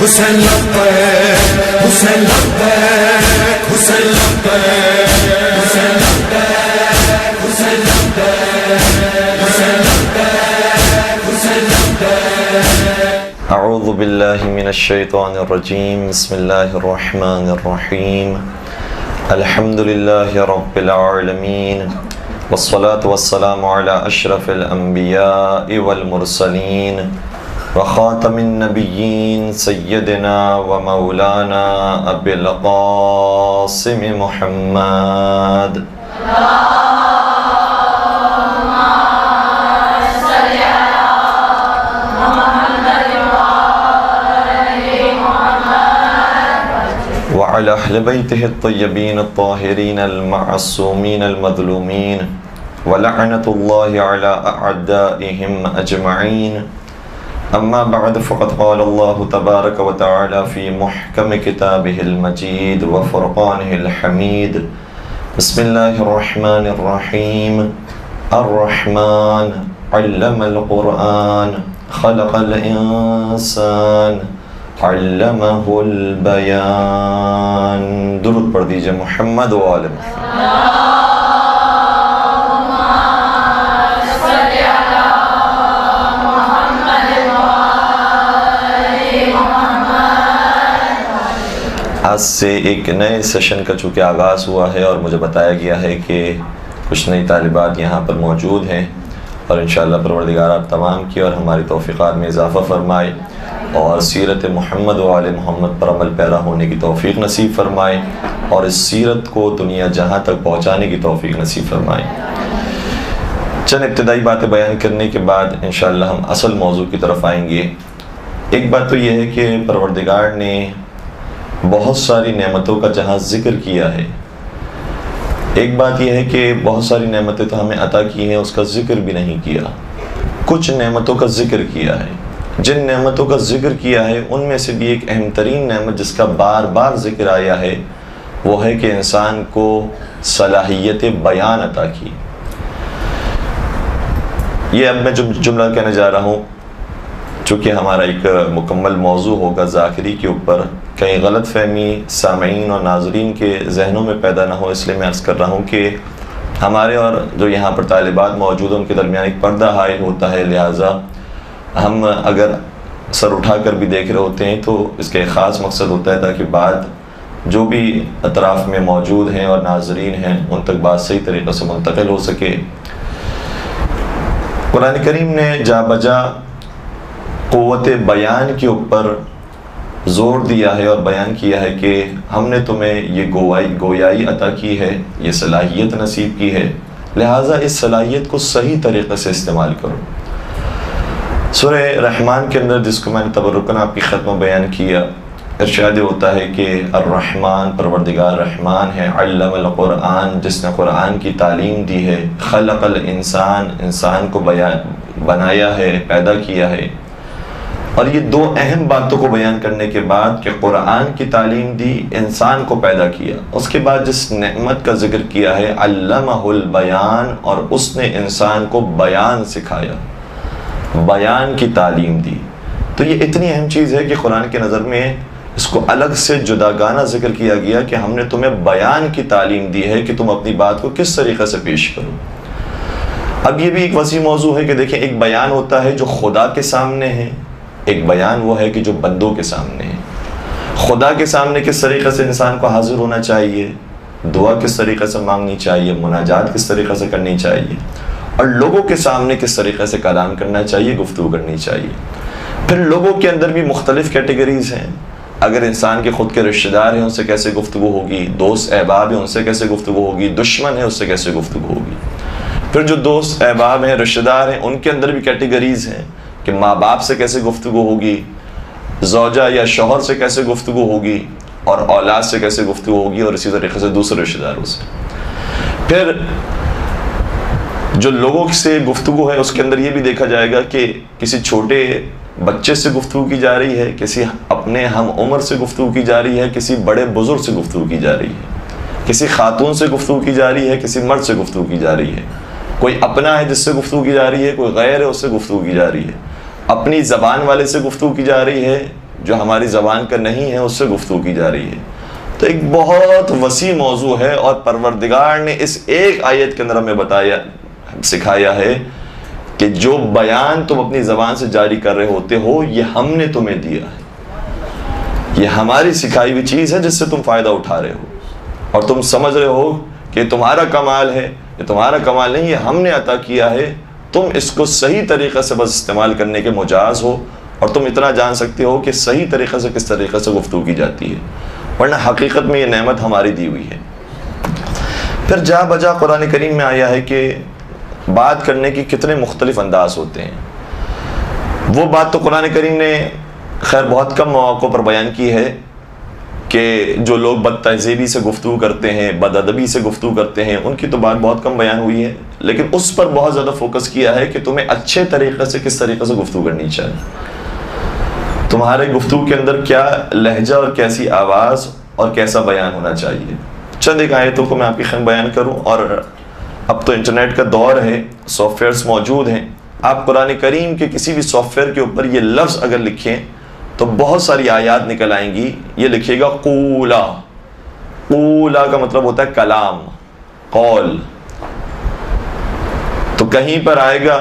حسین لبیک حسین لبیک حسین لبیک حسین لبیک حسین لبیک حسین لبیک حسین لبیک. اعوذ باللہ من الشیطان الرجیم. بسم اللہ الرحمن الرحیم. الحمد للہ رب العالمین والصلاة والسلام علی اشرف الانبیاء والمرسلین وخاتم النبیین سیدنا و مولانا ابی القاسم محمد. وعلى أهل بيته الطيبين الطاهرين المعصومين المظلومين ولعنة الله على أعدائهم أجمعين. أما بعد فقد قال الله تبارك وتعالى في محكم كتابه المجيد وفرقانه الحميد. بسم الله الرحمن الرحيم. الرحمن علم القرآن خلق الإنسان علمہ البیان. درود پڑھ دیجئے محمد و آل محمد. آج سے ایک نئے سیشن کا چونکہ آغاز ہوا ہے اور مجھے بتایا گیا ہے کہ کچھ نئی طالبات یہاں پر موجود ہیں اور انشاءاللہ پروردگار آپ تمام کی اور ہماری توفیقات میں اضافہ فرمائے اور سیرت محمد و آل محمد پر عمل پیرا ہونے کی توفیق نصیب فرمائے اور اس سیرت کو دنیا جہاں تک پہنچانے کی توفیق نصیب فرمائے. چند ابتدائی باتیں بیان کرنے کے بعد انشاءاللہ ہم اصل موضوع کی طرف آئیں گے. ایک بات تو یہ ہے کہ پروردگار نے بہت ساری نعمتوں کا جہاں ذکر کیا ہے، ایک بات یہ ہے کہ بہت ساری نعمتیں تو ہمیں عطا کی ہیں، اس کا ذکر بھی نہیں کیا. کچھ نعمتوں کا ذکر کیا ہے. جن نعمتوں کا ذکر کیا ہے ان میں سے بھی ایک اہم ترین نعمت جس کا بار بار ذکر آیا ہے وہ ہے کہ انسان کو صلاحیت بیان عطا کی. یہ اب میں جو جملہ کہنے جا رہا ہوں چونکہ ہمارا ایک مکمل موضوع ہوگا ذاکری کے اوپر، کہیں غلط فہمی سامعین اور ناظرین کے ذہنوں میں پیدا نہ ہو، اس لیے میں عرض کر رہا ہوں کہ ہمارے اور جو یہاں پر طالبات موجود ہیں ان کے درمیان ایک پردہ حائل ہوتا ہے، لہٰذا ہم اگر سر اٹھا کر بھی دیکھ رہے ہوتے ہیں تو اس کا ایک خاص مقصد ہوتا ہے تاکہ بات جو بھی اطراف میں موجود ہیں اور ناظرین ہیں ان تک بات صحیح طریقے سے منتقل ہو سکے. قرآن کریم نے جا بجا قوت بیان کے اوپر زور دیا ہے اور بیان کیا ہے کہ ہم نے تمہیں یہ گویائی عطا کی ہے، یہ صلاحیت نصیب کی ہے، لہٰذا اس صلاحیت کو صحیح طریقے سے استعمال کرو. سورہ رحمان کے اندر جس کو میں نے تبرکاً آپ کی خدمت بیان کیا، ارشاد ہوتا ہے کہ الرحمن پروردگار رحمان ہے، علم القرآن جس نے قرآن کی تعلیم دی ہے، خلق الانسان انسان کو بنایا ہے، پیدا کیا ہے. اور یہ دو اہم باتوں کو بیان کرنے کے بعد کہ قرآن کی تعلیم دی، انسان کو پیدا کیا، اس کے بعد جس نعمت کا ذکر کیا ہے علمہ البیان، اور اس نے انسان کو بیان سکھایا، بیان کی تعلیم دی. تو یہ اتنی اہم چیز ہے کہ قرآن کے نظر میں اس کو الگ سے جداگانہ ذکر کیا گیا کہ ہم نے تمہیں بیان کی تعلیم دی ہے کہ تم اپنی بات کو کس طریقے سے پیش کرو. اب یہ بھی ایک وسیع موضوع ہے کہ دیکھیں ایک بیان ہوتا ہے جو خدا کے سامنے ہے، ایک بیان وہ ہے کہ جو بندوں کے سامنے ہے. خدا کے سامنے کس طریقے سے انسان کو حاضر ہونا چاہیے، دعا کس طریقے سے مانگنی چاہیے، مناجات کس طریقے سے کرنی چاہیے، اور لوگوں کے سامنے کس طریقے سے کلام کرنا چاہیے، گفتگو کرنی چاہیے. پھر لوگوں کے اندر بھی مختلف کیٹیگریز ہیں. اگر انسان کے خود کے رشتہ دار ہیں ان سے کیسے گفتگو ہوگی، دوست احباب ہیں ان سے کیسے گفتگو ہوگی، دشمن ہیں اس سے کیسے گفتگو ہوگی. پھر جو دوست احباب ہیں، رشتہ دار ہیں، ان کے اندر بھی کیٹیگریز ہیں کہ ماں باپ سے کیسے گفتگو ہوگی، زوجہ یا شوہر سے کیسے گفتگو ہوگی، اور اولاد سے کیسے گفتگو ہوگی، اور اسی طریقے سے دوسرے رشتہ داروں سے۔ پھر جو لوگوں سے گفتگو ہے اس کے اندر یہ بھی دیکھا جائے گا کہ کسی چھوٹے بچے سے گفتگو کی جا رہی ہے، کسی اپنے ہم عمر سے گفتگو کی جا رہی ہے، کسی بڑے بزرگ سے گفتگو کی جا رہی ہے، کسی خاتون سے گفتگو کی جا رہی ہے، کسی مرد سے گفتگو کی جا رہی ہے، کوئی اپنا ہے جس سے گفتگو کی جا رہی ہے، کوئی غیر ہے اس سے گفتگو کی جا رہی ہے، اپنی زبان والے سے گفتگو کی جا رہی ہے، جو ہماری زبان کا نہیں ہے اس سے گفتگو کی جا رہی ہے۔ تو ایک بہت وسیع موضوع ہے، اور پروردگار نے اس ایک آیت کے اندر ہمیں سکھایا ہے کہ جو بیان تم اپنی زبان سے جاری کر رہے ہوتے ہو یہ ہم نے تمہیں دیا ہے، یہ ہماری سکھائی ہوئی چیز ہے جس سے تم فائدہ اٹھا رہے ہو، اور تم سمجھ رہے ہو کہ تمہارا کمال ہے، یہ تمہارا کمال نہیں، یہ ہم نے عطا کیا ہے، تم اس کو صحیح طریقے سے بس استعمال کرنے کے مجاز ہو، اور تم اتنا جان سکتے ہو کہ صحیح طریقے سے کس طریقے سے گفتگو کی جاتی ہے، ورنہ حقیقت میں یہ نعمت ہماری دی ہوئی ہے۔ پھر جا بجا قرآن کریم میں آیا ہے کہ بات کرنے کی کتنے مختلف انداز ہوتے ہیں۔ وہ بات تو قرآن کریم نے خیر بہت کم مواقع پر بیان کی ہے کہ جو لوگ بد تہذیبی سے گفتگو کرتے ہیں، بد ادبی سے گفتگو کرتے ہیں، ان کی تو بات بہت کم بیان ہوئی ہے، لیکن اس پر بہت زیادہ فوکس کیا ہے کہ تمہیں اچھے طریقے سے کس طریقے سے گفتگو کرنی چاہیے، تمہارے گفتگو کے اندر کیا لہجہ اور کیسی آواز اور کیسا بیان ہونا چاہیے۔ چند ایک آیتوں کو میں آپ کی خدمت بیان کروں، اور اب تو انٹرنیٹ کا دور ہے، سافٹ ویئرس موجود ہیں، آپ قرآن کریم کے کسی بھی سافٹ ویئر کے اوپر یہ لفظ اگر لکھیں تو بہت ساری آیات نکل آئیں گی۔ یہ لکھے گا قولا، قولا کا مطلب ہوتا ہے کلام، قول، تو کہیں پر آئے گا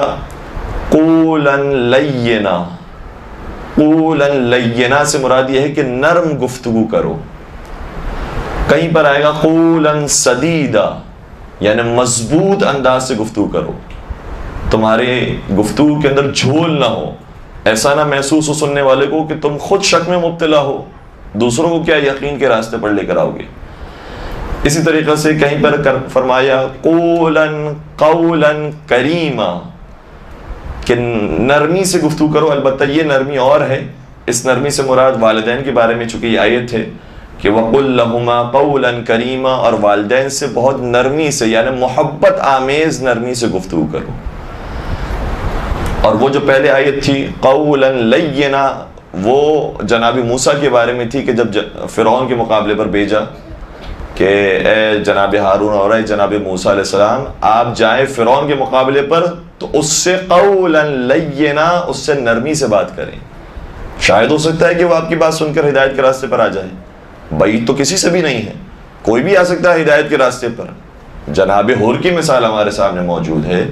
قولن لینا، قولن لینا سے مراد یہ ہے کہ نرم گفتگو کرو، کہیں پر آئے گا قولن سدیدا، یعنی مضبوط انداز سے گفتگو کرو، تمہارے گفتگو کے اندر جھول نہ ہو، ایسا نہ محسوس ہو سننے والے کو کہ تم خود شک میں مبتلا ہو، دوسروں کو کیا یقین کے راستے پر لے کر آؤ گے۔ اسی طریقے سے کہیں پر فرمایا قولا کریما، کہ نرمی سے گفتگو کرو، البتہ یہ نرمی اور ہے، اس نرمی سے مراد والدین کے بارے میں چونکہ یہ آیت ہے کہ وَقُلْ لَهُمَا قَوْلًا كَرِيمًا، اور والدین سے بہت نرمی سے یعنی محبت آمیز نرمی سے گفتگو کرو۔ اور وہ جو پہلے آیت تھی قَوْلًا لَيِّنًا، وہ جناب موسیٰ کے بارے میں تھی کہ جب فرعون کے مقابلے پر بھیجا کہ اے جناب ہارون اور اے جناب موسیٰ علیہ السلام آپ جائیں فرعون کے مقابلے پر تو اس سے قَوْلًا لَيِّنًا، اس سے نرمی سے بات کریں، شاید ہو سکتا ہے کہ وہ آپ کی بات سن کر ہدایت کے راستے پر آ جائے۔ بعید تو کسی سے بھی نہیں ہے، کوئی بھی آ سکتا ہے ہدایت کے راستے پر۔ جناب ہور کی مثال ہمارے سامنے موجود ہے،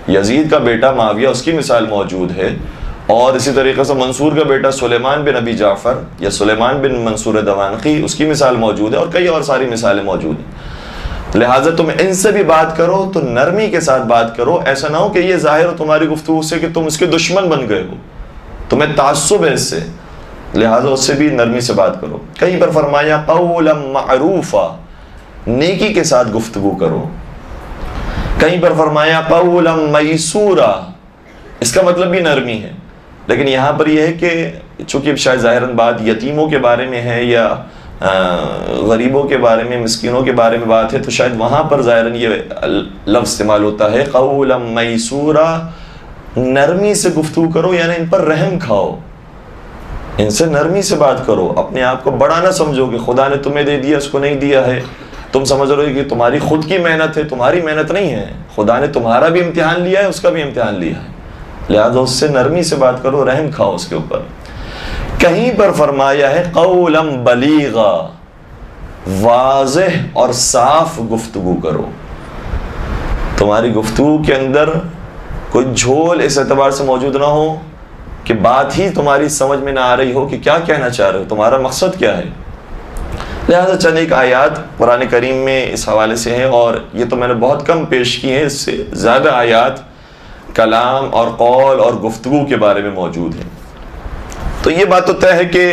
یزید کا بیٹا معاویہ اس کی مثال موجود ہے، اور اسی طریقے سے منصور کا بیٹا سلیمان بن ابی جعفر یا سلیمان بن منصور دوانقی اس کی مثال موجود ہے، اور کئی اور ساری مثالیں موجود ہیں۔ لہٰذا تم ان سے بھی بات کرو تو نرمی کے ساتھ بات کرو، ایسا نہ ہو کہ یہ ظاہر ہو تمہاری گفتگو سے کہ تم اس کے دشمن بن گئے ہو، تمہیں تعصب ہے اس سے، لہٰذا اس سے بھی نرمی سے بات کرو۔ کہیں پر فرمایا قولا معروفا، نیکی کے ساتھ گفتگو کرو۔ کہیں پر فرمایا قولا میسورا، اس کا مطلب بھی نرمی ہے، لیکن یہاں پر یہ ہے کہ چونکہ شاید ظاہراً بات یتیموں کے بارے میں ہے یا غریبوں کے بارے میں، مسکینوں کے بارے میں بات ہے، تو شاید وہاں پر ظاہراً یہ لفظ استعمال ہوتا ہے قولا میسورا، نرمی سے گفتگو کرو، یعنی ان پر رحم کھاؤ، ان سے نرمی سے بات کرو، اپنے آپ کو بڑا نہ سمجھو کہ خدا نے تمہیں دے دیا اس کو نہیں دیا ہے، تم سمجھ رہے ہو کہ تمہاری خود کی محنت ہے، تمہاری محنت نہیں ہے، خدا نے تمہارا بھی امتحان لیا ہے، اس کا بھی امتحان لیا ہے، لہذا اس سے نرمی سے بات کرو، رحم کھاؤ اس کے اوپر۔ کہیں پر فرمایا ہے قولا بلیغا، واضح اور صاف گفتگو کرو، تمہاری گفتگو کے اندر کوئی جھول اس اعتبار سے موجود نہ ہو کہ بات ہی تمہاری سمجھ میں نہ آ رہی ہو کہ کیا کہنا چاہ رہے ہو، تمہارا مقصد کیا ہے۔ لہذا چند ایک آیات قرآن کریم میں اس حوالے سے ہیں، اور یہ تو میں نے بہت کم پیش کی ہیں، اس سے زیادہ آیات کلام اور قول اور گفتگو کے بارے میں موجود ہیں۔ تو یہ بات تو طے ہے کہ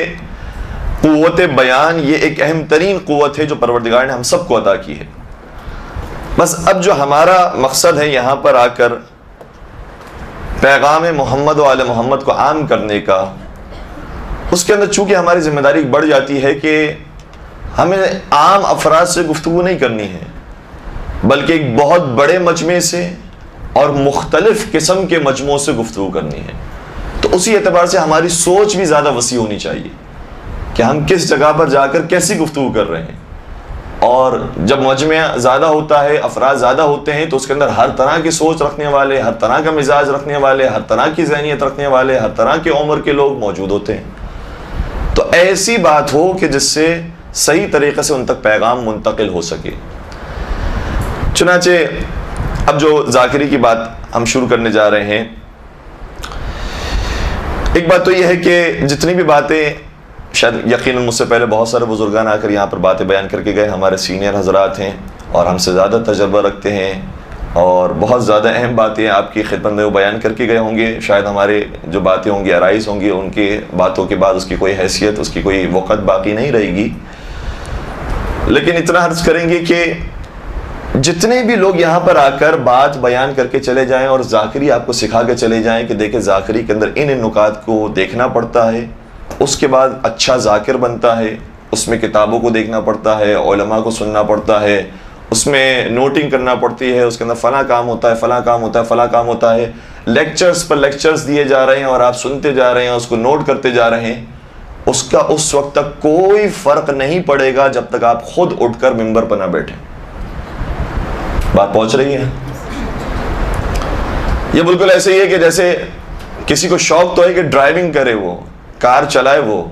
قوت بیان یہ ایک اہم ترین قوت ہے جو پروردگار نے ہم سب کو عطا کی ہے۔ بس اب جو ہمارا مقصد ہے یہاں پر آ کر پیغام محمد و آل محمد کو عام کرنے کا، اس کے اندر چونکہ ہماری ذمہ داری بڑھ جاتی ہے کہ ہمیں عام افراد سے گفتگو نہیں کرنی ہے، بلکہ ایک بہت بڑے مجمع سے اور مختلف قسم کے مجموعوں سے گفتگو کرنی ہے۔ تو اسی اعتبار سے ہماری سوچ بھی زیادہ وسیع ہونی چاہیے کہ ہم کس جگہ پر جا کر کیسی گفتگو کر رہے ہیں۔ اور جب مجمع زیادہ ہوتا ہے، افراد زیادہ ہوتے ہیں، تو اس کے اندر ہر طرح کی سوچ رکھنے والے، ہر طرح کا مزاج رکھنے والے، ہر طرح کی ذہنیت رکھنے والے، ہر طرح کی عمر کے لوگ موجود ہوتے ہیں۔ تو ایسی بات ہو کہ جس سے صحیح طریقے سے ان تک پیغام منتقل ہو سکے۔ چنانچہ اب جو ذاکری کی بات ہم شروع کرنے جا رہے ہیں، ایک بات تو یہ ہے کہ جتنی بھی باتیں، شاید یقیناً مجھ سے پہلے بہت سارے بزرگان آ کر یہاں پر باتیں بیان کر کے گئے، ہمارے سینئر حضرات ہیں اور ہم سے زیادہ تجربہ رکھتے ہیں، اور بہت زیادہ اہم باتیں آپ کی خدمت میں وہ بیان کر کے گئے ہوں گے۔ شاید ہمارے جو باتیں ہوں گی، آرائز ہوں گی، ان کی باتوں کے بعد اس کی کوئی حیثیت، اس کی کوئی وقت باقی نہیں رہے گی۔ لیکن اتنا عرض کریں گے کہ جتنے بھی لوگ یہاں پر آ کر بات بیان کر کے چلے جائیں اور ذاکری آپ کو سکھا کے چلے جائیں کہ دیکھیں ذاکری کے اندر ان نکات کو دیکھنا پڑتا ہے، اس کے بعد اچھا ذاکر بنتا ہے، اس میں کتابوں کو دیکھنا پڑتا ہے، علماء کو سننا پڑتا ہے، اس میں نوٹنگ کرنا پڑتی ہے، اس کے اندر فلاں کام ہوتا ہے، فلاں کام ہوتا ہے، فلاں کام ہوتا ہے، لیکچرز پر لیکچرز دیے جا رہے ہیں اور آپ سنتے جا رہے ہیں، اس کو نوٹ کرتے جا رہے ہیں، اس کا اس وقت تک کوئی فرق نہیں پڑے گا جب تک آپ خود اٹھ کر ممبر پر نہ بیٹھیں۔ بات پہنچ رہی ہے؟ یہ بالکل ایسے ہی ہے کہ جیسے کسی کو شوق تو ہے کہ ڈرائیونگ کرے، وہ کار چلائے، وہ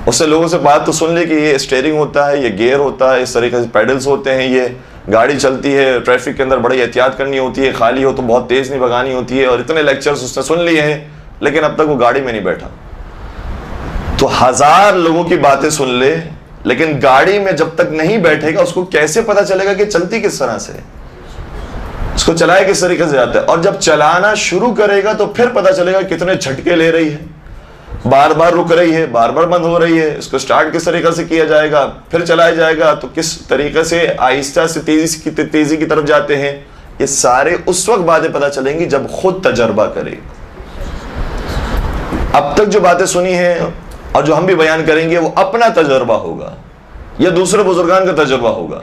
اس سے لوگوں سے بات تو سن لے کہ یہ اسٹیئرنگ ہوتا ہے، یہ گیئر ہوتا ہے، اس طریقے سے پیڈلز ہوتے ہیں، یہ گاڑی چلتی ہے، ٹریفک کے اندر بڑی احتیاط کرنی ہوتی ہے، خالی ہو تو بہت تیز نہیں بھگانی ہوتی ہے، اور اتنے لیکچرز اس نے سن لیے ہیں، لیکن اب تک وہ گاڑی میں نہیں بیٹھا۔ تو 1000 لوگوں کی باتیں سن لے، لیکن گاڑی میں جب تک نہیں بیٹھے گا اس کو کیسے پتا چلے گا کہ چلتی کس طرح سے، اس کو چلائے کس طریقے سے جاتا ہے؟ اور جب چلانا شروع کرے گا تو پھر پتا چلے گا کتنے جھٹکے لے رہی ہے، بار بار رک رہی ہے، بار بار بند ہو رہی ہے، اس کو سٹارٹ کس طریقے سے کیا جائے گا، پھر چلایا جائے گا تو کس طریقے سے آہستہ سے تیزی کی طرف جاتے ہیں۔ یہ سارے اس وقت باتیں پتا چلیں گی جب خود تجربہ کرے۔ اب تک جو باتیں سنی ہیں اور جو ہم بھی بیان کریں گے وہ اپنا تجربہ ہوگا یا دوسرے بزرگان کا تجربہ ہوگا،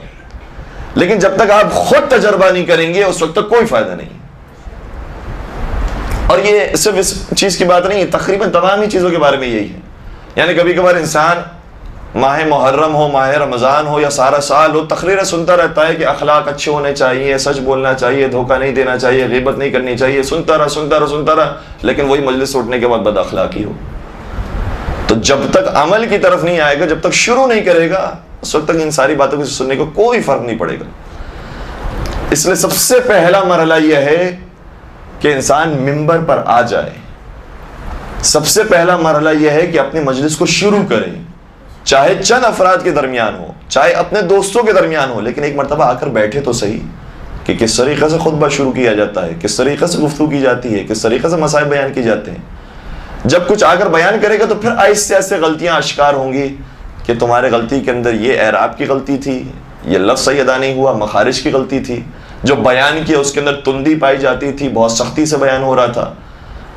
لیکن جب تک آپ خود تجربہ نہیں کریں گے اس وقت تک کوئی فائدہ نہیں۔ اور یہ صرف اس چیز کی بات نہیں ہے، تقریباً تمام ہی چیزوں کے بارے میں یہی ہے۔ یعنی کبھی کبھار انسان ماہ محرم ہو، ماہ رمضان ہو یا سارا سال ہو، تقریریں سنتا رہتا ہے کہ اخلاق اچھے ہونے چاہیے، سچ بولنا چاہیے، دھوکہ نہیں دینا چاہیے، غیبت نہیں کرنی چاہیے، سنتا رہا، لیکن وہی مجلس اٹھنے کے بعد بد اخلاقی ہو۔ تو جب تک عمل کی طرف نہیں آئے گا، جب تک شروع نہیں کرے گا، اس وقت تک ان ساری باتوں کو سننے کو کوئی فرق نہیں پڑے گا۔ اس لیے سب سے پہلا مرحلہ یہ ہے کہ انسان ممبر پر آ جائے۔ سب سے پہلا مرحلہ یہ ہے کہ اپنی مجلس کو شروع کرے، چاہے چند افراد کے درمیان ہو، چاہے اپنے دوستوں کے درمیان ہو، لیکن ایک مرتبہ آ کر بیٹھے تو صحیح کہ کس طریقے سے خطبہ شروع کیا جاتا ہے، کس طریقے سے گفتگو کی جاتی ہے، کس طریقے سے مسائل بیان کیے جاتے ہیں۔ جب کچھ آ کر بیان کرے گا تو پھر آہستہ آہستہ غلطیاں اشکار ہوں گی کہ تمہارے غلطی کے اندر یہ اعراب کی غلطی تھی، یہ لفظ صحیح ادا نہیں ہوا، مخارج کی غلطی تھی، جو بیان کیا اس کے اندر تندی پائی جاتی تھی، بہت سختی سے بیان ہو رہا تھا،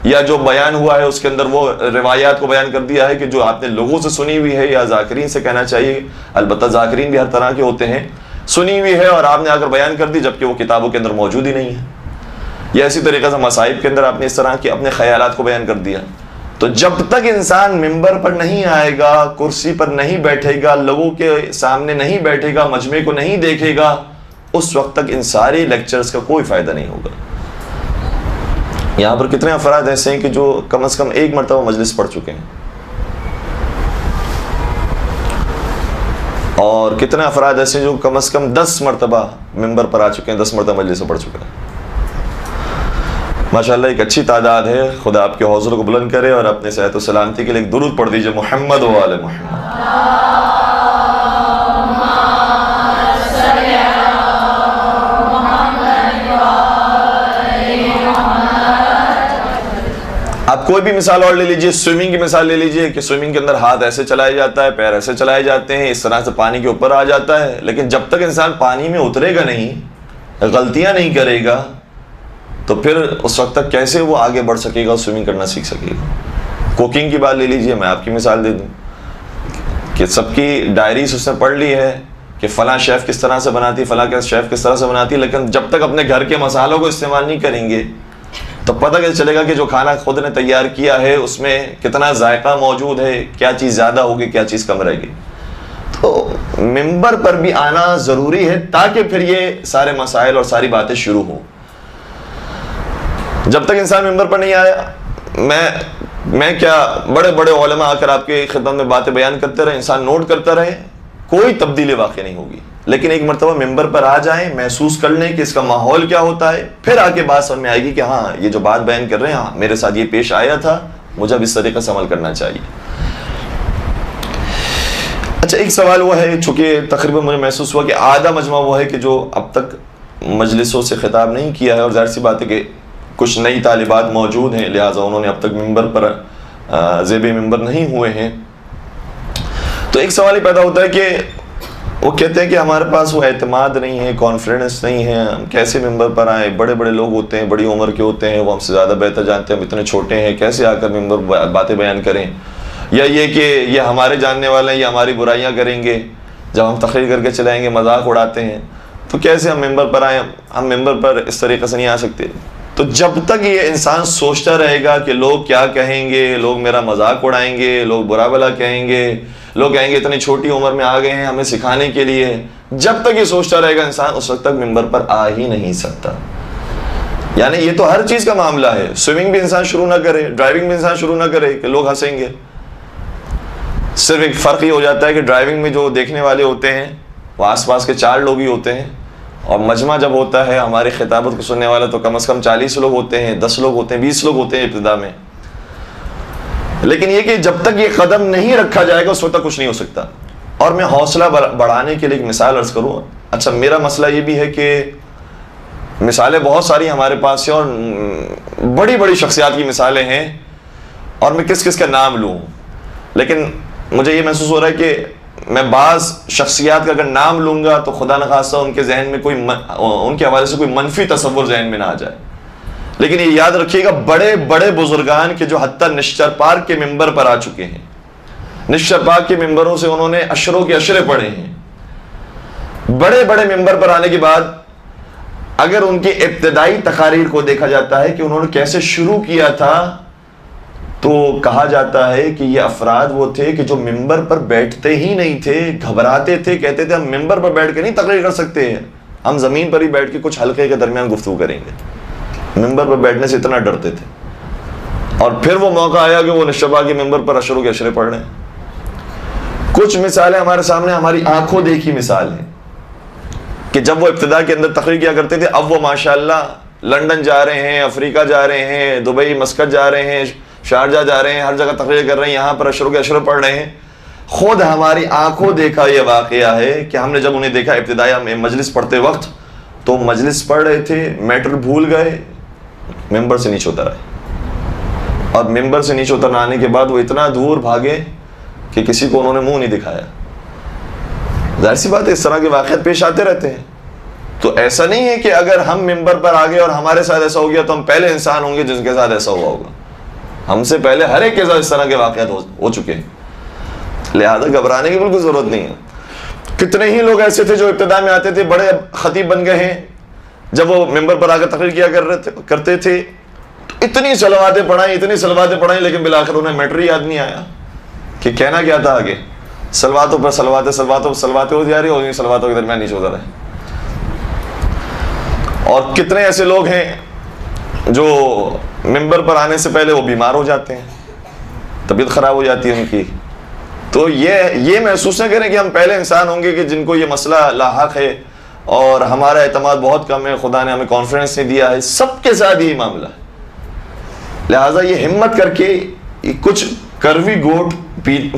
یا جو بیان ہوا ہے اس کے اندر وہ روایات کو بیان کر دیا ہے کہ جو آپ نے لوگوں سے سنی ہوئی ہے، یا ذاکرین سے کہنا چاہیے، البتہ ذاکرین بھی ہر طرح کے ہوتے ہیں، سنی ہوئی ہے اور آپ نے آ کر بیان کر دی جبکہ وہ کتابوں کے اندر موجود ہی نہیں ہے، یا اسی طریقے سے مصائب کے اندر آپ نے اس طرح کے اپنے خیالات کو بیان کر دیا۔ تو جب تک انسان ممبر پر نہیں آئے گا، کرسی پر نہیں بیٹھے گا، لوگوں کے سامنے نہیں بیٹھے گا، مجمع کو نہیں دیکھے گا، اس وقت تک ان سارے لیکچرز کا کوئی فائدہ نہیں ہوگا۔ یہاں پر کتنے افراد ایسے ہیں کہ جو کم از کم ایک مرتبہ مجلس پڑھ چکے ہیں، اور کتنے افراد ایسے جو کم از کم 10 مرتبہ ممبر پر آ چکے ہیں، 10 مرتبہ مجلس پڑھ چکے ہیں۔ ماشاءاللہ ایک اچھی تعداد ہے۔ خدا آپ کے حوصلوں کو بلند کرے، اور اپنے صحت و سلامتی کے لیے ایک درود پڑھ دیجئے، محمد و آل محمد۔ آپ کوئی بھی مثال اور لے لیجئے، سوئمنگ کی مثال لے لیجئے کہ سوئمنگ کے اندر ہاتھ ایسے چلایا جاتا ہے، پیر ایسے چلائے جاتے ہیں، اس طرح سے پانی کے اوپر آ جاتا ہے، لیکن جب تک انسان پانی میں اترے گا نہیں، غلطیاں نہیں کرے گا، تو پھر اس وقت تک کیسے وہ آگے بڑھ سکے گا، سوئمنگ کرنا سیکھ سکے گا۔ کوکنگ کی بات لے لیجئے، میں آپ کی مثال دے دوں، کہ سب کی ڈائریز اس نے پڑھ لی ہے کہ فلاں شیف کس طرح سے بناتی، فلاں شیف کس طرح سے بناتی، لیکن جب تک اپنے گھر کے مسالوں کو استعمال نہیں کریں گے تو پتہ کیسے چلے گا کہ جو کھانا خود نے تیار کیا ہے اس میں کتنا ذائقہ موجود ہے، کیا چیز زیادہ ہوگی، کیا چیز کم رہے گی. تو ممبر پر بھی آنا ضروری ہے تاکہ پھر یہ سارے مسائل اور ساری باتیں شروع ہوں. جب تک انسان ممبر پر نہیں آیا، میں کیا بڑے بڑے علماء آ کر آپ کے خدمت میں باتیں بیان کرتے رہے، انسان نوٹ کرتا رہے، کوئی تبدیلی واقع نہیں ہوگی. لیکن ایک مرتبہ ممبر پر آ جائیں، محسوس کر لیں کہ اس کا ماحول کیا ہوتا ہے، پھر آ کے بات سمجھ میں آئے گی کہ ہاں یہ جو بات بیان کر رہے ہیں، ہاں میرے ساتھ یہ پیش آیا تھا، مجھے اب اس طریقے سے عمل کرنا چاہیے. اچھا، ایک سوال وہ ہے، چونکہ تقریباً مجھے محسوس ہوا کہ آدھا مجمع وہ ہے کہ جو اب تک مجلسوں سے خطاب نہیں کیا ہے، اور ظاہر سی بات ہے کہ کچھ نئی طالبات موجود ہیں، لہٰذا انہوں نے اب تک ممبر پر زیب ممبر نہیں ہوئے ہیں. تو ایک سوال ہی پیدا ہوتا ہے کہ وہ کہتے ہیں کہ ہمارے پاس وہ اعتماد نہیں ہے، کانفیڈنس نہیں ہے، ہم کیسے ممبر پر آئیں، بڑے بڑے لوگ ہوتے ہیں، بڑی عمر کے ہوتے ہیں، وہ ہم سے زیادہ بہتر جانتے ہیں، ہم اتنے چھوٹے ہیں، کیسے آ کر ممبر باتیں بیان کریں، یا یہ کہ یہ ہمارے جاننے والے ہیں، یہ ہماری برائیاں کریں گے، جب ہم تقریر کر کے چلائیں گے مذاق اڑاتے ہیں، تو کیسے ہم ممبر پر آئیں، ہم ممبر پر اس طریقے سے نہیں آ سکتے. تو جب تک یہ انسان سوچتا رہے گا کہ لوگ کیا کہیں گے، لوگ میرا مذاق اڑائیں گے، لوگ برا بھلا کہیں گے، لوگ کہیں گے اتنی چھوٹی عمر میں آ گئے ہیں ہمیں سکھانے کے لیے، جب تک یہ سوچتا رہے گا انسان اس وقت تک ممبر پر آ ہی نہیں سکتا. یعنی یہ تو ہر چیز کا معاملہ ہے. سوئمنگ بھی انسان شروع نہ کرے، ڈرائیونگ بھی انسان شروع نہ کرے کہ لوگ ہنسیں گے. صرف ایک فرق یہ ہو جاتا ہے کہ ڈرائیونگ میں جو دیکھنے والے ہوتے ہیں وہ آس پاس کے 4 لوگ ہی ہوتے ہیں، اور مجمع جب ہوتا ہے ہماری خطابت کو سننے والا تو کم از کم 40 لوگ ہوتے ہیں، 10 لوگ ہوتے ہیں، 20 لوگ ہوتے ہیں ابتدا میں. لیکن یہ کہ جب تک یہ قدم نہیں رکھا جائے گا اس وقت تک کچھ نہیں ہو سکتا. اور میں حوصلہ بڑھانے کے لیے ایک مثال عرض کروں. اچھا، میرا مسئلہ یہ بھی ہے کہ مثالیں بہت ساری ہمارے پاس ہیں، اور بڑی بڑی شخصیات کی مثالیں ہیں، اور میں کس کس کا نام لوں، لیکن مجھے یہ محسوس ہو رہا ہے کہ میں بعض شخصیات کا اگر نام لوں گا تو خدا نخواستہ ان کے ذہن میں ان کے حوالے سے کوئی منفی تصور ذہن میں نہ آ جائے. لیکن یہ یاد رکھیے گا، بڑے بڑے بزرگان کے جو حتیٰ نشتر پاک کے ممبر پر آ چکے ہیں، نشتر پاک کے ممبروں سے انہوں نے اشروں کے اشرے پڑھے ہیں، بڑے بڑے ممبر پر آنے کے بعد اگر ان کی ابتدائی تقاریر کو دیکھا جاتا ہے کہ انہوں نے کیسے شروع کیا تھا، تو کہا جاتا ہے کہ یہ افراد وہ تھے کہ جو ممبر پر بیٹھتے ہی نہیں تھے، گھبراتے تھے، کہتے تھے ہم ممبر پر بیٹھ کے نہیں تقریر کر سکتے ہیں، ہم زمین پر ہی بیٹھ کے کچھ حلقے کے درمیان گفتگو کریں گے. ممبر پر بیٹھنے سے اتنا ڈرتے تھے. اور پھر وہ موقع آیا کہ وہ نشبہ کے ممبر پر اشروں کے اشرے پڑھ رہے ہیں. کچھ مثالیں ہمارے سامنے ہماری آنکھوں دیکھی مثال ہیں کہ جب وہ ابتدا کے اندر تقریر کیا کرتے تھے، اب وہ ماشاءاللہ لنڈن جا رہے ہیں، افریقہ جا رہے ہیں، دبئی مسقط جا رہے ہیں، شارجہ جا رہے ہیں، ہر جگہ تقریر کر رہے ہیں، یہاں پر اشروں کے اشرے پڑھ رہے ہیں. خود ہماری آنکھوں دیکھا یہ واقعہ ہے کہ ہم نے جب انہیں دیکھا ابتدائی مجلس پڑھتے وقت، تو مجلس پڑھ رہے تھے، میٹر بھول گئے، ممبر سے نیچے اتر آئے، اور ممبر سے نیچے اتر آنے کے بعد وہ اتنا دور بھاگے کہ کسی کو انہوں نے منہ نہیں دکھایا. ظاہر سی بات ہے اس طرح کے واقعات پیش آتے رہتے ہیں. تو ایسا نہیں ہے کہ اگر ہم ممبر پر آ گئے اور ہمارے ساتھ ایسا ہو گیا تو ہم پہلے انسان ہوں گے جن کے ساتھ ایسا ہوا ہوگا. ہم سے پہلے ہر ایک کے ساتھ اس طرح کے واقعات ہو چکے ہیں، لہذا گھبرانے کی بالکل ضرورت نہیں ہے. کتنے ہی لوگ ایسے تھے جو ابتدا میں آتے تھے، بڑے خطیب بن گئے ہیں، جب وہ ممبر پر آ کر تقریر کیا کرتے تھے تو اتنی صلواتیں پڑھائیں لیکن بالآخر انہیں میٹر ہی یاد نہیں آیا کہ کہنا کیا تھا آگے. صلواتوں پر صلواتیں ہو جا رہی، اور صلواتوں کے درمیان نیچے اتر رہے. اور کتنے ایسے لوگ ہیں جو ممبر پر آنے سے پہلے وہ بیمار ہو جاتے ہیں، طبیعت خراب ہو جاتی ہے ان کی. تو یہ محسوس نہ کریں کہ ہم پہلے انسان ہوں گے کہ جن کو یہ مسئلہ لاحق ہے اور ہمارا اعتماد بہت کم ہے، خدا نے ہمیں کانفیڈنس نہیں دیا ہے. سب کے ساتھ یہی معاملہ ہے. لہٰذا یہ ہمت کر کے کچھ کروی گھونٹ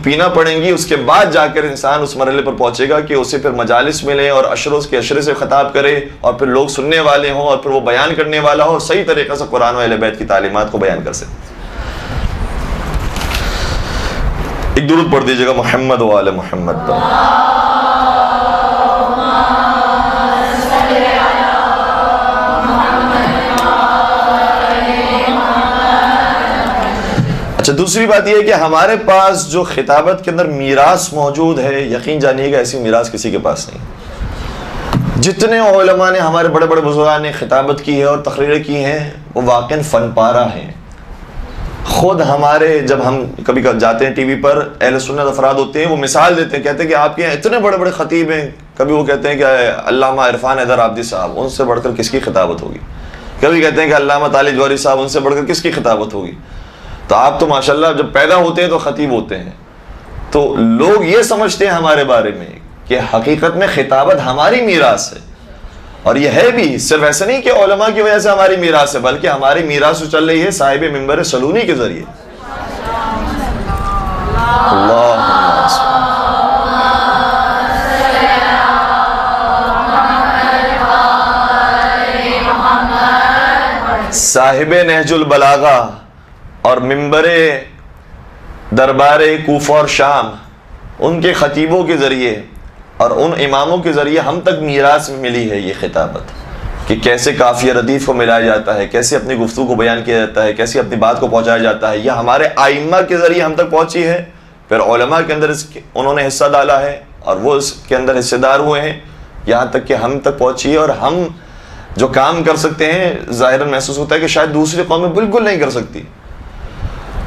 پینا پڑیں گی، اس کے بعد جا کر انسان اس مرحلے پر پہنچے گا کہ اسے پھر مجالس ملیں اور اشروں کے اشرے سے خطاب کرے، اور پھر لوگ سننے والے ہوں، اور پھر وہ بیان کرنے والا ہو، اور صحیح طریقے سے قرآن و اہل بیت کی تعلیمات کو بیان کر سکے. ایک درود پڑھ دیجیے گا محمد و آل محمد پر. اچھا، دوسری بات یہ ہے کہ ہمارے پاس جو خطابت کے اندر میراث موجود ہے، یقین جانیے گا ایسی میراث کسی کے پاس نہیں۔ جتنے علماء نے، ہمارے بڑے بڑے بزرگان نے خطابت کی ہے اور تقریریں کی ہیں، وہ واقعاً فن پارہ ہیں۔ خود ہمارے جب ہم کبھی جاتے ہیں ٹی وی پر، اہل سنت افراد ہوتے ہیں، وہ مثال دیتے ہیں، کہتے ہیں کہ آپ کے یہاں اتنے بڑے بڑے خطیب ہیں، کبھی وہ کہتے ہیں کہ علامہ عرفان حیدر عابدی صاحب، ان سے بڑھ کر کس کی خطابت ہوگی؟ کبھی کہتے ہیں کہ علامہ طالب جوہری صاحب، ان سے بڑھ کر کس کی خطابت ہوگی؟ تو آپ تو ماشاءاللہ جب پیدا ہوتے ہیں تو خطیب ہوتے ہیں۔ تو لوگ یہ سمجھتے ہیں ہمارے بارے میں کہ حقیقت میں خطابت ہماری میراث ہے، اور یہ ہے بھی، صرف ایسا نہیں کہ علماء کی وجہ سے ہماری میراث ہے، بلکہ ہماری میراث چل رہی ہے صاحب منبر سلونی کے ذریعے۔ صاحب نہج البلاغہ اور منبر دربار کوفہ اور شام، ان کے خطیبوں کے ذریعے اور ان اماموں کے ذریعے ہم تک میراث میں ملی ہے یہ خطابت، کہ کیسے قافیہ ردیف کو ملایا جاتا ہے، کیسے اپنی گفتگو کو بیان کیا جاتا ہے، کیسے اپنی بات کو پہنچایا جاتا ہے۔ یہ ہمارے ائمہ کے ذریعے ہم تک پہنچی ہے، پھر علماء کے اندر انہوں نے حصہ ڈالا ہے اور وہ اس کے اندر حصے دار ہوئے ہیں، یہاں تک کہ ہم تک پہنچی ہے۔ اور ہم جو کام کر سکتے ہیں، ظاہراً محسوس ہوتا ہے کہ شاید دوسری قومیں بالکل نہیں کر سکتی،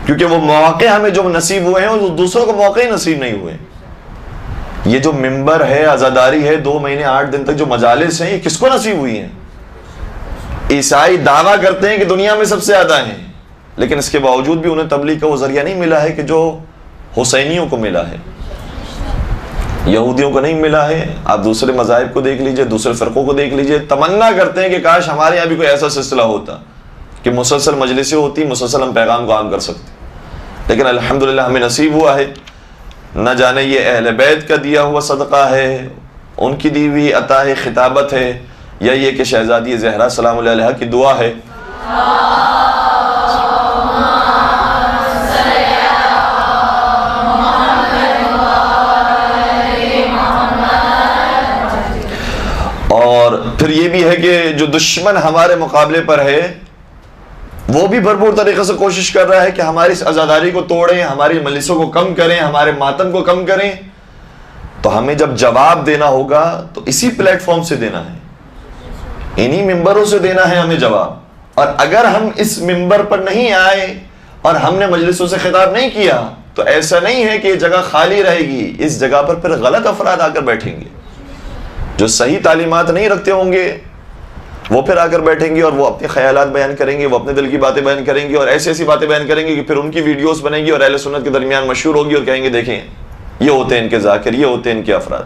کیونکہ وہ مواقع ہمیں جو نصیب ہوئے ہیں وہ دوسروں کو موقع ہی نصیب نہیں ہوئے۔ یہ جو منبر ہے، عزاداری ہے، 2 مہینے 8 دن تک جو مجالس ہیں، یہ کس کو نصیب ہوئی ہیں؟ عیسائی دعویٰ کرتے ہیں کہ دنیا میں سب سے زیادہ ہیں، لیکن اس کے باوجود بھی انہیں تبلیغ کا وہ ذریعہ نہیں ملا ہے کہ جو حسینیوں کو ملا ہے، یہودیوں کو نہیں ملا ہے۔ آپ دوسرے مذاہب کو دیکھ لیجئے، دوسرے فرقوں کو دیکھ لیجئے، تمنا کرتے ہیں کہ کاش ہمارے یہاں بھی کوئی ایسا سلسلہ ہوتا کہ مسلسل مجلسیں ہوتی، مسلسل ہم پیغام کو عام کر سکتے، لیکن الحمدللہ ہمیں نصیب ہوا ہے۔ نہ جانے یہ اہل بیت کا دیا ہوا صدقہ ہے، ان کی دی ہوئی عطا ہے، خطابت ہے، یا یہ کہ شہزادی زہرا سلام اللہ علیہا کی دعا ہے۔ اور پھر یہ بھی ہے کہ جو دشمن ہمارے مقابلے پر ہے، وہ بھی بھرپور طریقے سے کوشش کر رہا ہے کہ ہماری اس عزاداری کو توڑیں، ہماری مجلسوں کو کم کریں، ہمارے ماتم کو کم کریں۔ تو ہمیں جب جواب دینا ہوگا تو اسی پلیٹ فارم سے دینا ہے، انہی ممبروں سے دینا ہے ہمیں جواب۔ اور اگر ہم اس ممبر پر نہیں آئے اور ہم نے مجلسوں سے خطاب نہیں کیا تو ایسا نہیں ہے کہ یہ جگہ خالی رہے گی، اس جگہ پر پھر غلط افراد آ کر بیٹھیں گے، جو صحیح تعلیمات نہیں رکھتے ہوں گے، وہ پھر آ کر بیٹھیں گے اور وہ اپنے خیالات بیان کریں گے، وہ اپنے دل کی باتیں بیان کریں گے، اور ایسی باتیں بیان کریں گے کہ پھر ان کی ویڈیوز بنیں گی اور اہل سنت کے درمیان مشہور ہوگی، اور کہیں گے دیکھیں یہ ہوتے ہیں ان کے ذاکر، یہ ہوتے ہیں ان کے افراد۔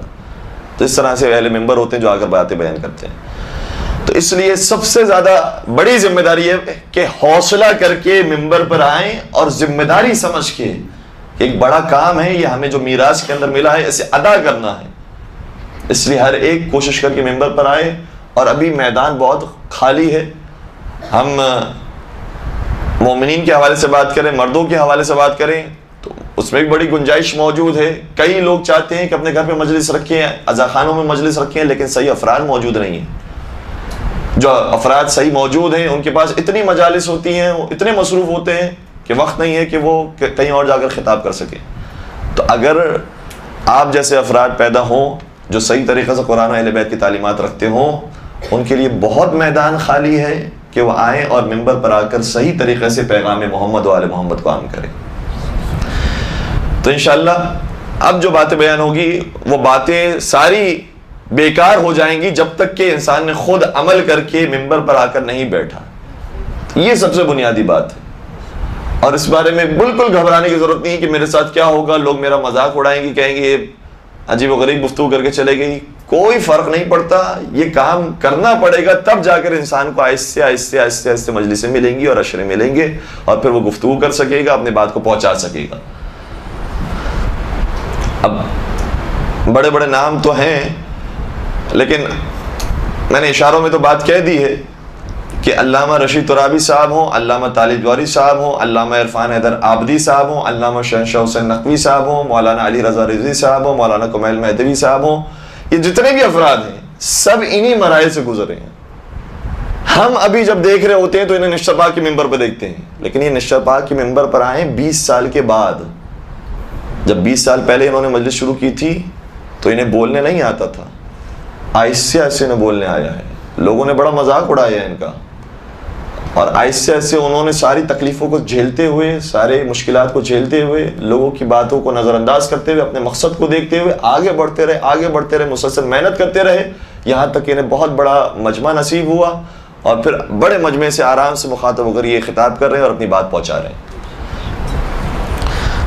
تو اس طرح سے اہل منبر ہوتے ہیں جو آ کر باتیں بیان کرتے ہیں۔ تو اس لیے سب سے زیادہ بڑی ذمہ داری ہے کہ حوصلہ کر کے منبر پر آئیں اور ذمہ داری سمجھ کے کہ ایک بڑا کام ہے، یہ ہمیں جو میراث کے اندر ملا ہے اسے ادا کرنا ہے۔ اس لیے ہر ایک کوشش کر کے منبر پر آئے، اور ابھی میدان بہت خالی ہے۔ ہم مومنین کے حوالے سے بات کریں، مردوں کے حوالے سے بات کریں تو اس میں ایک بڑی گنجائش موجود ہے۔ کئی لوگ چاہتے ہیں کہ اپنے گھر پہ مجلس رکھیں، عزاخانوں میں مجلس رکھیں، لیکن صحیح افراد موجود نہیں ہیں۔ جو افراد صحیح موجود ہیں ان کے پاس اتنی مجالس ہوتی ہیں، وہ اتنے مصروف ہوتے ہیں کہ وقت نہیں ہے کہ وہ کہیں اور جا کر خطاب کر سکیں۔ تو اگر آپ جیسے افراد پیدا ہوں جو صحیح طریقے سے قرآن و اہل بیت کی تعلیمات رکھتے ہوں، ان کے لیے بہت میدان خالی ہے کہ وہ آئیں اور منبر پر آ کر صحیح طریقے سے پیغام محمد و آل محمد کو عام کریں۔ تو انشاءاللہ اب جو باتیں بیان ہوگی وہ باتیں ساری بیکار ہو جائیں گی جب تک کہ انسان نے خود عمل کر کے منبر پر آ کر نہیں بیٹھا۔ یہ سب سے بنیادی بات ہے، اور اس بارے میں بالکل گھبرانے کی ضرورت نہیں کہ میرے ساتھ کیا ہوگا، لوگ میرا مذاق اڑائیں گے، کہیں گے یہ عجیب و غریب گفتگو کر کے چلے گئی۔ کوئی فرق نہیں پڑتا، یہ کام کرنا پڑے گا، تب جا کر انسان کو آہستہ آہستہ آہستہ آہستہ مجلسیں ملیں گی اور اشرے ملیں گے، اور پھر وہ گفتگو کر سکے گا، اپنی بات کو پہنچا سکے گا۔ اب بڑے بڑے نام تو ہیں، لیکن میں نے اشاروں میں تو بات کہہ دی ہے کہ علامہ رشید ترابی صاحب ہوں، علامہ طالب جوہری صاحب ہوں، علامہ عرفان حیدر عابدی صاحب ہوں، علامہ شہنشاہ حسین نقوی صاحب ہوں، مولانا علی رضا رضوی صاحب ہوں، مولانا کمیل مہدوی صاحب ہوں، یہ جتنے بھی افراد ہیں سب انہی مراحل سے گزرے ہیں۔ ہم ابھی جب دیکھ رہے ہوتے ہیں تو انہیں نشتر پاک کے ممبر پر دیکھتے ہیں، لیکن یہ نشتر پاک کے ممبر پر آئے 20 سال کے بعد۔ جب 20 سال پہلے انہوں نے مجلس شروع کی تھی تو انہیں بولنے نہیں آتا تھا، آہستہ آہستہ انہیں بولنے آیا ہے، لوگوں نے بڑا مذاق اڑایا ہے ان کا، اور آہستہ آہستہ انہوں نے ساری تکلیفوں کو جھیلتے ہوئے، سارے مشکلات کو جھیلتے ہوئے، لوگوں کی باتوں کو نظر انداز کرتے ہوئے، اپنے مقصد کو دیکھتے ہوئے آگے بڑھتے رہے، مسلسل محنت کرتے رہے، یہاں تک کہ انہیں بہت بڑا مجمع نصیب ہوا، اور پھر بڑے مجمع سے آرام سے مخاطب ہو کر یہ خطاب کر رہے ہیں اور اپنی بات پہنچا رہے ہیں۔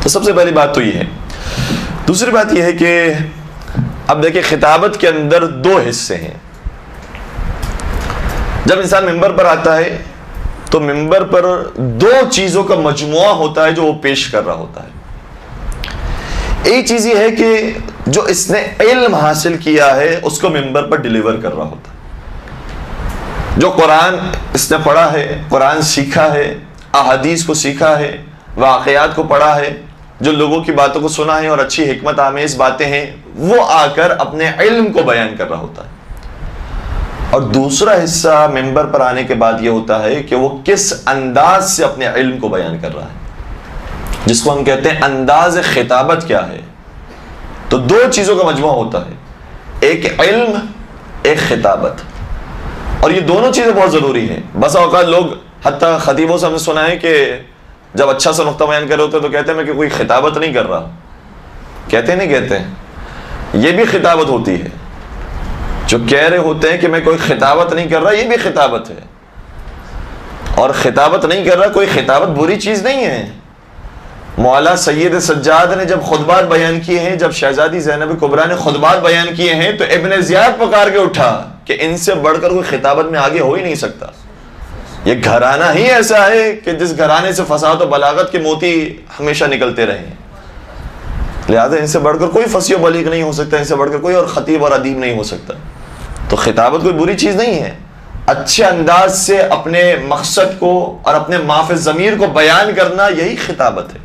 تو سب سے پہلی بات تو یہ ہے۔ دوسری بات یہ ہے کہ اب دیکھیں خطابت کے اندر 2 حصے ہیں۔ جب انسان ممبر پر آتا ہے تو ممبر پر 2 چیزوں کا مجموعہ ہوتا ہے جو وہ پیش کر رہا ہوتا ہے۔ ایک چیز یہ ہے کہ جو اس نے علم حاصل کیا ہے اس کو ممبر پر ڈیلیور کر رہا ہوتا ہے۔ جو قرآن اس نے پڑھا ہے، قرآن سیکھا ہے، احادیث کو سیکھا ہے، واقعات کو پڑھا ہے، جو لوگوں کی باتوں کو سنا ہے اور اچھی حکمت آمیز باتیں ہیں، وہ آ کر اپنے علم کو بیان کر رہا ہوتا ہے۔ اور دوسرا حصہ ممبر پر آنے کے بعد یہ ہوتا ہے کہ وہ کس انداز سے اپنے علم کو بیان کر رہا ہے، جس کو ہم کہتے ہیں انداز خطابت کیا ہے۔ تو 2 چیزوں کا مجموعہ ہوتا ہے، ایک علم، ایک خطابت، اور یہ دونوں چیزیں بہت ضروری ہیں۔ بس اوقات لوگ حتیٰ خطیبوں سے ہم نے سنا ہے کہ جب اچھا سا نقطہ بیان کر رہے ہوتے ہیں تو کہتے ہیں میں کہ کوئی خطابت نہیں کر رہا، کہتے نہیں کہتے ہیں، یہ بھی خطابت ہوتی ہے۔ جو کہہ رہے ہوتے ہیں کہ میں کوئی خطابت نہیں کر رہا، یہ بھی خطابت ہے، اور خطابت نہیں کر رہا، کوئی خطابت بری چیز نہیں ہے۔ مولا سید سجاد نے جب خطبات بیان کیے ہیں، جب شہزادی زینب کبریٰ نے خطبات بیان کیے ہیں، تو ابن زیاد پکار کے اٹھا کہ ان سے بڑھ کر کوئی خطابت میں آگے ہو ہی نہیں سکتا۔ یہ گھرانہ ہی ایسا ہے کہ جس گھرانے سے فصاحت و بلاغت کے موتی ہمیشہ نکلتے رہے ہیں، لہذا ان سے بڑھ کر کوئی فصیح و بلیغ نہیں ہو سکتا، ان سے بڑھ کر کوئی اور خطیب اور ادیب نہیں ہو سکتا۔ تو خطابت کوئی بری چیز نہیں ہے، اچھے انداز سے اپنے مقصد کو اور اپنے معاف ضمیر کو بیان کرنا، یہی خطابت ہے۔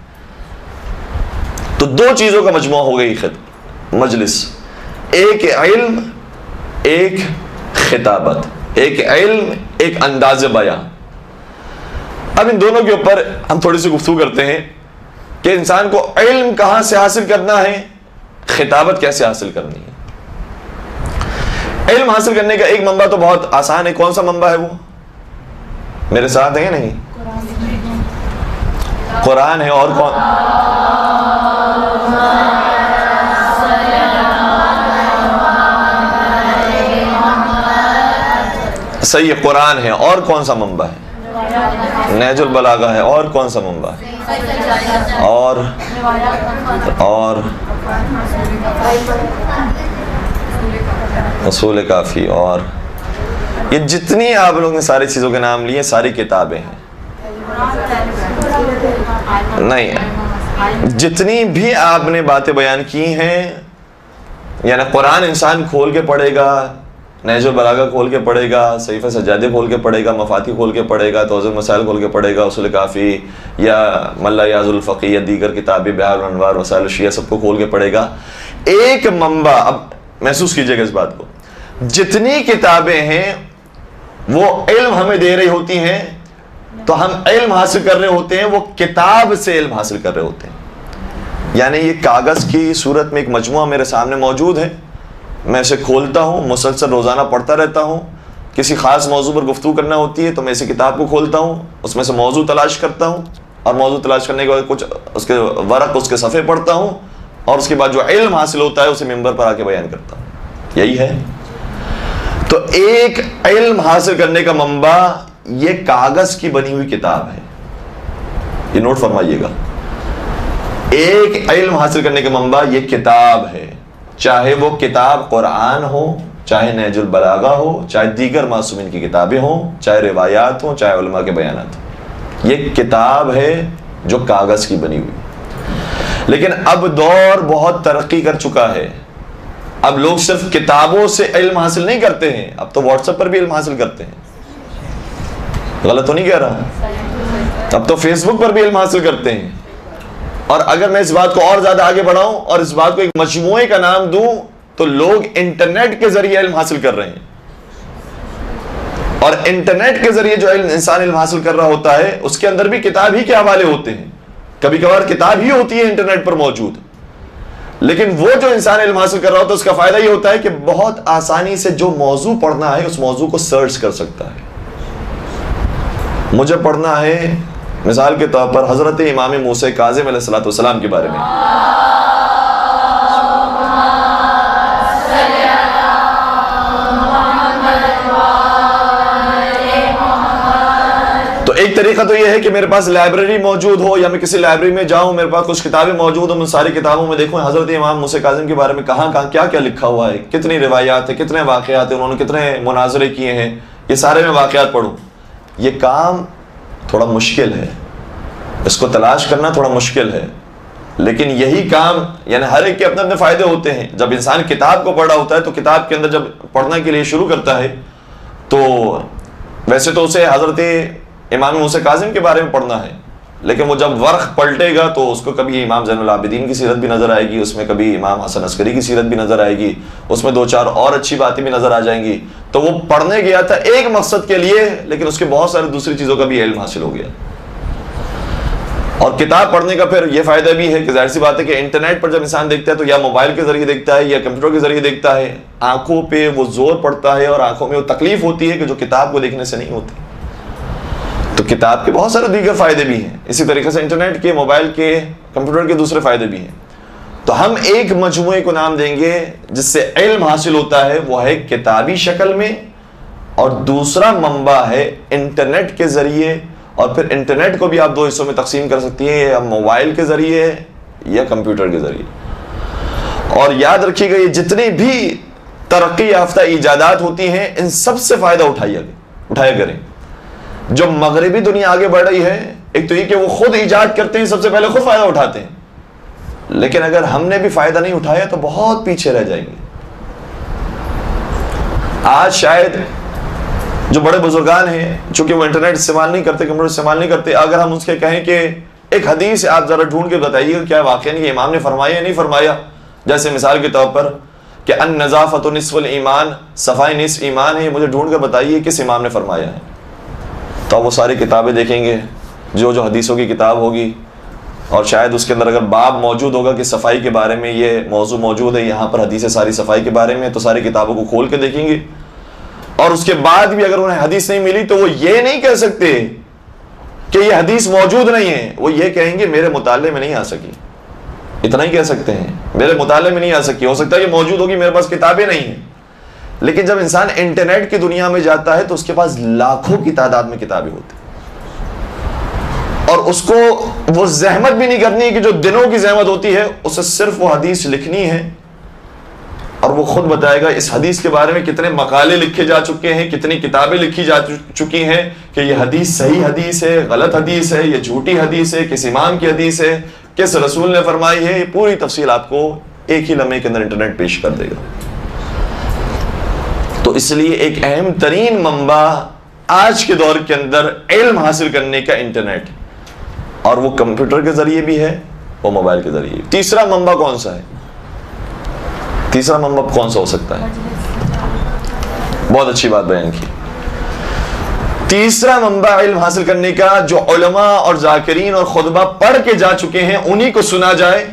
تو 2 چیزوں کا مجموعہ ہو گئی مجلس، ایک علم، ایک خطابت، ایک علم، ایک انداز بیان۔ اب ان دونوں کے اوپر ہم تھوڑی سی گفتگو کرتے ہیں کہ انسان کو علم کہاں سے حاصل کرنا ہے، خطابت کیسے حاصل کرنی ہے۔ علم حاصل کرنے کا ایک منبع تو بہت آسان ہے، کون سا منبع ہے وہ؟ میرے ساتھ ہے نہیں؟ قرآن ہے، اور کون؟ صحیح، قرآن ہے، اور کون سا منبع ہے؟ نہج البلاغہ ہے، اور کون سا منبع ہے؟ اور اصول کافی، اور یہ جتنی آپ لوگوں نے ساری چیزوں کے نام لیے، ساری کتابیں ہیں۔ نہیں، جتنی بھی آپ نے باتیں بیان کی ہیں، یعنی قرآن انسان کھول کے پڑھے گا، نہج البلاغہ کھول کے پڑھے گا، صحیفہ سجادہ کھول کے پڑھے گا، مفاتیح کھول کے پڑھے گا، توضیح مسائل کھول کے پڑھے گا، اصول کافی یا ملا یاز الفقی یا دیگر کتابیں، بحار الانوار، وسائل الشیعہ، سب کو کھول کے پڑھے گا۔ ایک منبع، اب محسوس کیجئے گا اس بات کو، جتنی کتابیں ہیں وہ علم ہمیں دے رہی ہوتی ہیں، تو ہم علم حاصل کر رہے ہوتے ہیں، وہ کتاب سے علم حاصل کر رہے ہوتے ہیں۔ یعنی یہ کاغذ کی صورت میں ایک مجموعہ میرے سامنے موجود ہے، میں اسے کھولتا ہوں، مسلسل روزانہ پڑھتا رہتا ہوں۔ کسی خاص موضوع پر گفتگو کرنا ہوتی ہے تو میں اسی کتاب کو کھولتا ہوں، اس میں سے موضوع تلاش کرتا ہوں، اور موضوع تلاش کرنے کے بعد کچھ اس کے ورق، اس کے صفحے پڑھتا ہوں، اور اس کے بعد جو علم حاصل ہوتا ہے اسے ممبر پر آ کے بیان کرتا ہوں۔ یہی ہے۔ تو ایک علم حاصل کرنے کا منبع یہ کاغذ کی بنی ہوئی کتاب ہے، یہ نوٹ فرمائیے گا۔ ایک علم حاصل کرنے کا منبع یہ کتاب ہے، چاہے وہ کتاب قرآن ہو، چاہے نہج البلاغہ ہو، چاہے دیگر معصومین کی کتابیں ہوں، چاہے روایات ہوں، چاہے علماء کے بیانات ہوں، یہ کتاب ہے جو کاغذ کی بنی ہوئی۔ لیکن اب دور بہت ترقی کر چکا ہے، اب لوگ صرف کتابوں سے علم حاصل نہیں کرتے ہیں، اب تو واٹس ایپ پر بھی علم حاصل کرتے ہیں۔ غلط تو نہیں کہہ رہا؟ اب تو فیس بک پر بھی علم حاصل کرتے ہیں۔ اور اگر میں اس بات کو اور زیادہ آگے بڑھاؤں اور اس بات کو ایک مجموعے کا نام دوں تو لوگ انٹرنیٹ کے ذریعے علم حاصل کر رہے ہیں۔ اور انٹرنیٹ کے ذریعے جو انسان علم حاصل کر رہا ہوتا ہے اس کے اندر بھی کتاب ہی کے حوالے ہوتے ہیں، کبھی کبھار کتاب ہی ہوتی ہے انٹرنیٹ پر موجود، لیکن وہ جو انسان علم حاصل کر رہا ہوتا ہے اس کا فائدہ یہ ہوتا ہے کہ بہت آسانی سے جو موضوع پڑھنا ہے اس موضوع کو سرچ کر سکتا ہے۔ مجھے پڑھنا ہے مثال کے طور پر حضرت امام موسیٰ کاظم علیہ السلام کے بارے میں، تو ایک طریقہ تو یہ ہے کہ میرے پاس لائبریری موجود ہو یا میں کسی لائبریری میں جاؤں، میرے پاس کچھ کتابیں موجود ہوں، میں ساری کتابوں میں دیکھوں حضرت امام موسیٰ کاظم کے بارے میں کہاں کیا کیا لکھا ہوا ہے، کتنی روایات ہیں، کتنے واقعات ہیں، انہوں نے کتنے مناظرے کیے ہیں، یہ سارے میں واقعات پڑھوں۔ یہ کام تھوڑا مشکل ہے، اس کو تلاش کرنا تھوڑا مشکل ہے، لیکن یہی کام یعنی ہر ایک کے اپنے اپنے فائدے ہوتے ہیں۔ جب انسان کتاب کو پڑھ رہا ہوتا ہے تو کتاب کے اندر جب پڑھنے کے لیے شروع کرتا ہے تو ویسے تو اسے حضرت امام موسیٰ کاظم کے بارے میں پڑھنا ہے، لیکن وہ جب ورق پلٹے گا تو اس کو کبھی امام زین العابدین کی سیرت بھی نظر آئے گی، اس میں کبھی امام حسن عسکری کی سیرت بھی نظر آئے گی، اس میں 2-4 اور اچھی باتیں بھی نظر آ جائیں گی۔ تو وہ پڑھنے گیا تھا ایک مقصد کے لیے، لیکن اس کے بہت سارے دوسری چیزوں کا بھی علم حاصل ہو گیا۔ اور کتاب پڑھنے کا پھر یہ فائدہ بھی ہے کہ ظاہر سی بات ہے کہ انٹرنیٹ پر جب انسان دیکھتا ہے تو یا موبائل کے ذریعے دیکھتا ہے یا کمپیوٹر کے ذریعے دیکھتا ہے، آنکھوں پہ وہ زور پڑتا ہے اور آنکھوں میں وہ تکلیف ہوتی ہے کہ جو کتاب کو دیکھنے سے نہیں ہوتی۔ تو کتاب کے بہت سارے دیگر فائدے بھی ہیں، اسی طریقے سے انٹرنیٹ کے، موبائل کے، کمپیوٹر کے دوسرے فائدے بھی ہیں۔ تو ہم ایک مجموعے کو نام دیں گے جس سے علم حاصل ہوتا ہے، وہ ہے کتابی شکل میں، اور دوسرا منبع ہے انٹرنیٹ کے ذریعے، اور پھر انٹرنیٹ کو بھی آپ 2 حصوں میں تقسیم کر سکتی ہیں، یا موبائل کے ذریعے یا کمپیوٹر کے ذریعے۔ اور یاد رکھیے گا یہ جتنی بھی ترقی یافتہ ایجادات ہوتی ہیں ان سب سے فائدہ اٹھایا کریں۔ جو مغربی دنیا آگے بڑھ رہی ہے، ایک تو یہ کہ وہ خود ایجاد کرتے ہیں، سب سے پہلے خود فائدہ اٹھاتے ہیں، لیکن اگر ہم نے بھی فائدہ نہیں اٹھایا تو بہت پیچھے رہ جائیں گے۔ آج شاید جو بڑے بزرگان ہیں چونکہ وہ انٹرنیٹ استعمال نہیں کرتے، کمپیوٹر استعمال نہیں کرتے، اگر ہم اس کے کہیں کہ ایک حدیث آپ ذرا ڈھونڈ کے بتائیے کیا واقعہ نہیں امام نے فرمایا یا نہیں فرمایا، جیسے مثال کے طور پر کہ النظافۃ نصف الایمان، صفائی نصف ایمان ہے، مجھے ڈھونڈ کر بتائیے کس امام نے فرمایا ہے۔ تو وہ ساری کتابیں دیکھیں گے، جو حدیثوں کی کتاب ہوگی، اور شاید اس کے اندر اگر باب موجود ہوگا کہ صفائی کے بارے میں یہ موضوع موجود ہے، یہاں پر حدیث ساری صفائی کے بارے میں، تو ساری کتابوں کو کھول کے دیکھیں گے، اور اس کے بعد بھی اگر انہیں حدیث نہیں ملی تو وہ یہ نہیں کہہ سکتے کہ یہ حدیث موجود نہیں ہے، وہ یہ کہیں گے میرے مطالعے میں نہیں آ سکی، اتنا ہی کہہ سکتے ہیں، میرے مطالعے میں نہیں آ سکی، ہو سکتا ہے یہ موجود ہوگی، میرے پاس کتابیں نہیں ہیں۔ لیکن جب انسان انٹرنیٹ کی دنیا میں جاتا ہے تو اس کے پاس لاکھوں کی تعداد میں کتابیں ہوتی ہیں، اور اس کو وہ زحمت بھی نہیں کرنی کہ جو دنوں کی زحمت ہوتی ہے، اسے صرف وہ حدیث لکھنی ہے، اور وہ خود بتائے گا اس حدیث کے بارے میں کتنے مقالے لکھے جا چکے ہیں، کتنی کتابیں لکھی جا چکی ہیں کہ یہ حدیث صحیح حدیث ہے، غلط حدیث ہے، یہ جھوٹی حدیث ہے، کس امام کی حدیث ہے، کس رسول نے فرمائی ہے، یہ پوری تفصیل آپ کو ایک ہی لمحے کے اندر انٹرنیٹ پیش کر دے گا۔ تو اس لیے ایک اہم ترین منبع آج کے دور کے اندر علم حاصل کرنے کا انٹرنیٹ، اور وہ کمپیوٹر کے ذریعے بھی ہے، وہ موبائل کے ذریعے۔ تیسرا منبع کون سا ہے؟ تیسرا منبع کون سا ہو سکتا ہے؟ بہت اچھی بات بیان کی۔ تیسرا منبع علم حاصل کرنے کا جو علماء اور ذاکرین اور خطبہ پڑھ کے جا چکے ہیں انہی کو سنا جائے،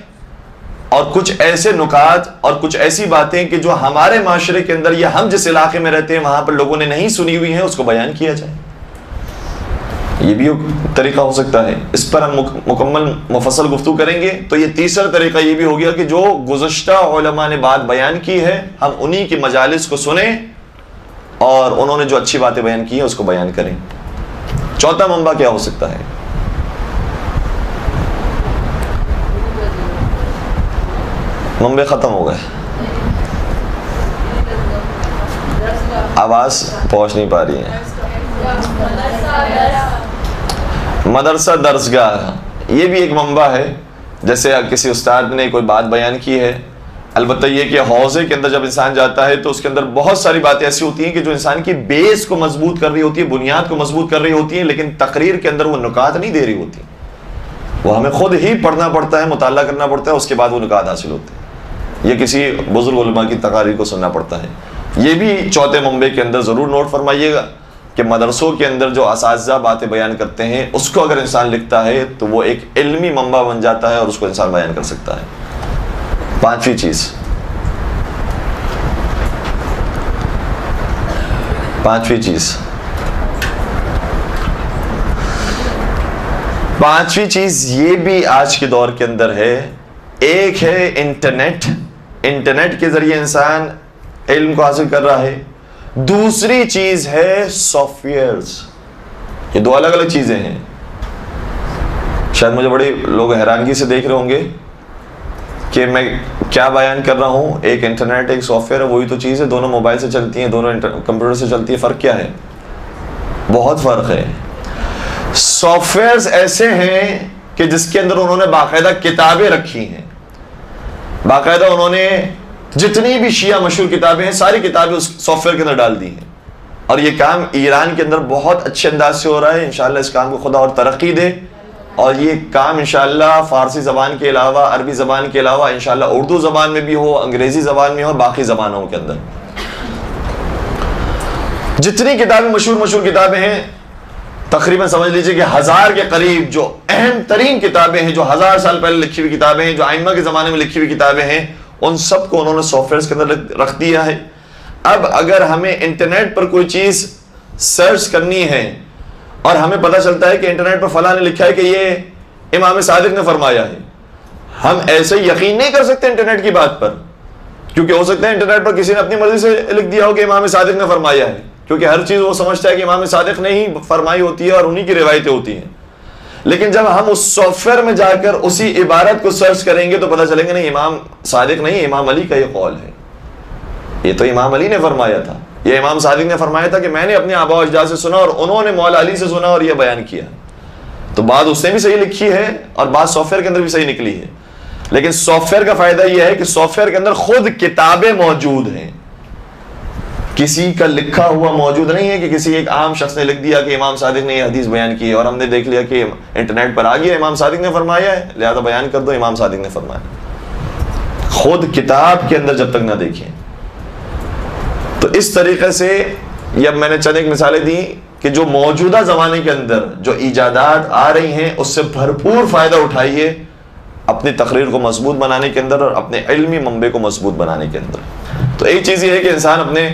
اور کچھ ایسے نکات اور کچھ ایسی باتیں کہ جو ہمارے معاشرے کے اندر یا ہم جس علاقے میں رہتے ہیں وہاں پر لوگوں نے نہیں سنی ہوئی ہیں اس کو بیان کیا جائے، یہ بھی ایک طریقہ ہو سکتا ہے۔ اس پر ہم مکمل مفصل گفتگو کریں گے۔ تو یہ تیسرا طریقہ یہ بھی ہو گیا کہ جو گزشتہ علماء نے بات بیان کی ہے ہم انہی کی مجالس کو سنیں اور انہوں نے جو اچھی باتیں بیان کی ہیں اس کو بیان کریں۔ چوتھا منبع کیا ہو سکتا ہے؟ منبع ختم ہو گئے، آواز پہنچ نہیں پا رہی ہے۔ مدرسہ درسگاہ یہ بھی ایک منبع ہے، جیسے کسی استاد نے کوئی بات بیان کی ہے، البتہ یہ کہ حوضے کے اندر جب انسان جاتا ہے تو اس کے اندر بہت ساری باتیں ایسی ہوتی ہیں کہ جو انسان کی بیس کو مضبوط کر رہی ہوتی ہے، بنیاد کو مضبوط کر رہی ہوتی ہیں، لیکن تقریر کے اندر وہ نکات نہیں دے رہی ہوتی، وہ ہمیں خود ہی پڑھنا پڑتا ہے، مطالعہ کرنا پڑتا ہے، اس کے بعد وہ نکات حاصل ہوتے ہیں، یہ کسی بزرگ علماء کی تقاریر کو سننا پڑتا ہے۔ یہ بھی چوتھے منبع کے اندر ضرور نوٹ فرمائیے گا۔ کہ مدرسوں کے اندر جو اساتذہ باتیں بیان کرتے ہیں اس کو اگر انسان لکھتا ہے تو وہ ایک علمی منبع بن جاتا ہے اور اس کو انسان بیان کر سکتا ہے۔ پانچویں چیز یہ بھی آج کے دور کے اندر ہے۔ ایک ہے انٹرنیٹ کے ذریعے انسان علم کو حاصل کر رہا ہے، دوسری چیز ہے سافٹ ویئرز۔ یہ دو الگ الگ چیزیں ہیں۔ شاید مجھے بڑے لوگ حیرانگی سے دیکھ رہے ہوں گے کہ میں کیا بیان کر رہا ہوں، ایک انٹرنیٹ ایک سافٹ ویئر ہے، وہی تو چیز ہے، دونوں موبائل سے چلتی ہیں، دونوں کمپیوٹر سے چلتی ہیں، فرق کیا ہے؟ بہت فرق ہے۔ سافٹ ویئرز ایسے ہیں کہ جس کے اندر انہوں نے باقاعدہ کتابیں رکھی ہیں، باقاعدہ انہوں نے جتنی بھی شیعہ مشہور کتابیں ہیں ساری کتابیں اس سافٹ ویئر کے اندر ڈال دی ہیں، اور یہ کام ایران کے اندر بہت اچھے انداز سے ہو رہا ہے۔ انشاءاللہ اس کام کو خدا اور ترقی دے، اور یہ کام انشاءاللہ فارسی زبان کے علاوہ، عربی زبان کے علاوہ انشاءاللہ اردو زبان میں بھی ہو، انگریزی زبان میں ہو، باقی زبانوں کے اندر جتنی کتابیں مشہور کتابیں ہیں، تقریباً سمجھ لیجئے کہ 1000 کے قریب جو اہم ترین کتابیں ہیں، جو 1000 سال پہلے لکھی ہوئی کتابیں ہیں، جو ائمہ کے زمانے میں لکھی ہوئی کتابیں ہیں، ان سب کو انہوں نے سافٹ ویئرز کے اندر رکھ دیا ہے۔ اب اگر ہمیں انٹرنیٹ پر کوئی چیز سرچ کرنی ہے اور ہمیں پتہ چلتا ہے کہ انٹرنیٹ پر فلاں نے لکھا ہے کہ یہ امام صادق نے فرمایا ہے، ہم ایسے یقین نہیں کر سکتے انٹرنیٹ کی بات پر، کیونکہ ہو سکتا ہے انٹرنیٹ پر کسی نے اپنی مرضی سے لکھ دیا ہو کہ امام صادق نے فرمایا ہے، کیونکہ ہر چیز وہ سمجھتا ہے کہ امام صادق نے ہی فرمائی ہوتی ہے اور انہی کی روایتیں ہوتی ہیں۔ لیکن جب ہم اس سافٹ ویئر میں جا کر اسی عبارت کو سرچ کریں گے تو پتہ چلیں گے نہیں، امام صادق نہیں، امام علی کا یہ قول ہے، یہ تو امام علی نے فرمایا تھا، یہ امام صادق نے فرمایا تھا کہ میں نے اپنے آبا و اجداد سے سنا اور انہوں نے مولا علی سے سنا اور یہ بیان کیا۔ تو بات اس نے بھی صحیح لکھی ہے اور بات سافٹ ویئر کے اندر بھی صحیح نکلی ہے، لیکن سافٹ ویئر کا فائدہ یہ ہے کہ سافٹ ویئر کے اندر خود کتابیں موجود ہیں، کسی کا لکھا ہوا موجود نہیں ہے کہ کسی ایک عام شخص نے لکھ دیا کہ امام صادق نے یہ حدیث بیان کی ہے اور ہم نے دیکھ لیا کہ انٹرنیٹ پر آ گیا امام صادق نے فرمایا ہے لہذا بیان کر دو امام صادق نے فرمایا۔ خود کتاب کے اندر جب تک نہ دیکھیں تو اس طریقے سے یہ میں نے چند ایک مثالیں دی کہ جو موجودہ زمانے کے اندر جو ایجادات آ رہی ہیں اس سے بھرپور فائدہ اٹھائیے اپنی تقریر کو مضبوط بنانے کے اندر اور اپنے علمی منبع کو مضبوط بنانے کے اندر۔ تو ایک چیز یہ ہے کہ انسان اپنے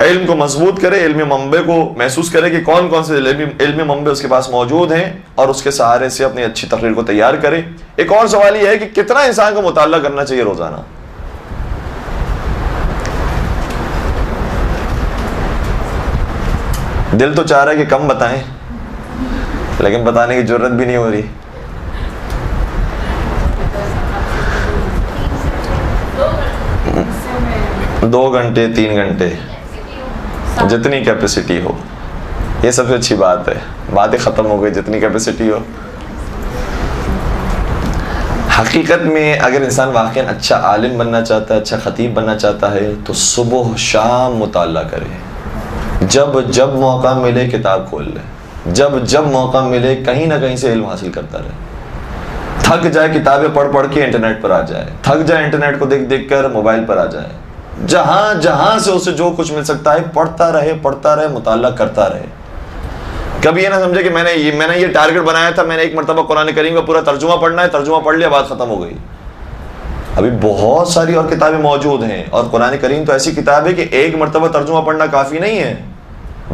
علم کو مضبوط کرے، علمی منبع کو محسوس کرے کہ کون کون سے علمی منبع اس کے پاس موجود ہیں اور اس کے سہارے سے اپنی اچھی تقریر کو تیار کرے۔ ایک اور سوال یہ ہے کہ کتنا انسان کو مطالعہ کرنا چاہیے روزانہ؟ دل تو چاہ رہا ہے کہ کم بتائیں لیکن بتانے کی جرت بھی نہیں ہو رہی۔ 2 گھنٹے 3 گھنٹے جتنی کیپیسٹی ہو، یہ سب سے اچھی بات ہے، باتیں ختم ہو گئی، جتنی کیپیسٹی ہو۔ حقیقت میں اگر انسان واقعا اچھا عالم بننا چاہتا ہے، اچھا خطیب بننا چاہتا ہے تو صبح شام مطالعہ کرے، جب موقع ملے کتاب کھول لے، جب موقع ملے کہیں نہ کہیں سے علم حاصل کرتا رہے، تھک جائے کتابیں پڑھ کے انٹرنیٹ پر آ جائے، تھک جائے انٹرنیٹ کو دیکھ کر موبائل پر آ جائے، جہاں سے اسے جو کچھ مل سکتا ہے پڑھتا رہے، مطالعہ کرتا رہے۔ کبھی یہ نہ سمجھے کہ میں نے یہ ٹارگٹ بنایا تھا، میں نے ایک مرتبہ قرآن کریم کا پورا ترجمہ پڑھنا ہے، ترجمہ پڑھ لیا بات ختم ہو گئی۔ ابھی بہت ساری اور کتابیں موجود ہیں، اور قرآن کریم تو ایسی کتاب ہے کہ ایک مرتبہ ترجمہ پڑھنا کافی نہیں ہے،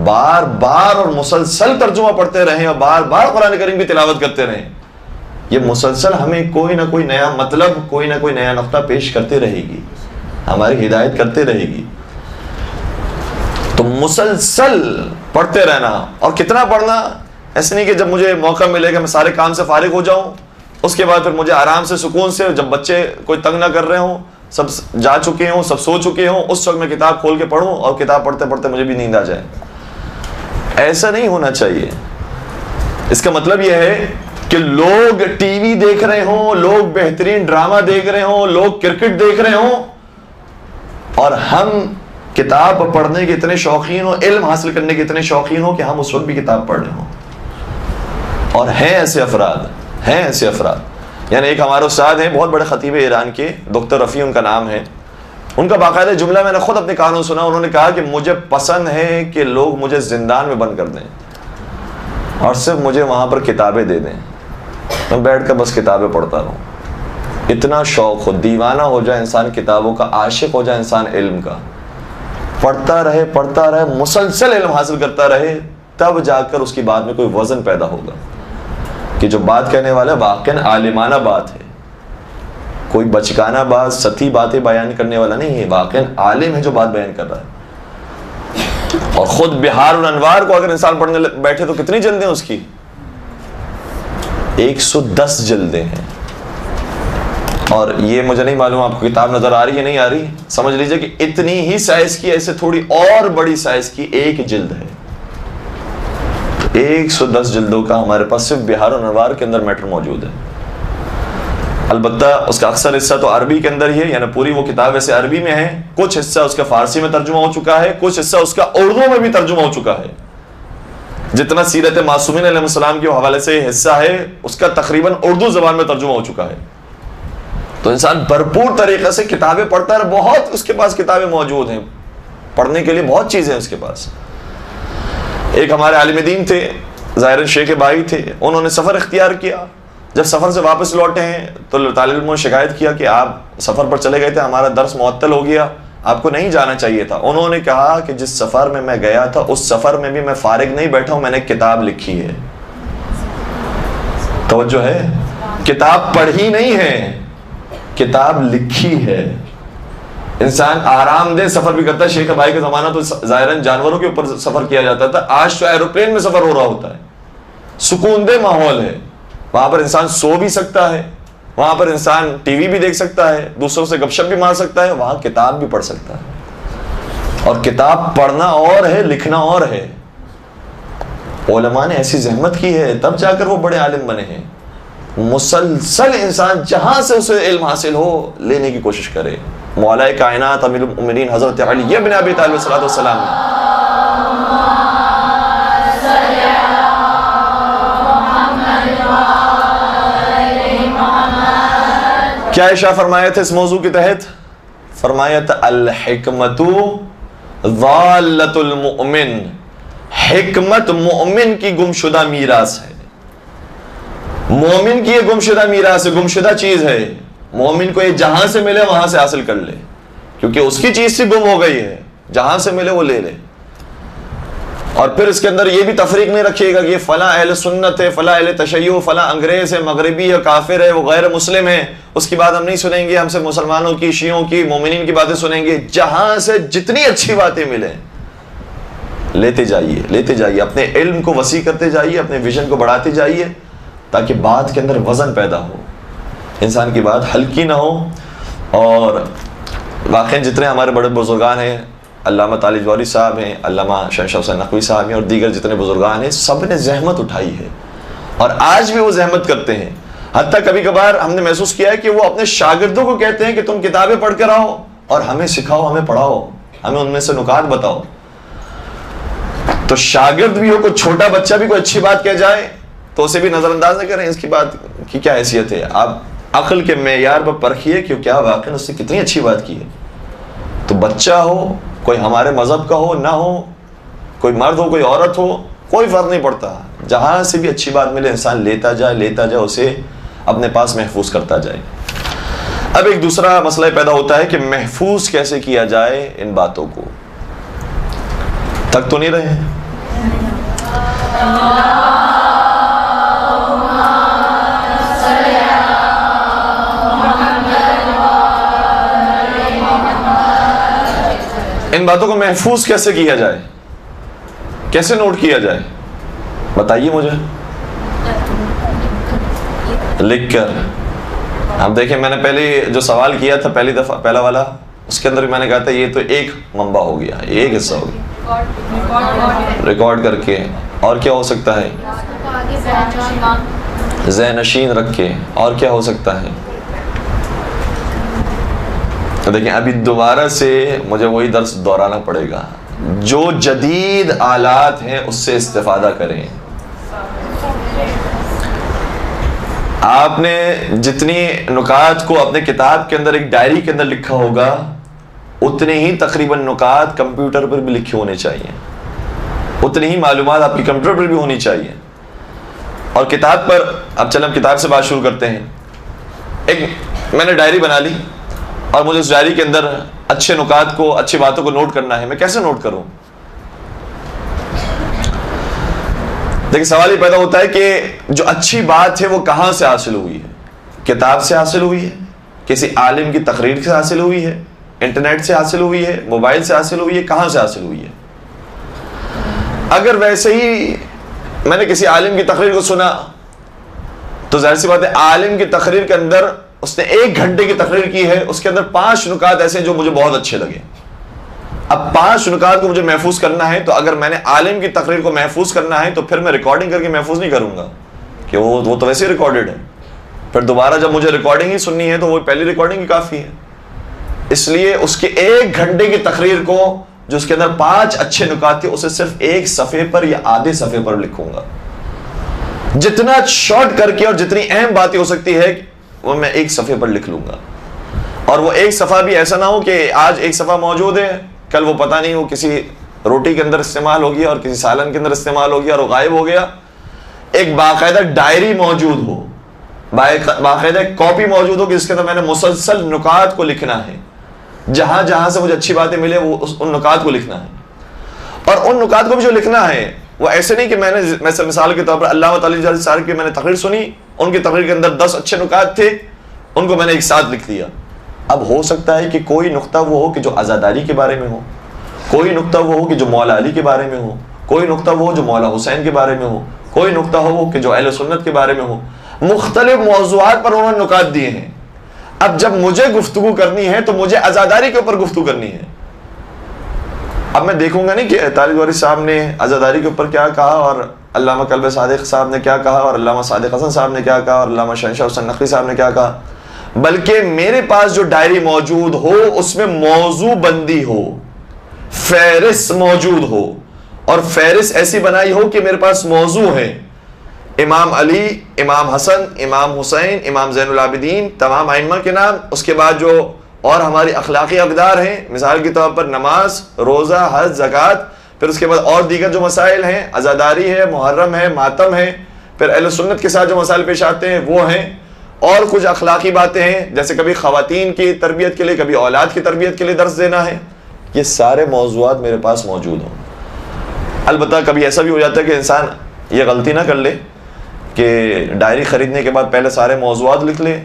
بار بار اور مسلسل ترجمہ پڑھتے رہیں اور بار بار قرآن کریم کی تلاوت کرتے رہیں۔ یہ مسلسل ہمیں کوئی نہ کوئی نیا مطلب، کوئی نہ کوئی نیا نقطہ پیش کرتے رہے گی، ہماری ہدایت کرتے رہے گی۔ تو مسلسل پڑھتے رہنا، اور کتنا پڑھنا، ایسے نہیں کہ جب مجھے موقع ملے گا میں سارے کام سے فارغ ہو جاؤں، اس کے بعد پھر مجھے آرام سے سکون سے، جب بچے کوئی تنگ نہ کر رہے ہوں، سب جا چکے ہوں، سب سو چکے ہوں، اس وقت میں کتاب کھول کے پڑھوں اور کتاب پڑھتے پڑھتے مجھے بھی نیند آ جائے۔ ایسا نہیں ہونا چاہیے۔ اس کا مطلب یہ ہے کہ لوگ ٹی وی دیکھ رہے ہوں، لوگ بہترین ڈرامہ دیکھ رہے ہوں، لوگ کرکٹ دیکھ رہے ہوں، اور ہم کتاب پڑھنے کے اتنے شوقین ہوں، علم حاصل کرنے کے اتنے شوقین ہوں کہ ہم اس وقت بھی کتاب پڑھ رہے ہوں۔ اور ہیں ایسے افراد، یعنی ایک ہمارے استاد ہیں بہت بڑے خطیب ایران کے، ڈاکٹر رفیع ان کا نام ہے، ان کا باقاعدہ جملہ میں نے خود اپنے کانوں سنا، انہوں نے کہا کہ مجھے پسند ہے کہ لوگ مجھے زندان میں بند کر دیں اور صرف مجھے وہاں پر کتابیں دے دیں، میں بیٹھ کر بس کتابیں پڑھتا رہوں. اتنا شوق ہو، دیوانہ ہو جائے انسان کتابوں کا، عاشق ہو جائے انسان علم کا، پڑھتا رہے مسلسل علم حاصل کرتا رہے، تب جا کر اس کی بات میں کوئی وزن پیدا ہوگا کہ جو بات کہنے والا واقعاً عالمانہ بات ہے، کوئی بچکانہ بات سطحی باتیں بیان کرنے والا نہیں ہے، واقعاً عالم ہے جو بات بیان کر رہا ہے. اور خود بہار الانوار کو اگر انسان پڑھنے بیٹھے تو کتنی جلدیں اس کی؟ 110 جلدیں ہیں. اور یہ مجھے نہیں معلوم آپ کو کتاب نظر آ رہی ہے نہیں آ رہی، سمجھ لیجئے کہ اتنی ہی سائز کی، ایسے تھوڑی اور بڑی سائز کی ایک جلد ہے. 110 جلدوں کا ہمارے پاس صرف بہار الانوار کے اندر میٹر موجود ہے. البتہ اس کا اکثر حصہ تو عربی کے اندر ہی ہے، یعنی پوری وہ کتاب ویسے عربی میں ہے، کچھ حصہ اس کا فارسی میں ترجمہ ہو چکا ہے، کچھ حصہ اس کا اردو میں بھی ترجمہ ہو چکا ہے. جتنا سیرت معصومین علیہ السلام کے حوالے سے حصہ ہے اس کا تقریباً اردو زبان میں ترجمہ ہو چکا ہے. تو انسان بھرپور طریقے سے کتابیں پڑھتا ہے، بہت اس کے پاس کتابیں موجود ہیں، پڑھنے کے لیے بہت چیزیں اس کے پاس. ایک ہمارے عالم دین تھے، ظاہر شیخ بھائی تھے، انہوں نے سفر اختیار کیا. جب سفر سے واپس لوٹے ہیں تو طالب علموں نے شکایت کیا کہ آپ سفر پر چلے گئے تھے، ہمارا درس معطل ہو گیا، آپ کو نہیں جانا چاہیے تھا. انہوں نے کہا کہ جس سفر میں گیا تھا اس سفر میں بھی میں فارغ نہیں بیٹھا ہوں، میں نے کتاب لکھی ہے. توجہ ہے، کتاب پڑھی نہیں ہے، کتاب لکھی ہے. انسان آرام دہ سفر بھی کرتا ہے. شیخ بھائی کا زمانہ تو ظاہراً جانوروں کے اوپر سفر کیا جاتا تھا، آج تو ایروپلین میں سفر ہو رہا ہوتا ہے. سکون دہ ماحول ہے، وہاں پر انسان سو بھی سکتا ہے، وہاں پر انسان ٹی وی بھی دیکھ سکتا ہے، دوسروں سے گپ شپ بھی مار سکتا ہے، وہاں کتاب بھی پڑھ سکتا ہے. اور کتاب پڑھنا اور ہے، لکھنا اور ہے. علماء نے ایسی زحمت کی ہے تب جا کر وہ بڑے عالم بنے ہیں. مسلسل انسان جہاں سے اسے علم حاصل ہو لینے کی کوشش کرے. مولا کائنات امیر المؤمنین حضرت علی بن ابی طالب صلی اللہ علیہ وسلم کیا ارشاد فرمایا تھا اس موضوع کے تحت؟ فرمایا تھا الحکمت ضالۃ المؤمن، حکمت مومن کی گمشدہ میراث ہے. مومن کی یہ گمشدہ میراث ہے، گمشدہ چیز ہے. مومن کو یہ جہاں سے ملے وہاں سے حاصل کر لے، کیونکہ اس کی چیز سے گم ہو گئی ہے، جہاں سے ملے وہ لے لے. اور پھر اس کے اندر یہ بھی تفریق نہیں رکھیے گا کہ یہ فلاں اہل سنت ہے، فلاں اہل تشیع، فلاں انگریز ہے، مغربی ہے، کافر ہے، وہ غیر مسلم ہے، اس کی بات ہم نہیں سنیں گے، ہم سے مسلمانوں کی، شیعوں کی، مومنین کی باتیں سنیں گے. جہاں سے جتنی اچھی باتیں ملیں لیتے جائیے، لیتے جائیے، اپنے علم کو وسیع کرتے جائیے، اپنے ویژن کو بڑھاتے جائیے، تاکہ بات کے اندر وزن پیدا ہو، انسان کی بات ہلکی نہ ہو. اور واقعی جتنے ہمارے بڑے بزرگان ہیں، علامہ طالب جوہری صاحب ہیں، علامہ شہنشاہ حسین نقوی صاحب ہیں، اور دیگر جتنے بزرگان ہیں، سب نے زحمت اٹھائی ہے اور آج بھی وہ زحمت کرتے ہیں. حتیٰ کبھی کبھار ہم نے محسوس کیا ہے کہ وہ اپنے شاگردوں کو کہتے ہیں کہ تم کتابیں پڑھ کر آؤ اور ہمیں سکھاؤ، ہمیں پڑھاؤ، ہمیں ان میں سے نکات بتاؤ. تو شاگرد بھی ہو، کوئی چھوٹا بچہ بھی کوئی اچھی بات کہہ جائے تو اسے بھی نظر انداز نہ کریں، اس کی بات کی کیا حیثیت ہے. آپ عقل کے معیار پر پرکھیے کہ کیا واقعی اس نے کتنی اچھی بات کی ہے. تو بچہ ہو، کوئی ہمارے مذہب کا ہو نہ ہو، کوئی مرد ہو کوئی عورت ہو، کوئی فرق نہیں پڑتا، جہاں سے بھی اچھی بات ملے انسان لیتا جائے، اسے اپنے پاس محفوظ کرتا جائے. اب ایک دوسرا مسئلہ پیدا ہوتا ہے کہ محفوظ کیسے کیا جائے ان باتوں کو. تک تو نہیں رہے ہیں؟ ان باتوں کو محفوظ کیسے کیا جائے، کیسے نوٹ کیا جائے، بتائیے مجھے. لکھ کر. اب دیکھیں میں نے پہلے جو سوال کیا تھا پہلی دفعہ، پہلا والا، اس کے اندر بھی میں نے کہا تھا یہ تو ایک منبع ہو گیا، ایک حصہ ہو گیا. ریکارڈ کر کے. اور کیا ہو سکتا ہے؟ ذہن نشین رکھ کے. اور کیا ہو سکتا ہے؟ دیکھیں ابھی دوبارہ سے مجھے وہی درس دہرانا پڑے گا. جو جدید آلات ہیں اس سے استفادہ کریں. آپ نے جتنی نکات کو اپنے کتاب کے اندر ایک ڈائری کے اندر لکھا ہوگا اتنے ہی تقریباً نکات کمپیوٹر پر بھی لکھے ہونے چاہیے، اتنی ہی معلومات آپ کی کمپیوٹر پر بھی ہونی چاہیے. اور کتاب پر، اب چلیں ہم کتاب سے بات شروع کرتے ہیں. ایک میں نے ڈائری بنا لی اور مجھے اس ڈائری کے اندر اچھے نکات کو، اچھی باتوں کو نوٹ کرنا ہے. میں کیسے نوٹ کروں؟ دیکھیں سوال یہ پیدا ہوتا ہے کہ جو اچھی بات ہے وہ کہاں سے حاصل ہوئی ہے؟ کتاب سے حاصل ہوئی ہے، کسی عالم کی تقریر سے حاصل ہوئی ہے، انٹرنیٹ سے حاصل ہوئی ہے، موبائل سے حاصل ہوئی ہے، کہاں سے حاصل ہوئی ہے؟ اگر ویسے ہی میں نے کسی عالم کی تقریر کو سنا تو ظاہر سی بات ہے عالم کی تقریر کے اندر اس نے 1 گھنٹے کی تقریر کی ہے، اس کے اندر 5 نکات ایسے ہیں جو مجھے بہت اچھے لگے. اب 5 نکات کو مجھے محفوظ کرنا ہے، تو اگر میں نے عالم کی تقریر کو محفوظ کرنا ہے تو پھر میں ریکارڈنگ کر کے محفوظ نہیں کروں گا کہ وہ تو ویسے ہی ریکارڈڈ ہے. پھر دوبارہ جب مجھے ریکارڈنگ ہی سننی ہے تو وہ پہلی ریکارڈنگ ہی کافی ہے. اس لیے اس کے 1 گھنٹے کی تقریر کو جو اس کے اندر 5 اچھے نکات تھے اسے صرف 1 صفحے پر یا آدھے صفحے پر لکھوں گا. جتنا شارٹ کر کے اور جتنی اہم باتیں ہو سکتی ہے وہ میں 1 صفحے پر لکھ لوں گا. اور وہ 1 صفحہ بھی ایسا نہ ہو کہ آج 1 صفحہ موجود ہے، کل وہ پتہ نہیں وہ کسی روٹی کے اندر استعمال ہو گیا اور کسی سالن کے اندر استعمال ہو گیا اور وہ غائب ہو گیا. ایک باقاعدہ ڈائری موجود ہو، باقاعدہ کاپی موجود ہو کہ جس کے اندر میں نے مسلسل نکات کو لکھنا ہے. جہاں جہاں سے مجھے اچھی باتیں ملے وہ ان نکات کو لکھنا ہے. اور ان نکات کو بھی جو لکھنا ہے وہ ایسے نہیں کہ میں نے مثال کے طور پر علامہ تعالی جلال صاحب کی میں نے تقریر سنی، ان کی تقریر کے اندر 10 اچھے نکات تھے، ان کو میں نے ایک ساتھ لکھ دیا. اب ہو سکتا ہے کہ کوئی نقطہ وہ ہو کہ جو عزاداری کے بارے میں ہو، کوئی نقطہ وہ ہو کہ جو مولا علی کے بارے میں ہو، کوئی نقطہ وہ ہو جو مولا حسین کے بارے میں ہو، کوئی نقطہ ہو کہ جو اہل سنت کے بارے میں ہو. مختلف موضوعات پر انہوں نے نکات دیے ہیں. اب جب مجھے گفتگو کرنی ہے تو مجھے عزاداری کے اوپر گفتگو کرنی ہے. اب میں دیکھوں گا نہیں کہ طالب وارث صاحب نے عزاداری کے اوپر کیا کہا اور علامہ قلب صادق صاحب نے کیا کہا اور علامہ صادق حسن صاحب نے کیا کہا اور علامہ شہنشاہ حسین نقوی صاحب نے کیا کہا، بلکہ میرے پاس جو ڈائری موجود ہو اس میں موضوع بندی ہو، فہرست موجود ہو. اور فہرست ایسی بنائی ہو کہ میرے پاس موضوع ہے، امام علی، امام حسن، امام حسین، امام زین العابدین، تمام ائمہ کے نام، اس کے بعد جو اور ہماری اخلاقی اقدار ہیں، مثال کے طور پر نماز، روزہ، حج، زکوٰۃ، پھر اس کے بعد اور دیگر جو مسائل ہیں، عزاداری ہے، محرم ہے، ماتم ہے، پھر اہل سنت کے ساتھ جو مسائل پیش آتے ہیں وہ ہیں، اور کچھ اخلاقی باتیں ہیں جیسے کبھی خواتین کی تربیت کے لیے، کبھی اولاد کی تربیت کے لیے درس دینا ہے. یہ سارے موضوعات میرے پاس موجود ہوں. البتہ کبھی ایسا بھی ہو جاتا ہے کہ انسان یہ غلطی نہ کر لے کہ ڈائری خریدنے کے بعد پہلے سارے موضوعات لکھ لے،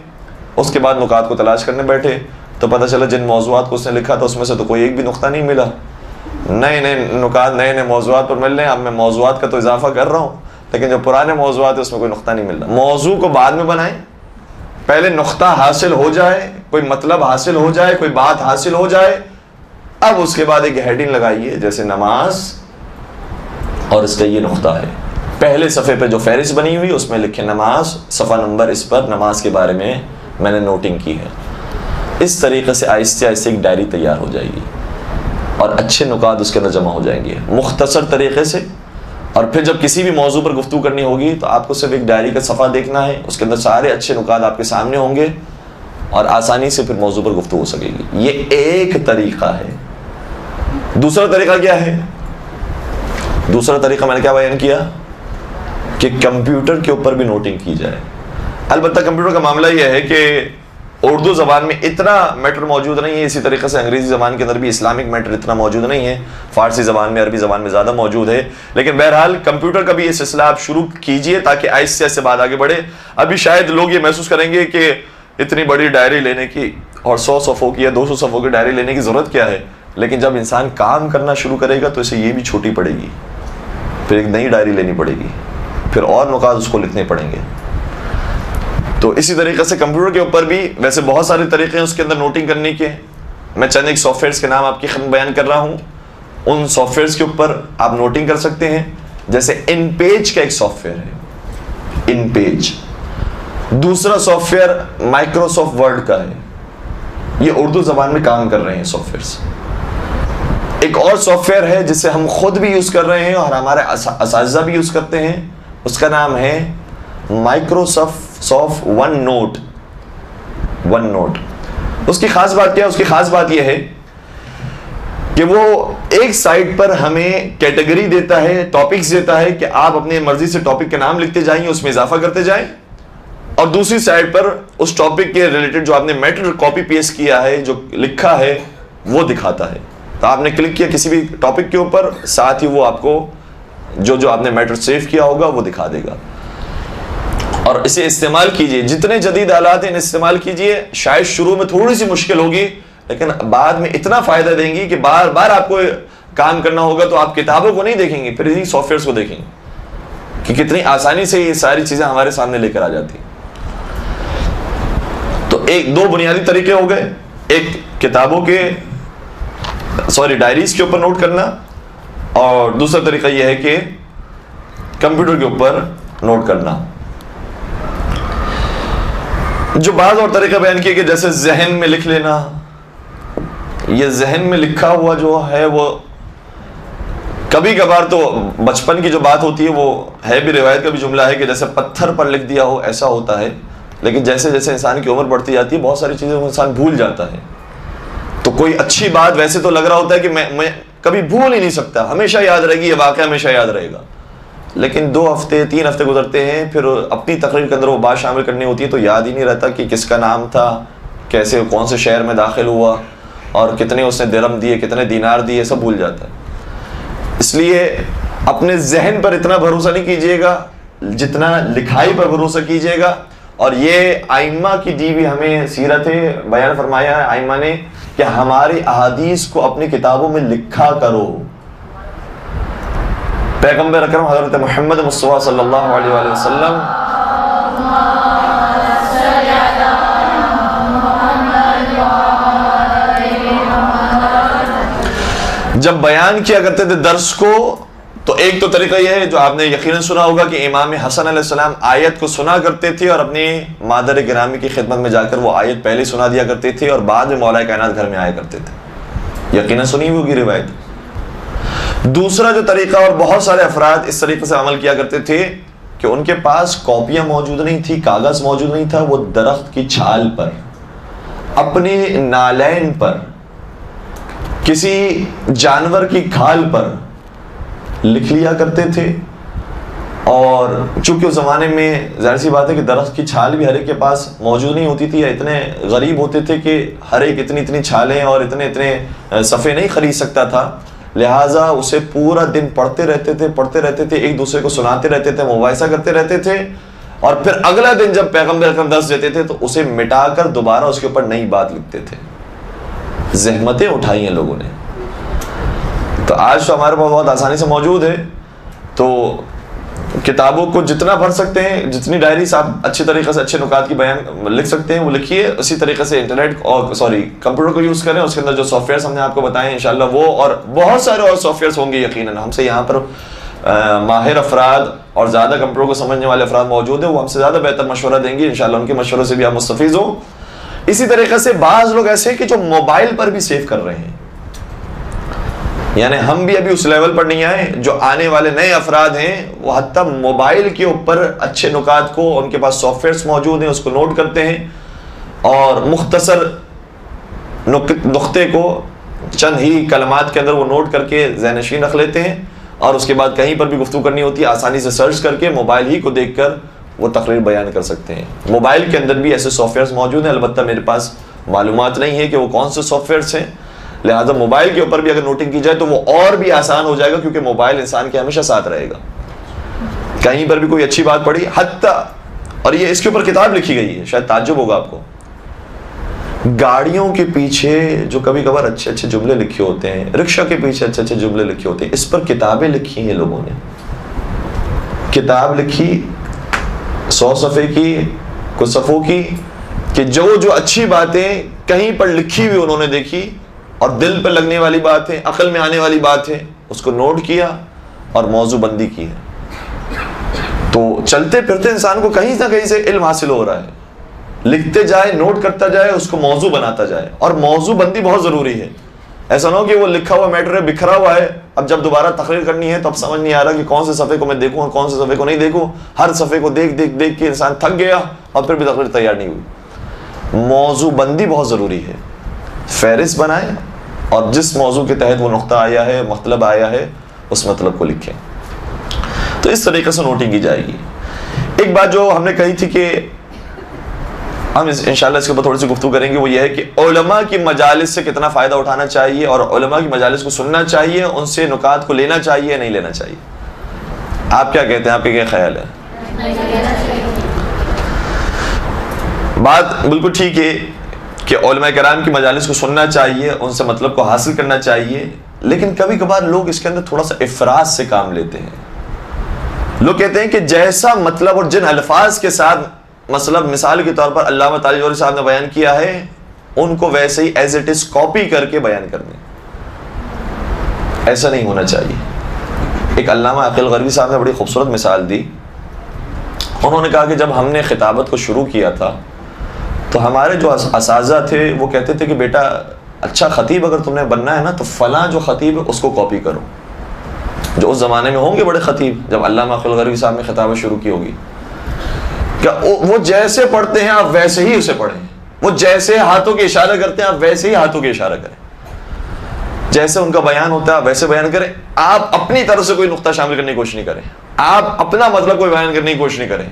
اس کے بعد نکات کو تلاش کرنے بیٹھے تو پتہ چلا جن موضوعات کو اس نے لکھا تھا اس میں سے تو کوئی ایک بھی نقطہ نہیں ملا. نئے نئے نکات نئے نئے موضوعات پر مل رہے ہیں. اب میں موضوعات کا تو اضافہ کر رہا ہوں لیکن جو پرانے موضوعات ہیں اس میں کوئی نقطہ نہیں مل رہا. موضوع کو بعد میں بنائیں، پہلے نقطہ حاصل ہو جائے، کوئی مطلب حاصل ہو جائے، کوئی بات حاصل ہو جائے، اب اس کے بعد ایک ہیڈنگ لگائیے جیسے نماز اور اس کا یہ نقطہ ہے. پہلے صفحے پہ جو فہرست بنی ہوئی اس میں لکھیں نماز، صفحہ نمبر اس پر نماز کے بارے میں نے نوٹنگ کی ہے. اس طریقے سے آہستہ آہستہ ایک ڈائری تیار ہو جائے گی اور اچھے نکات اس کے اندر جمع ہو جائیں گے مختصر طریقے سے. اور پھر جب کسی بھی موضوع پر گفتگو کرنی ہوگی تو آپ کو صرف ایک ڈائری کا صفحہ دیکھنا ہے، اس کے اندر سارے اچھے نکات آپ کے سامنے ہوں گے اور آسانی سے پھر موضوع پر گفتگو ہو سکے گی. یہ ایک طریقہ ہے. دوسرا طریقہ کیا ہے؟ دوسرا طریقہ میں نے کیا بیان کیا کہ کمپیوٹر کے اوپر بھی نوٹنگ کی جائے. البتہ کمپیوٹر کا معاملہ یہ ہے کہ اردو زبان میں اتنا میٹر موجود نہیں ہے، اسی طریقے سے انگریزی زبان کے اندر بھی اسلامک میٹر اتنا موجود نہیں ہے، فارسی زبان میں، عربی زبان میں زیادہ موجود ہے. لیکن بہرحال کمپیوٹر کا بھی یہ سلسلہ آپ شروع کیجئے تاکہ آہستہ آہستہ بات آگے بڑھے. ابھی شاید لوگ یہ محسوس کریں گے کہ اتنی بڑی ڈائری لینے کی اور 100 صفحوں کی یا 200 صفحوں کی ڈائری لینے کی ضرورت کیا ہے، لیکن جب انسان کام کرنا شروع کرے گا تو اسے یہ بھی چھوٹی پڑے گی، پھر ایک نئی ڈائری لینی پڑے گی، پھر اور نکات اس کو لکھنے پڑیں گے. تو اسی طریقے سے کمپیوٹر کے اوپر بھی ویسے بہت سارے طریقے ہیں اس کے اندر نوٹنگ کرنے کے. میں چند ایک سافٹ ویئرس کے نام آپ کی خدمت بیان کر رہا ہوں، ان سافٹ ویئرس کے اوپر آپ نوٹنگ کر سکتے ہیں. جیسے ان پیج کا ایک سافٹ ویئر ہے، ان پیج. دوسرا سافٹ ویئر مائکروسافٹ ورڈ کا ہے، یہ اردو زبان میں کام کر رہے ہیں سافٹ ویئرس. ایک اور سافٹ ویئر ہے جسے ہم خود بھی یوز کر رہے ہیں اور ہمارے اساتذہ بھی یوز کرتے ہیں، اس کا نام ہے مائکروسافٹ ون نوٹ. اس کی خاص بات کیا ہے؟ اس کی خاص بات یہ ہے کہ وہ ایک سائٹ پر ہمیں کیٹیگری دیتا ہے، ٹاپکس دیتا ہے کہ آپ اپنی مرضی سے ٹاپک کے نام لکھتے جائیں، اس میں اضافہ کرتے جائیں، اور دوسری سائٹ پر اس ٹاپک کے ریلیٹڈ جو آپ نے میٹر کاپی پیسٹ کیا ہے، جو لکھا ہے، وہ دکھاتا ہے. تو آپ نے کلک کیا کسی بھی ٹاپک کے اوپر، ساتھ ہی وہ آپ کو جو آپ نے میٹر سیو کیا ہوگا وہ دکھا دے گا. اور اسے استعمال کیجئے، جتنے جدید آلات ہیں استعمال کیجئے. شاید شروع میں تھوڑی سی مشکل ہوگی لیکن بعد میں اتنا فائدہ دیں گی کہ بار بار آپ کو کام کرنا ہوگا تو آپ کتابوں کو نہیں دیکھیں گے، پھر اسی سافٹ ویئرس کو دیکھیں گے کہ کتنی آسانی سے یہ ساری چیزیں ہمارے سامنے لے کر آ جاتی ہیں. تو دو بنیادی طریقے ہو گئے، ایک کتابوں کے ڈائریز کے اوپر نوٹ کرنا، اور دوسرا طریقہ یہ ہے کہ کمپیوٹر کے اوپر نوٹ کرنا. جو بعض اور طریقہ بیان کیے کہ جیسے ذہن میں لکھ لینا، یہ ذہن میں لکھا ہوا جو ہے وہ کبھی کبھار تو بچپن کی جو بات ہوتی ہے وہ ہے بھی، روایت کا بھی جملہ ہے کہ جیسے پتھر پر لکھ دیا ہو ایسا ہوتا ہے. لیکن جیسے جیسے انسان کی عمر بڑھتی جاتی ہے بہت ساری چیزیں وہ انسان بھول جاتا ہے. تو کوئی اچھی بات ویسے تو لگ رہا ہوتا ہے کہ میں کبھی بھول ہی نہیں سکتا، ہمیشہ یاد رہے گی، یہ واقعہ ہمیشہ یاد رہے گا. لیکن 2 ہفتے 3 ہفتے گزرتے ہیں، پھر اپنی تقریر کے اندر وہ بات شامل کرنی ہوتی ہے تو یاد ہی نہیں رہتا کہ کس کا نام تھا، کیسے کون سے شہر میں داخل ہوا، اور کتنے اس نے درہم دیے، کتنے دینار دیے، سب بھول جاتا ہے. اس لیے اپنے ذہن پر اتنا بھروسہ نہیں کیجیے گا جتنا لکھائی پر بھروسہ کیجیے گا. اور یہ ائمہ کی دی بھی ہمیں سیرت بیان فرمایا ہے ائمہ نے کہ ہماری احادیث کو اپنی کتابوں میں لکھا کرو. پیغمبر اکرم حضرت محمد مصطفیٰ صلی اللہ علیہ وآلہ وسلم جب بیان کیا کرتے تھے درس کو، تو ایک تو طریقہ یہ ہے جو آپ نے یقیناً سنا ہوگا کہ امام حسن علیہ السلام آیت کو سنا کرتے تھے اور اپنی مادر گرامی کی خدمت میں جا کر وہ آیت پہلے سنا دیا کرتے تھے اور بعد میں مولا کائنات گھر میں آیا کرتے تھے. یقیناً سنی ہوگی روایت. دوسرا جو طریقہ، اور بہت سارے افراد اس طریقے سے عمل کیا کرتے تھے کہ ان کے پاس کاپیاں موجود نہیں تھی، کاغذ موجود نہیں تھا، وہ درخت کی چھال پر، اپنے نالین پر، کسی جانور کی کھال پر لکھ لیا کرتے تھے. اور چونکہ اس زمانے میں ظاہر سی بات ہے کہ درخت کی چھال بھی ہر ایک کے پاس موجود نہیں ہوتی تھی، یا اتنے غریب ہوتے تھے کہ ہر ایک اتنی چھالیں اور اتنے صفحے نہیں خرید سکتا تھا. لہٰذا اسے پورا دن پڑھتے رہتے تھے، ایک دوسرے کو سناتے رہتے تھے، مباحثہ کرتے رہتے تھے، اور پھر اگلا دن جب پیغمبر اکرم درس دیتے تھے تو اسے مٹا کر دوبارہ اس کے اوپر نئی بات لکھتے تھے. زحمتیں اٹھائی ہیں لوگوں نے. تو آج تو ہمارے پاس بہت آسانی سے موجود ہے، تو کتابوں کو جتنا پڑھ سکتے ہیں، جتنی ڈائریز آپ اچھے طریقے سے اچھے نکات کی بیان لکھ سکتے ہیں وہ لکھیے. اسی طریقے سے انٹرنیٹ اور کمپیوٹر کو یوز کریں، اس کے اندر جو سافٹ ویئرس ہم نے آپ کو بتائے ہیں انشاءاللہ وہ اور بہت سارے اور سافٹ ویئرس ہوں گے. یقیناً ہم سے یہاں پر ماہر افراد اور زیادہ کمپیوٹر کو سمجھنے والے افراد موجود ہیں، وہ ہم سے زیادہ بہتر مشورہ دیں گے انشاءاللہ. ان کے مشورے سے بھی آپ مستفیض ہوں. اسی طریقے سے بعض لوگ ایسے ہیں کہ جو موبائل پر بھی سیو کر رہے ہیں، یعنی ہم بھی ابھی اس لیول پر نہیں آئے. جو آنے والے نئے افراد ہیں وہ حتیٰ موبائل کے اوپر اچھے نکات کو، ان کے پاس سافٹ ویئرس موجود ہیں، اس کو نوٹ کرتے ہیں اور مختصر نقطے کو چند ہی کلمات کے اندر وہ نوٹ کر کے ذہن نشین رکھ لیتے ہیں، اور اس کے بعد کہیں پر بھی گفتگو کرنی ہوتی ہے آسانی سے سرچ کر کے موبائل ہی کو دیکھ کر وہ تقریر بیان کر سکتے ہیں. موبائل کے اندر بھی ایسے سافٹ ویئرس موجود ہیں، البتہ میرے پاس معلومات نہیں ہے کہ وہ کون سے سافٹ ویئرس ہیں. لہٰذا موبائل کے اوپر بھی اگر نوٹنگ کی جائے تو وہ اور بھی آسان ہو جائے گا، کیونکہ موبائل انسان کے ہمیشہ ساتھ رہے گا. کہیں پر بھی کوئی اچھی بات پڑھی، حتیٰ اور یہ اس کے اوپر کتاب لکھی گئی ہے، شاید تعجب ہوگا آپ کو، گاڑیوں کے پیچھے جو کبھی کبھار اچھے اچھے جملے لکھے ہوتے ہیں، رکشہ کے پیچھے اچھے اچھے جملے لکھے ہوتے ہیں، اس پر کتابیں لکھی ہیں لوگوں نے. کتاب لکھی 100 صفحے کی، کچھ صفحوں کی، کہ جو اچھی باتیں کہیں پر لکھی ہوئی انہوں نے دیکھی اور دل پہ لگنے والی بات ہے، عقل میں آنے والی بات ہے، اس کو نوٹ کیا اور موضوع بندی کی ہے. تو چلتے پھرتے انسان کو کہیں نہ کہیں سے علم حاصل ہو رہا ہے. لکھتے جائے، نوٹ کرتا جائے، اس کو موضوع بناتا جائے. اور موضوع بندی بہت ضروری ہے. ایسا نہ ہو کہ وہ لکھا ہوا میٹر ہے، بکھرا ہوا ہے، اب جب دوبارہ تقریر کرنی ہے تو اب سمجھ نہیں آ رہا کہ کون سے صفحے کو میں دیکھوں اور کون سے صفحے کو نہیں دیکھوں. ہر صفحے کو دیکھ کے انسان تھک گیا اور پھر بھی تقریر تیار نہیں ہوئی. موضوع بندی بہت ضروری ہے. فہرست بنائیں، اور جس موضوع کے تحت وہ نقطہ آیا ہے، مطلب آیا ہے، اس مطلب کو لکھیں. تو اس طریقے سے نوٹنگ کی جائے گی. ایک بات جو ہم نے کہی تھی کہ ہم انشاءاللہ اس کے اوپر تھوڑی سی گفتگو کریں گے، وہ یہ ہے کہ علماء کی مجالس سے کتنا فائدہ اٹھانا چاہیے، اور علماء کی مجالس کو سننا چاہیے، ان سے نکات کو لینا چاہیے، نہیں لینا چاہیے. آپ کیا کہتے ہیں؟ آپ کے کیا خیال ہے؟ بات بالکل ٹھیک ہے کہ علماء کرام کی مجالس کو سننا چاہیے، ان سے مطلب کو حاصل کرنا چاہیے، لیکن کبھی کبھار لوگ اس کے اندر تھوڑا سا افراط سے کام لیتے ہیں. لوگ کہتے ہیں کہ جیسا مطلب اور جن الفاظ کے ساتھ مطلب مثال کے طور پر علامہ طالب جوہری صاحب نے بیان کیا ہے، ان کو ویسے ہی ایز اٹ از کاپی کر کے بیان کر دیں. ایسا نہیں ہونا چاہیے. ایک علامہ عقیل غربی صاحب نے بڑی خوبصورت مثال دی. انہوں نے کہا کہ جب ہم نے خطابت کو شروع کیا تھا تو ہمارے جو اساتذہ تھے وہ کہتے تھے کہ بیٹا اچھا خطیب اگر تم نے بننا ہے نا تو فلاں جو خطیب ہے اس کو کاپی کرو. جو اس زمانے میں ہوں گے بڑے خطیب، جب علامہ عقیل غربی صاحب نے خطابت شروع کی ہوگی، کہ وہ جیسے پڑھتے ہیں آپ ویسے ہی اسے پڑھیں، وہ جیسے ہاتھوں کے اشارہ کرتے ہیں آپ ویسے ہی ہاتھوں کے اشارہ کریں، جیسے ان کا بیان ہوتا ہے آپ ویسے بیان کریں. آپ اپنی طرف سے کوئی نقطہ شامل کرنے کی کوشش نہیں کریں، آپ اپنا مطلب کوئی بیان کرنے کی کوشش نہیں کریں.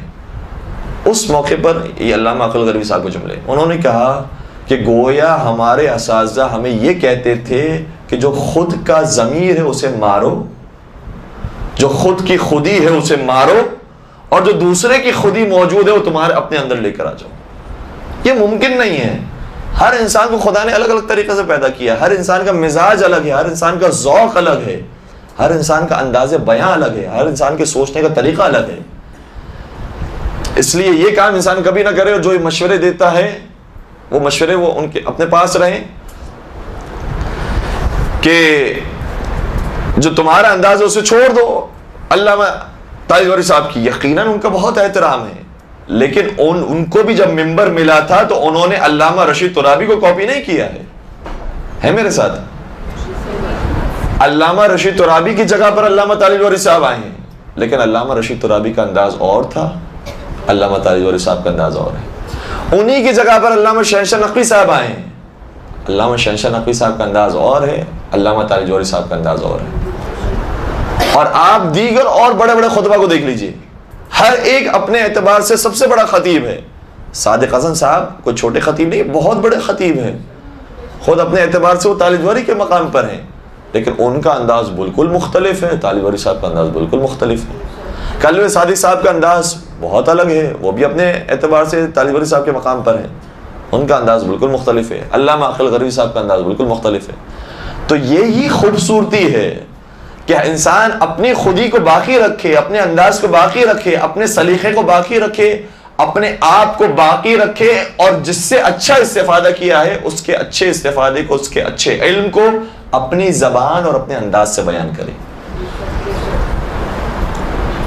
اس موقع پر یہ علامہ عقیل غربی صاحب کے جملے، انہوں نے کہا کہ گویا ہمارے اساتذہ ہمیں یہ کہتے تھے کہ جو خود کا ضمیر ہے اسے مارو، جو خود کی خودی ہے اسے مارو، اور جو دوسرے کی خودی موجود ہے وہ تمہارے اپنے اندر لے کر آ جاؤ. یہ ممکن نہیں ہے. ہر انسان کو خدا نے الگ الگ طریقے سے پیدا کیا. ہر انسان کا مزاج الگ ہے، ہر انسان کا ذوق الگ ہے، ہر انسان کا انداز بیان الگ ہے، ہر انسان کے سوچنے کا طریقہ الگ ہے. اس لیے یہ کام انسان کبھی نہ کرے، اور جو مشورے دیتا ہے وہ مشورے وہ ان کے اپنے پاس رہیں، کہ جو تمہارا انداز ہے اسے چھوڑ دو. علامہ طالب جوہری صاحب کی یقیناً ان کا بہت احترام ہے، لیکن ان کو بھی جب ممبر ملا تھا تو انہوں نے علامہ رشید ترابی کو کاپی نہیں کیا ہے میرے ساتھ. علامہ رشید ترابی کی جگہ پر علامہ طالب جوہری صاحب آئے ہیں، لیکن علامہ رشید ترابی کا انداز اور تھا، علامہ طالب جوہری صاحب کا انداز اور ہے. انہی کی جگہ پر علامہ شہنشاہ نقوی صاحب آئے ہیں، علامہ شہنشاہ نقوی صاحب کا انداز اور ہے، علامہ طالب جوہری صاحب کا انداز اور ہے. اور آپ دیگر اور بڑے بڑے خطبہ کو دیکھ لیجئے، ہر ایک اپنے اعتبار سے سب سے بڑا خطیب ہے. صادق حسن صاحب کوئی چھوٹے خطیب نہیں، بہت بڑے خطیب ہیں، خود اپنے اعتبار سے وہ طالب جوہری کے مقام پر ہیں، لیکن ان کا انداز بالکل مختلف ہے، طالب جوہری صاحب کا انداز بالکل مختلف ہے. کلوِ صادق صاحب کا انداز بہت الگ ہے، وہ بھی اپنے اعتبار سے طالب جوہری صاحب کے مقام پر ہیں، ان کا انداز بالکل مختلف ہے. علامہ عقیل غربی صاحب کا انداز بالکل مختلف ہے. تو یہی خوبصورتی ہے کہ انسان اپنی خودی کو باقی رکھے، اپنے انداز کو باقی رکھے، اپنے سلیقے کو باقی رکھے، اپنے آپ کو باقی رکھے، اور جس سے اچھا استفادہ کیا ہے اس کے اچھے استفادے کو، اس کے اچھے علم کو اپنی زبان اور اپنے انداز سے بیان کرے.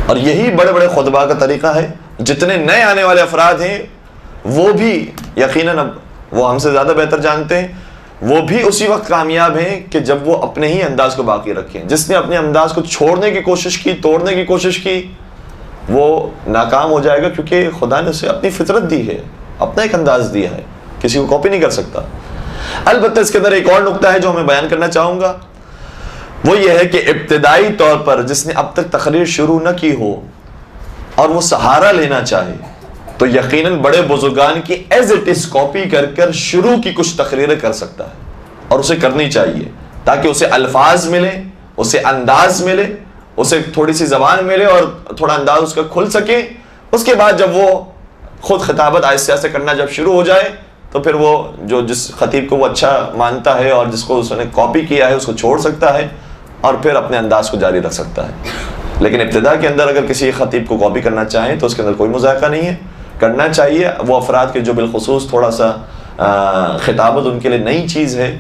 اور یہی بڑے بڑے خطبہ کا طریقہ ہے. جتنے نئے آنے والے افراد ہیں وہ بھی یقیناً اب وہ ہم سے زیادہ بہتر جانتے ہیں، وہ بھی اسی وقت کامیاب ہیں کہ جب وہ اپنے ہی انداز کو باقی رکھیں. جس نے اپنے انداز کو چھوڑنے کی کوشش کی، توڑنے کی کوشش کی، وہ ناکام ہو جائے گا، کیونکہ خدا نے اسے اپنی فطرت دی ہے، اپنا ایک انداز دیا ہے، کسی کو کاپی نہیں کر سکتا. البتہ اس کے اندر ایک اور نقطہ ہے جو میں بیان کرنا چاہوں گا، وہ یہ ہے کہ ابتدائی طور پر جس نے اب تک تقریر شروع نہ کی ہو اور وہ سہارا لینا چاہے تو یقیناً بڑے بزرگان کی ایز اٹ از کاپی کر کر شروع کی کچھ تقریریں کر سکتا ہے، اور اسے کرنی چاہیے، تاکہ اسے الفاظ ملے، اسے انداز ملے، اسے تھوڑی سی زبان ملے اور تھوڑا انداز اس کا کھل سکے. اس کے بعد جب وہ خود خطابت آہستہ آہستہ کرنا جب شروع ہو جائے تو پھر وہ جو جس خطیب کو وہ اچھا مانتا ہے اور جس کو اس نے کاپی کیا ہے اس کو چھوڑ سکتا ہے اور پھر اپنے انداز کو جاری رکھ سکتا ہے. لیکن ابتدا کے اندر اگر کسی خطیب کو کاپی کرنا چاہیں تو اس کے اندر کوئی مذائقہ نہیں ہے، کرنا چاہیے. وہ افراد کے جو بالخصوص تھوڑا سا خطابت ان کے لیے نئی چیز ہے،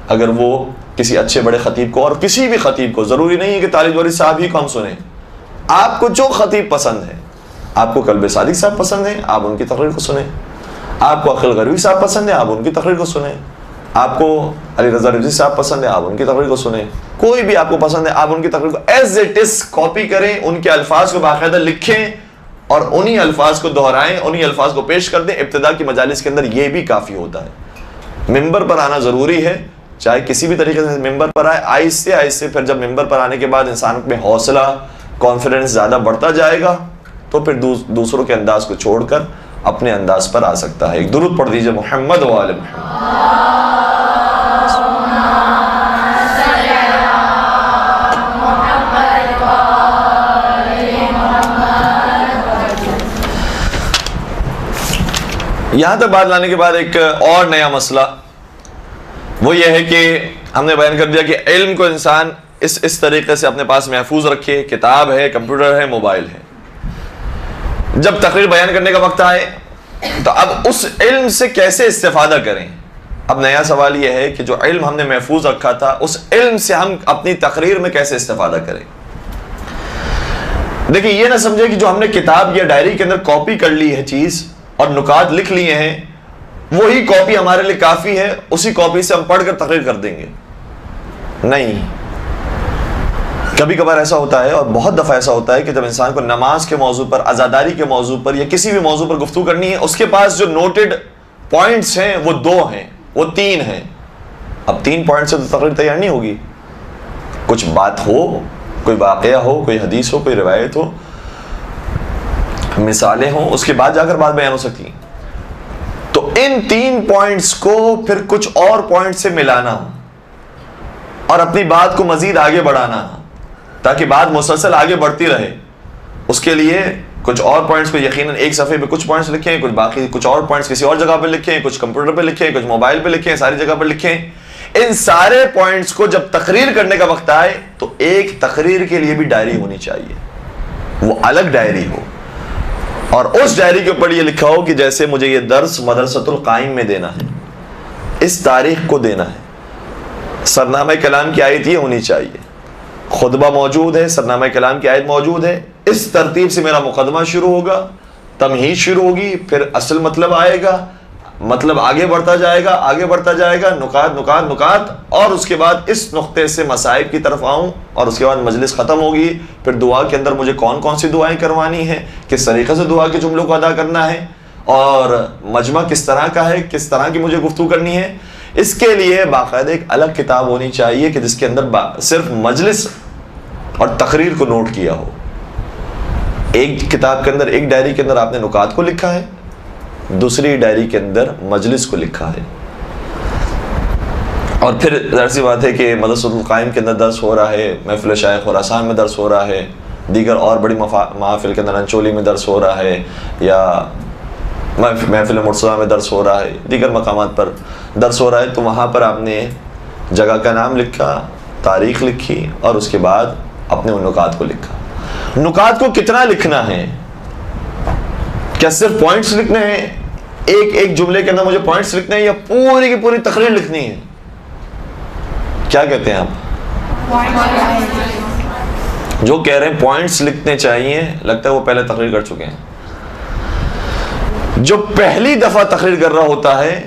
اگر وہ کسی اچھے بڑے خطیب کو، اور کسی بھی خطیب کو، ضروری نہیں ہے کہ طالب جوہری صاحب ہی کو ہم سنیں، آپ کو جو خطیب پسند ہے، آپ کو کلب صادق صاحب پسند ہے آپ ان کی تقریر کو سنیں، آپ کو عقیل غربی صاحب پسند ہے آپ ان کی تقریر کو سنیں، آپ کو علی رضا رضوی صاحب پسند ہے آپ ان کی تقریر کو سنیں، کوئی بھی آپ کو پسند ہے آپ ان کی تقریر کو ایز اٹ از کاپی کریں، ان کے الفاظ کو باقاعدہ لکھیں اور انہی الفاظ کو دہرائیں، انہی الفاظ کو پیش کر دیں. ابتدا کی مجالس کے اندر یہ بھی کافی ہوتا ہے. ممبر پر آنا ضروری ہے چاہے کسی بھی طریقے سے ممبر پر آئے، آہستہ آہستہ پھر جب ممبر پر آنے کے بعد انسان میں حوصلہ، کانفیڈنس زیادہ بڑھتا جائے گا تو پھر دوسروں کے انداز کو چھوڑ کر اپنے انداز پر آ سکتا ہے۔ ایک درود پڑھ دیجئے محمد و آل محمد۔ یہاں تک بات لانے کے بعد ایک اور نیا مسئلہ وہ یہ ہے کہ ہم نے بیان کر دیا کہ علم کو انسان اس طریقے سے اپنے پاس محفوظ رکھے، کتاب ہے، کمپیوٹر ہے، موبائل ہے۔ جب تقریر بیان کرنے کا وقت آئے تو اب اس علم سے کیسے استفادہ کریں؟ اب نیا سوال یہ ہے کہ جو علم ہم نے محفوظ رکھا تھا اس علم سے ہم اپنی تقریر میں کیسے استفادہ کریں؟ دیکھیں، یہ نہ سمجھے کہ جو ہم نے کتاب یا ڈائری کے اندر کاپی کر لی ہے چیز اور نکات لکھ لیے ہیں وہی کاپی ہمارے لیے کافی ہے، اسی کاپی سے ہم پڑھ کر تقریر کر دیں گے۔ نہیں، کبھی کبھار ایسا ہوتا ہے اور بہت دفعہ ایسا ہوتا ہے کہ جب انسان کو نماز کے موضوع پر، عزاداری کے موضوع پر یا کسی بھی موضوع پر گفتگو کرنی ہے، اس کے پاس جو نوٹڈ پوائنٹس ہیں وہ 2 ہیں، وہ 3 ہیں۔ اب 3 پوائنٹ سے تو تقریر تیار نہیں ہوگی، کچھ بات ہو، کوئی واقعہ ہو، کوئی حدیث ہو، کوئی روایت ہو، مثالیں ہوں، اس کے بعد جا کر بات بیان ہو سکتی ہیں۔ تو ان 3 پوائنٹس کو پھر کچھ اور پوائنٹ سے ملانا اور اپنی بات کو مزید آگے بڑھانا تاکہ بات مسلسل آگے بڑھتی رہے، اس کے لیے کچھ اور پوائنٹس کو یقیناً ایک صفحے پہ کچھ پوائنٹس لکھیں، کچھ اور پوائنٹس کسی اور جگہ پہ لکھیں، کچھ کمپیوٹر پہ لکھیں، کچھ موبائل پہ لکھیں، ساری جگہ پہ لکھیں۔ ان سارے پوائنٹس کو جب تقریر کرنے کا وقت آئے تو ایک تقریر کے لیے بھی ڈائری ہونی چاہیے، وہ الگ ڈائری ہو، اور اس ڈائری کے اوپر یہ لکھا ہو کہ جیسے مجھے یہ درس مدرسۃ القائم میں دینا ہے، اس تاریخ کو دینا ہے، سرنامہ کلام کی آیت یہ ہونی چاہیے، خطبہ موجود ہے، سرنامہ کلام کی آیت موجود ہے، اس ترتیب سے میرا مقدمہ شروع ہوگا، تمہید شروع ہوگی، پھر اصل مطلب آئے گا، مطلب آگے بڑھتا جائے گا، آگے بڑھتا جائے گا، نکات، اور اس کے بعد اس نقطے سے مصائب کی طرف آؤں، اور اس کے بعد مجلس ختم ہوگی۔ پھر دعا کے اندر مجھے کون کون سی دعائیں کروانی ہیں، کس طریقے سے دعا کے جملوں کو ادا کرنا ہے، اور مجمع کس طرح کا ہے، کس طرح کی مجھے گفتگو کرنی ہے، اس کے لیے باقاعدہ ایک الگ کتاب ہونی چاہیے کہ جس کے اندر صرف مجلس اور تقریر کو نوٹ کیا ہو۔ ایک کتاب کے اندر، ایک ڈائری کے اندر آپ نے نکات کو لکھا ہے، دوسری ڈائری کے اندر مجلس کو لکھا ہے، اور پھر ظاہر سی بات ہے کہ مدرسۃ القائم کے اندر درس ہو رہا ہے، محفل شیخ خراسان میں درس ہو رہا ہے، دیگر اور بڑی محافل کے اندر انچولی میں درس ہو رہا ہے، یا محفل مرتضیٰ میں درس ہو رہا ہے، دیگر مقامات پر درس ہو رہا ہے، تو وہاں پر آپ نے جگہ کا نام لکھا، تاریخ لکھی، اور اس کے بعد اپنے ان نکات کو لکھا۔ نکات کو کتنا لکھنا ہے؟ کیا صرف پوائنٹس لکھنے ہیں، ایک جملے کے اندر مجھے پوائنٹس لکھنے ہیں، یا پوری کی پوری تقریر لکھنی ہے؟ کیا کہتے ہیں آپ؟ جو کہہ رہے ہیں پوائنٹس لکھنے چاہیے، لگتا ہے وہ پہلے تقریر کر چکے ہیں۔ جو پہلی دفعہ تقریر کر رہا ہوتا ہے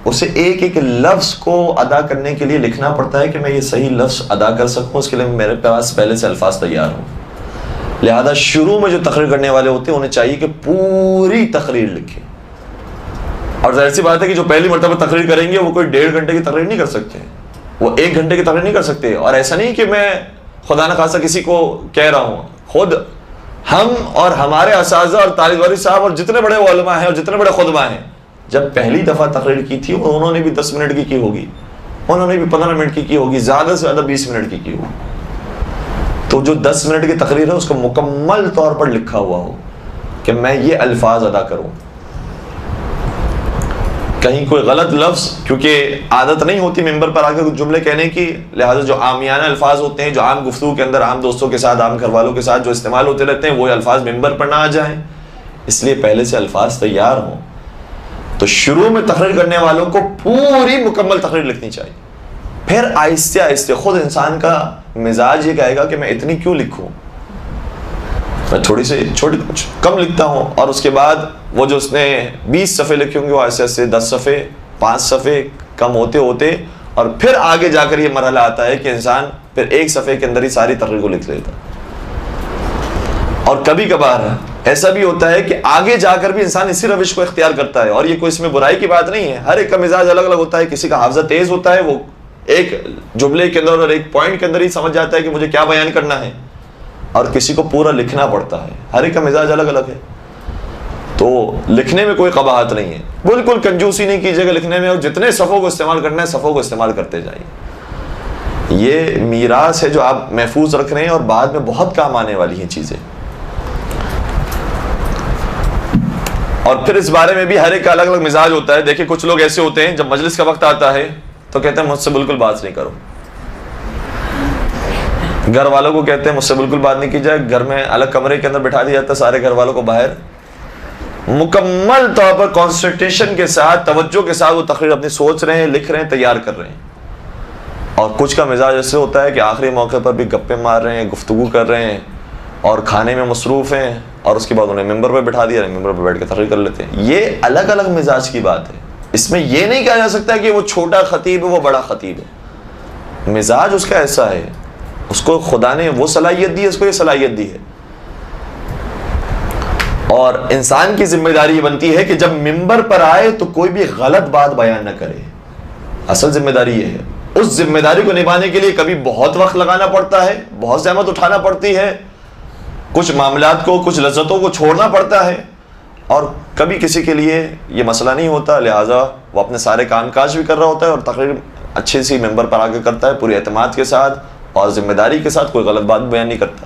اسے ایک ایک لفظ کو ادا کرنے کے لیے لکھنا پڑتا ہے کہ میں یہ صحیح لفظ ادا کر سکوں، اس کے لیے میرے پاس پہلے سے الفاظ تیار ہوں۔ لہذا شروع میں جو تقریر کرنے والے ہوتے ہیں انہیں چاہیے کہ پوری تقریر لکھیں، اور ظاہر سی بات ہے کہ جو پہلی مرتبہ تقریر کریں گے وہ کوئی 1.5 گھنٹے کی تقریر نہیں کر سکتے، وہ 1 گھنٹے کی تقریر نہیں کر سکتے۔ اور ایسا نہیں کہ میں خدا نخواستہ کسی کو کہہ رہا ہوں، خود ہم اور ہمارے اساتذہ اور طالب علم صاحب اور جتنے بڑے علماء ہیں اور جتنے بڑے خطبہ ہیں، جب پہلی دفعہ تقریر کی تھی انہوں نے بھی 10 منٹ کی ہوگی، انہوں نے بھی 15 منٹ کی ہوگی، زیادہ سے زیادہ 20 منٹ کی ہوگی۔ تو جو 10 منٹ کی تقریر ہے اس کو مکمل طور پر لکھا ہوا ہو کہ میں یہ الفاظ ادا کروں، کہیں کوئی غلط لفظ، کیونکہ عادت نہیں ہوتی ممبر پر آ کے جملے کہنے کی، لہٰذا جو عامیانہ الفاظ ہوتے ہیں، جو عام گفتگو کے اندر عام دوستوں کے ساتھ، عام گھر والوں کے ساتھ جو استعمال ہوتے رہتے ہیں، وہ الفاظ ممبر پر نہ آ جائیں، اس لیے پہلے سے الفاظ تیار ہوں۔ تو شروع میں تقریر کرنے والوں کو پوری مکمل تقریر لکھنی چاہیے، پھر آہستہ آہستہ خود انسان کا مزاج یہ کہے گا کہ میں اتنی کیوں لکھوں، میں تھوڑی سی چھوٹی کم لکھتا ہوں، اور اس کے بعد وہ جو اس نے 20 صفحے لکھے ہوں گے وہ ایسے ایسے 10 صفحے 5 صفحے کم ہوتے ہوتے، اور پھر آگے جا کر یہ مرحلہ آتا ہے کہ انسان پھر 1 صفحے کے اندر ہی ساری تقریر کو لکھ لیتا۔ اور کبھی کبھار ایسا بھی ہوتا ہے کہ آگے جا کر بھی انسان اسی روش کو اختیار کرتا ہے، اور یہ کوئی اس میں برائی کی بات نہیں ہے، ہر ایک کا مزاج الگ الگ ہوتا ہے، کسی کا حافظہ تیز ہوتا ہے وہ ایک جملے کے اندر اور ایک پوائنٹ کے اندر ہی سمجھ جاتا ہے کہ مجھے کیا بیان کرنا ہے، اور کسی کو پورا لکھنا پڑتا ہے. ہر ایک کا مزاج الگ الگ ہے. تو لکھنے میں کوئی قباحت نہیں ہے، بالکل کنجوسی نہیں کیجیے گا لکھنے میں، اور جتنے صفوں کو استعمال کرنا ہے صفوں کو استعمال کرتے جائیے. یہ میراث ہے جو آپ محفوظ رکھ رہے ہیں اور بعد میں بہت کام آنے والی ہیں چیزیں. اور پھر اس بارے میں بھی ہر ایک کا الگ الگ مزاج ہوتا ہے. دیکھیں کچھ لوگ ایسے ہوتے ہیں جب مجلس کا وقت آتا ہے تو کہتے ہیں مجھ سے بالکل بات نہیں کرو. گھر والوں کو کہتے ہیں مجھ سے بالکل بات نہیں کی جائے. گھر میں الگ کمرے کے اندر بٹھا دیا جاتا ہے سارے گھر والوں کو باہر. مکمل طور پر کانسنٹریشن کے ساتھ، توجہ کے ساتھ وہ تقریر اپنی سوچ رہے ہیں، لکھ رہے ہیں، تیار کر رہے ہیں. اور کچھ کا مزاج ایسے ہوتا ہے کہ آخری موقع پر بھی گپے مار رہے ہیں، گفتگو کر رہے ہیں اور کھانے میں مصروف ہیں، اور اس کے بعد انہیں ممبر پہ بٹھا دیا، ممبر پہ بیٹھ کے تقریر کر لیتے ہیں. یہ الگ الگ مزاج کی بات ہے. اس میں یہ نہیں کہا جا سکتا کہ وہ چھوٹا خطیب ہے وہ بڑا خطیب ہے. مزاج اس کا ایسا ہے، اس کو خدا نے وہ صلاحیت دی ہے، اس کو یہ صلاحیت دی ہے. اور انسان کی ذمہ داری یہ بنتی ہے کہ جب ممبر پر آئے تو کوئی بھی غلط بات بیان نہ کرے. اصل ذمہ داری یہ ہے. اس ذمہ داری کو نبھانے کے لیے کبھی بہت وقت لگانا پڑتا ہے، بہت زحمت اٹھانا پڑتی ہے، کچھ معاملات کو، کچھ لذتوں کو چھوڑنا پڑتا ہے، اور کبھی کسی کے لیے یہ مسئلہ نہیں ہوتا، لہٰذا وہ اپنے سارے کام کاج بھی کر رہا ہوتا ہے اور تقریر اچھے سی ممبر پر آ کے کرتا ہے پورے اعتماد کے ساتھ اور ذمہ داری کے ساتھ، کوئی غلط بات بیان نہیں کرتا.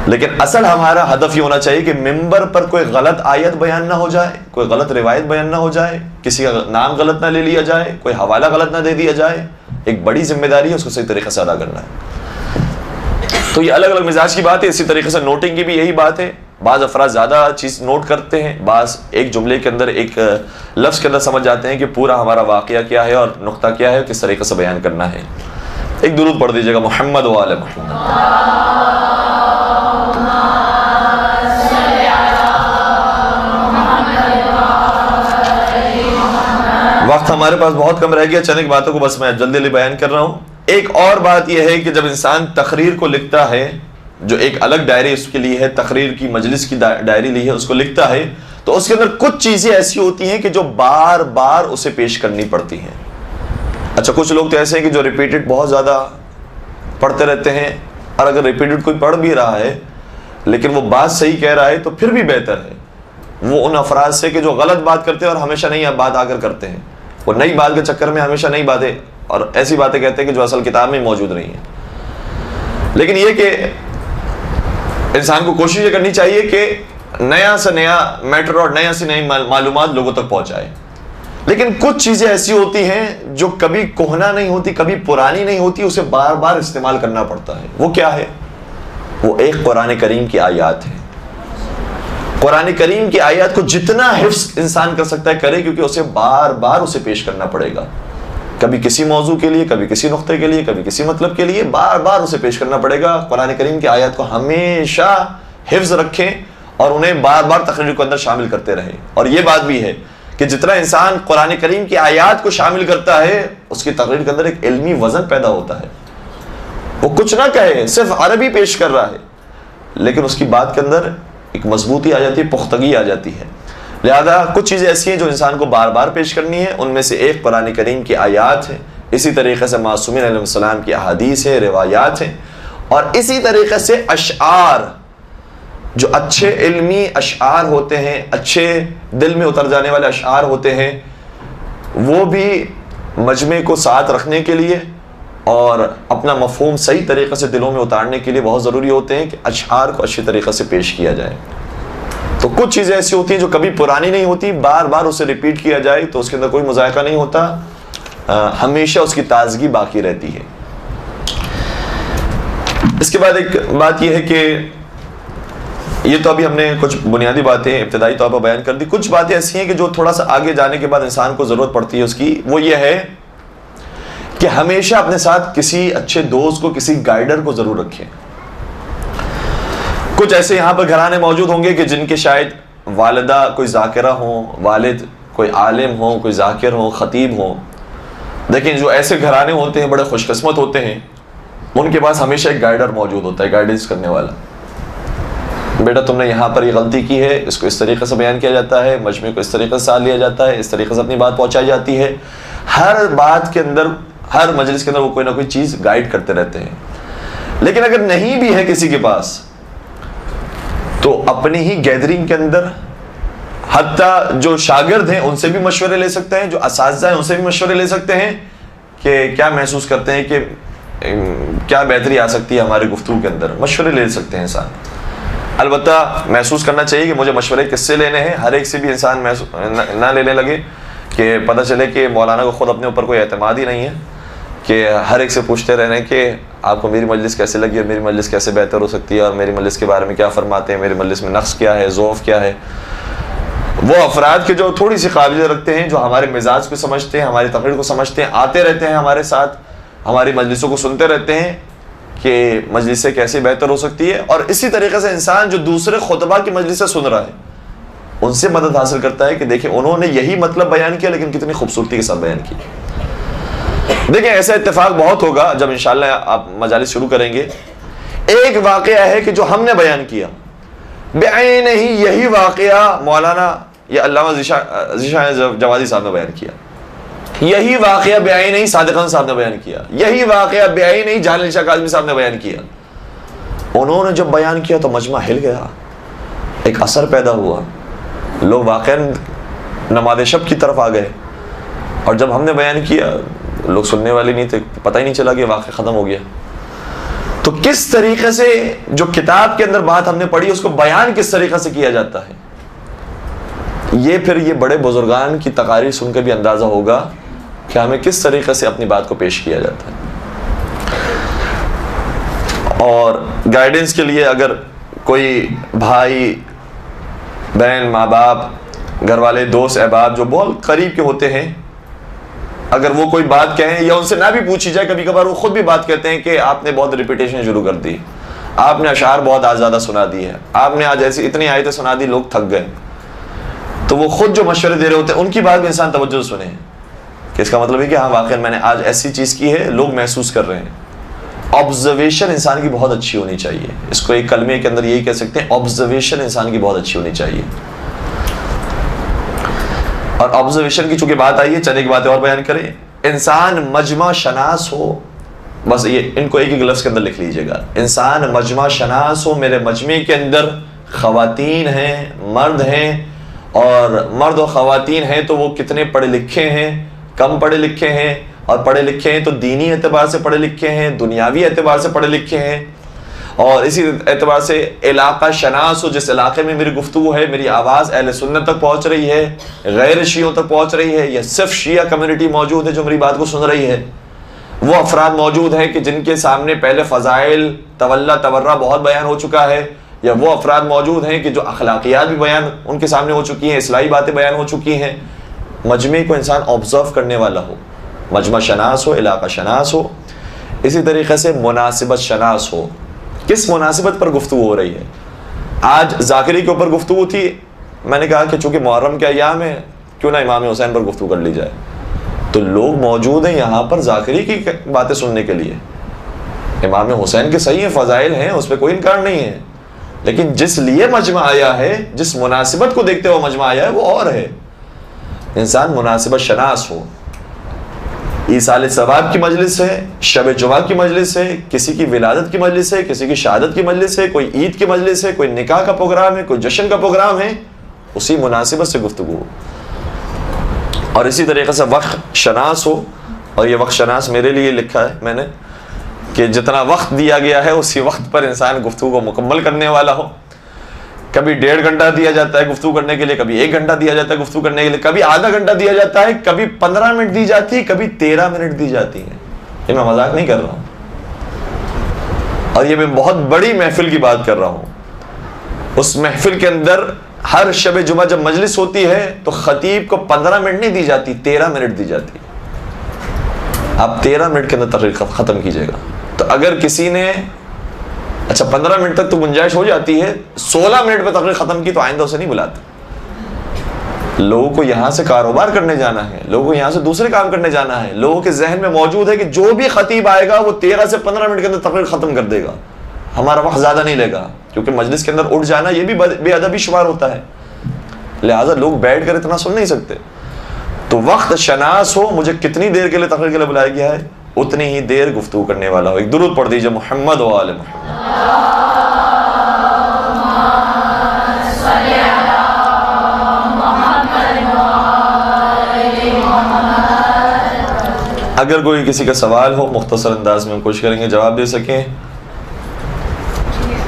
لیکن اصل ہمارا ہدف یہ ہونا چاہیے کہ ممبر پر کوئی غلط آیت بیان نہ ہو جائے، کوئی غلط روایت بیان نہ ہو جائے، کسی کا نام غلط نہ لے لیا جائے، کوئی حوالہ غلط نہ دے دیا جائے. ایک بڑی ذمہ داری ہے، اس کو صحیح طریقے سے ادا کرنا ہے. تو یہ الگ الگ مزاج کی بات ہے. اسی طریقے سے نوٹنگ کی بھی یہی بات ہے. بعض افراد زیادہ چیز نوٹ کرتے ہیں، بعض ایک جملے کے اندر، ایک لفظ کے اندر سمجھ جاتے ہیں کہ پورا ہمارا واقعہ کیا ہے اور نقطہ کیا ہے، کس طریقے سے بیان کرنا ہے. ایک درود پڑھ دیجیے گا محمد و آل محمد. وقت ہمارے پاس بہت کم رہ گیا، چند ایک باتوں کو بس میں جلدی جلدی بیان کر رہا ہوں. ایک اور بات یہ ہے کہ جب انسان تقریر کو لکھتا ہے، جو ایک الگ ڈائری اس کے لیے ہے، تقریر کی مجلس کی ڈائری لی ہے، اس کو لکھتا ہے، تو اس کے اندر کچھ چیزیں ایسی ہوتی ہیں کہ جو بار بار اسے پیش کرنی پڑتی ہیں. اچھا کچھ لوگ تو ایسے ہیں کہ جو ریپیٹڈ بہت زیادہ پڑھتے رہتے ہیں، اور اگر ریپیٹڈ کوئی پڑھ بھی رہا ہے لیکن وہ بات صحیح کہہ رہا ہے تو پھر بھی بہتر ہے وہ ان افراد سے کہ جو غلط بات کرتے ہیں اور ہمیشہ نئی بات آ کر کرتے ہیں. وہ نئی بات کے چکر میں ہمیشہ نئی باتیں اور ایسی باتیں کہتے ہیں کہ جو اصل کتاب میں موجود نہیں ہیں. لیکن یہ کہ انسان کو کوشش یہ کرنی چاہیے کہ نیا سے نیا میٹر اور نیا سے نئی معلومات لوگوں تک پہنچائے. لیکن کچھ چیزیں ایسی ہوتی ہیں جو کبھی کہنا نہیں ہوتی، کبھی پرانی نہیں ہوتی، اسے بار بار استعمال کرنا پڑتا ہے. وہ کیا ہے؟ وہ ایک قرآن کریم کی آیات ہے. قرآن کریم کی آیات کو جتنا حفظ انسان کر سکتا ہے کرے، کیونکہ اسے بار بار اسے پیش کرنا پڑے گا. کبھی کسی موضوع کے لیے، کبھی کسی نقطے کے لیے، کبھی کسی مطلب کے لیے، بار بار اسے پیش کرنا پڑے گا. قرآن کریم کی آیات کو ہمیشہ حفظ رکھیں اور انہیں بار بار تقریر کو اندر شامل کرتے رہیں. اور یہ بات بھی ہے کہ جتنا انسان قرآن کریم کی آیات کو شامل کرتا ہے، اس کی تقریر کے اندر ایک علمی وزن پیدا ہوتا ہے. وہ کچھ نہ کہے، صرف عربی پیش کر رہا ہے، لیکن اس کی بات کے اندر ایک مضبوطی آ جاتی ہے، پختگی آ جاتی ہے. لہذا کچھ چیزیں ایسی ہیں جو انسان کو بار بار پیش کرنی ہے. ان میں سے ایک قرآن کریم کی آیات ہے، اسی طریقے سے معصومین علیہ السلام کی احادیث ہیں، روایات ہیں، اور اسی طریقے سے اشعار، جو اچھے علمی اشعار ہوتے ہیں، اچھے دل میں اتر جانے والے اشعار ہوتے ہیں، وہ بھی مجمع کو ساتھ رکھنے کے لیے اور اپنا مفہوم صحیح طریقے سے دلوں میں اتارنے کے لیے بہت ضروری ہوتے ہیں کہ اشعار کو اچھی طریقے سے پیش کیا جائے. تو کچھ چیزیں ایسی ہوتی ہیں جو کبھی پرانی نہیں ہوتی، بار بار اسے ریپیٹ کیا جائے تو اس کے اندر کوئی مذائقہ نہیں ہوتا، ہمیشہ اس کی تازگی باقی رہتی ہے. اس کے بعد ایک بات یہ ہے کہ یہ تو ابھی ہم نے کچھ بنیادی باتیں ابتدائی طور پر بیان کر دی. کچھ باتیں ایسی ہیں کہ جو تھوڑا سا آگے جانے کے بعد انسان کو ضرورت پڑتی ہے اس کی. وہ یہ ہے کہ ہمیشہ اپنے ساتھ کسی اچھے دوست کو، کسی گائیڈر کو ضرور رکھیں. کچھ ایسے یہاں پر گھرانے موجود ہوں گے کہ جن کے شاید والدہ کوئی ذاکرہ ہوں، والد کوئی عالم ہوں، کوئی ذاکر ہوں، خطیب ہوں. لیکن جو ایسے گھرانے ہوتے ہیں بڑے خوش قسمت ہوتے ہیں، ان کے پاس ہمیشہ ایک گائیڈر موجود ہوتا ہے، گائیڈنس کرنے والا. بیٹا تم نے یہاں پر یہ غلطی کی ہے، اس کو اس طریقے سے بیان کیا جاتا ہے، مجمع کو اس طریقے سے ساتھ لیا جاتا ہے، اس طریقے سے اپنی بات پہنچائی جاتی ہے. ہر بات کے اندر ہر مجلس کے اندر وہ کوئی نہ کوئی چیز گائیڈ کرتے رہتے ہیں. لیکن اگر نہیں بھی ہے کسی کے پاس تو اپنی ہی گیدرنگ کے اندر حتیٰ جو شاگرد ہیں ان سے بھی مشورے لے سکتے ہیں, جو اساتذہ ہیں ان سے بھی مشورے لے سکتے ہیں کہ کیا محسوس کرتے ہیں کہ کیا بہتری آ سکتی ہے ہماری گفتگو کے اندر. مشورے لے سکتے ہیں انسان. البتہ محسوس کرنا چاہیے کہ مجھے مشورے کس سے لینے ہیں. ہر ایک سے بھی انسان نہ لینے لگے کہ پتہ چلے کہ مولانا کو خود اپنے اوپر کوئی اعتماد ہی نہیں ہے, کہ ہر ایک سے پوچھتے رہنے کہ آپ کو میری مجلس کیسے لگی اور میری مجلس کیسے بہتر ہو سکتی ہے, اور میری مجلس کے بارے میں کیا فرماتے ہیں, میری مجلس میں نقص کیا ہے, ضعف کیا ہے. وہ افراد کے جو تھوڑی سی قابلیت رکھتے ہیں, جو ہمارے مزاج کو سمجھتے ہیں, ہماری تقریر کو سمجھتے ہیں, آتے رہتے ہیں ہمارے ساتھ, ہماری مجلسوں کو سنتے رہتے ہیں کہ مجلسیں کیسے بہتر ہو سکتی ہے. اور اسی طریقے سے انسان جو دوسرے خطبہ کی مجلسیں سن رہا ہے ان سے مدد حاصل کرتا ہے کہ دیکھیں انہوں نے یہی مطلب بیان کیا لیکن کتنی خوبصورتی کے ساتھ بیان کیا. دیکھیں ایسا اتفاق بہت ہوگا جب انشاءاللہ آپ مجالس شروع کریں گے. ایک واقعہ ہے کہ جو ہم نے بیان کیا بعین ہی یہی واقعہ مولانا یا علامہ ذیشان جوادی صاحب نے بیان کیا, یہی واقعہ بعین ہی صادق حسن صاحب نے بیان کیا, یہی واقعہ بعین ہی جہان علی شاہ کاظمی صاحب نے بیان کیا. انہوں نے جب بیان کیا تو مجمع ہل گیا, ایک اثر پیدا ہوا, لوگ واقعا نماز شب کی طرف آ گئے. اور جب ہم نے بیان کیا لوگ سننے والے نہیں تھے, پتہ ہی نہیں چلا کہ واقعہ ختم ہو گیا. تو کس طریقے سے جو کتاب کے اندر بات ہم نے پڑھی اس کو بیان کس طریقے سے کیا جاتا ہے, یہ پھر یہ بڑے بزرگان کی تقاریر سن کے بھی اندازہ ہوگا کہ ہمیں کس طریقے سے اپنی بات کو پیش کیا جاتا ہے. اور گائیڈنس کے لیے اگر کوئی بھائی بہن, ماں باپ, گھر والے, دوست احباب جو بہت قریب کے ہوتے ہیں, اگر وہ کوئی بات کہیں یا ان سے نہ بھی پوچھی جائے, کبھی کبھار وہ خود بھی بات کہتے ہیں کہ آپ نے بہت ریپیٹیشن شروع کر دی, آپ نے اشعار بہت آج زیادہ سنا دی ہے, آپ نے آج ایسی اتنی آیتیں سنا دی, لوگ تھک گئے. تو وہ خود جو مشورے دے رہے ہوتے ہیں ان کی بات بھی انسان توجہ سے سنے کہ اس کا مطلب ہے کہ ہاں واقعا میں نے آج ایسی چیز کی ہے, لوگ محسوس کر رہے ہیں. آبزرویشن انسان کی بہت اچھی ہونی چاہیے. اس کو ایک کلمے کے اندر یہی کہہ سکتے ہیں, آبزرویشن انسان کی بہت اچھی ہونی چاہیے. اور آبزرویشن کی چونکہ بات آئی ہے, چند ایک باتیں اور بیان کریں. انسان مجمع شناس ہو, بس یہ ان کو ایک ایک لفظ کے اندر لکھ لیجئے گا. انسان مجمع شناس ہو, میرے مجمع کے اندر خواتین ہیں, مرد ہیں, اور مرد و خواتین ہیں تو وہ کتنے پڑھے لکھے ہیں, کم پڑھے لکھے ہیں, اور پڑھے لکھے ہیں تو دینی اعتبار سے پڑھے لکھے ہیں, دنیاوی اعتبار سے پڑھے لکھے ہیں, اور اسی اعتبار سے علاقہ شناس ہو, جس علاقے میں میری گفتگو ہے, میری آواز اہل سنت تک پہنچ رہی ہے, غیر شیعوں تک پہنچ رہی ہے, یا صرف شیعہ کمیونٹی موجود ہے جو میری بات کو سن رہی ہے. وہ افراد موجود ہیں کہ جن کے سامنے پہلے فضائل تولا تورا بہت بیان ہو چکا ہے, یا وہ افراد موجود ہیں کہ جو اخلاقیات بھی بیان ان کے سامنے ہو چکی ہیں, اصلاحی باتیں بیان ہو چکی ہیں. مجمع کو انسان آبزرو کرنے والا ہو, مجمع شناس ہو, علاقہ شناس ہو. اسی طریقے سے مناسبت شناس ہو, کس مناسبت پر گفتگو ہو رہی ہے. آج ذاکری کے اوپر گفتگو تھی, میں نے کہا کہ چونکہ محرم کے ایام ہے کیوں نہ امام حسین پر گفتگو کر لی جائے. تو لوگ موجود ہیں یہاں پر ذاکری کی باتیں سننے کے لیے. امام حسین کے صحیح فضائل ہیں, اس پہ کوئی انکار نہیں ہے, لیکن جس لیے مجمع آیا ہے, جس مناسبت کو دیکھتے ہوئے مجمع آیا ہے وہ اور ہے. انسان مناسبت شناس ہو. ایصال ثواب کی مجلس ہے, شب جمعہ کی مجلس ہے, کسی کی ولادت کی مجلس ہے, کسی کی شہادت کی مجلس ہے, کوئی عید کی مجلس ہے, کوئی نکاح کا پروگرام ہے, کوئی جشن کا پروگرام ہے, اسی مناسبت سے گفتگو ہو. اور اسی طریقے سے وقت شناس ہو. اور یہ وقت شناس میرے لیے لکھا ہے میں نے کہ جتنا وقت دیا گیا ہے اسی وقت پر انسان گفتگو کو مکمل کرنے والا ہو. کبھی 1.5 گھنٹہ دیا جاتا ہے گفتگو کرنے کے لیے, کبھی 1 گھنٹہ دیا جاتا ہے گفتگو کرنے کے لیے, کبھی آدھا گھنٹہ دیا جاتا ہے, کبھی 15 منٹ دی جاتی ہے, کبھی 13 منٹ دی جاتی ہے. یہ میں مذاق نہیں کر رہا ہوں, اور یہ میں بہت بڑی محفل کی بات کر رہا ہوں. اس محفل کے اندر ہر شب جمعہ جب مجلس ہوتی ہے تو خطیب کو 15 منٹ نہیں دی جاتی, 13 منٹ دی جاتی. آپ 13 منٹ کے اندر تقریر ختم کیجیے گا. تو اگر کسی نے اچھا 15 منٹ تک تو گنجائش ہو جاتی ہے, 16 منٹ پہ تقریر ختم کی تو آئندہ اسے نہیں بلاتے. لوگوں کو یہاں سے کاروبار کرنے جانا ہے, لوگوں کو یہاں سے دوسرے کام کرنے جانا ہے. لوگوں کے ذہن میں موجود ہے کہ جو بھی خطیب آئے گا وہ 13 سے 15 منٹ کے اندر تقریر ختم کر دے گا, ہمارا وقت زیادہ نہیں لے گا. کیونکہ مجلس کے اندر اٹھ جانا یہ بھی بے ادبی شمار ہوتا ہے, لہٰذا لوگ بیٹھ کر اتنا سن نہیں سکتے. تو وقت شناس ہو، مجھے کتنی دیر کے لیے تقریر کے لیے بلایا گیا ہے اتنی ہی دیر گفتگو کرنے والا ہو۔ ایک درود پڑھ دیجئے محمد و آل محمد۔ اگر کوئی کسی کا سوال ہو مختصر انداز میں ہم کوشش کریں گے جواب دے سکیں۔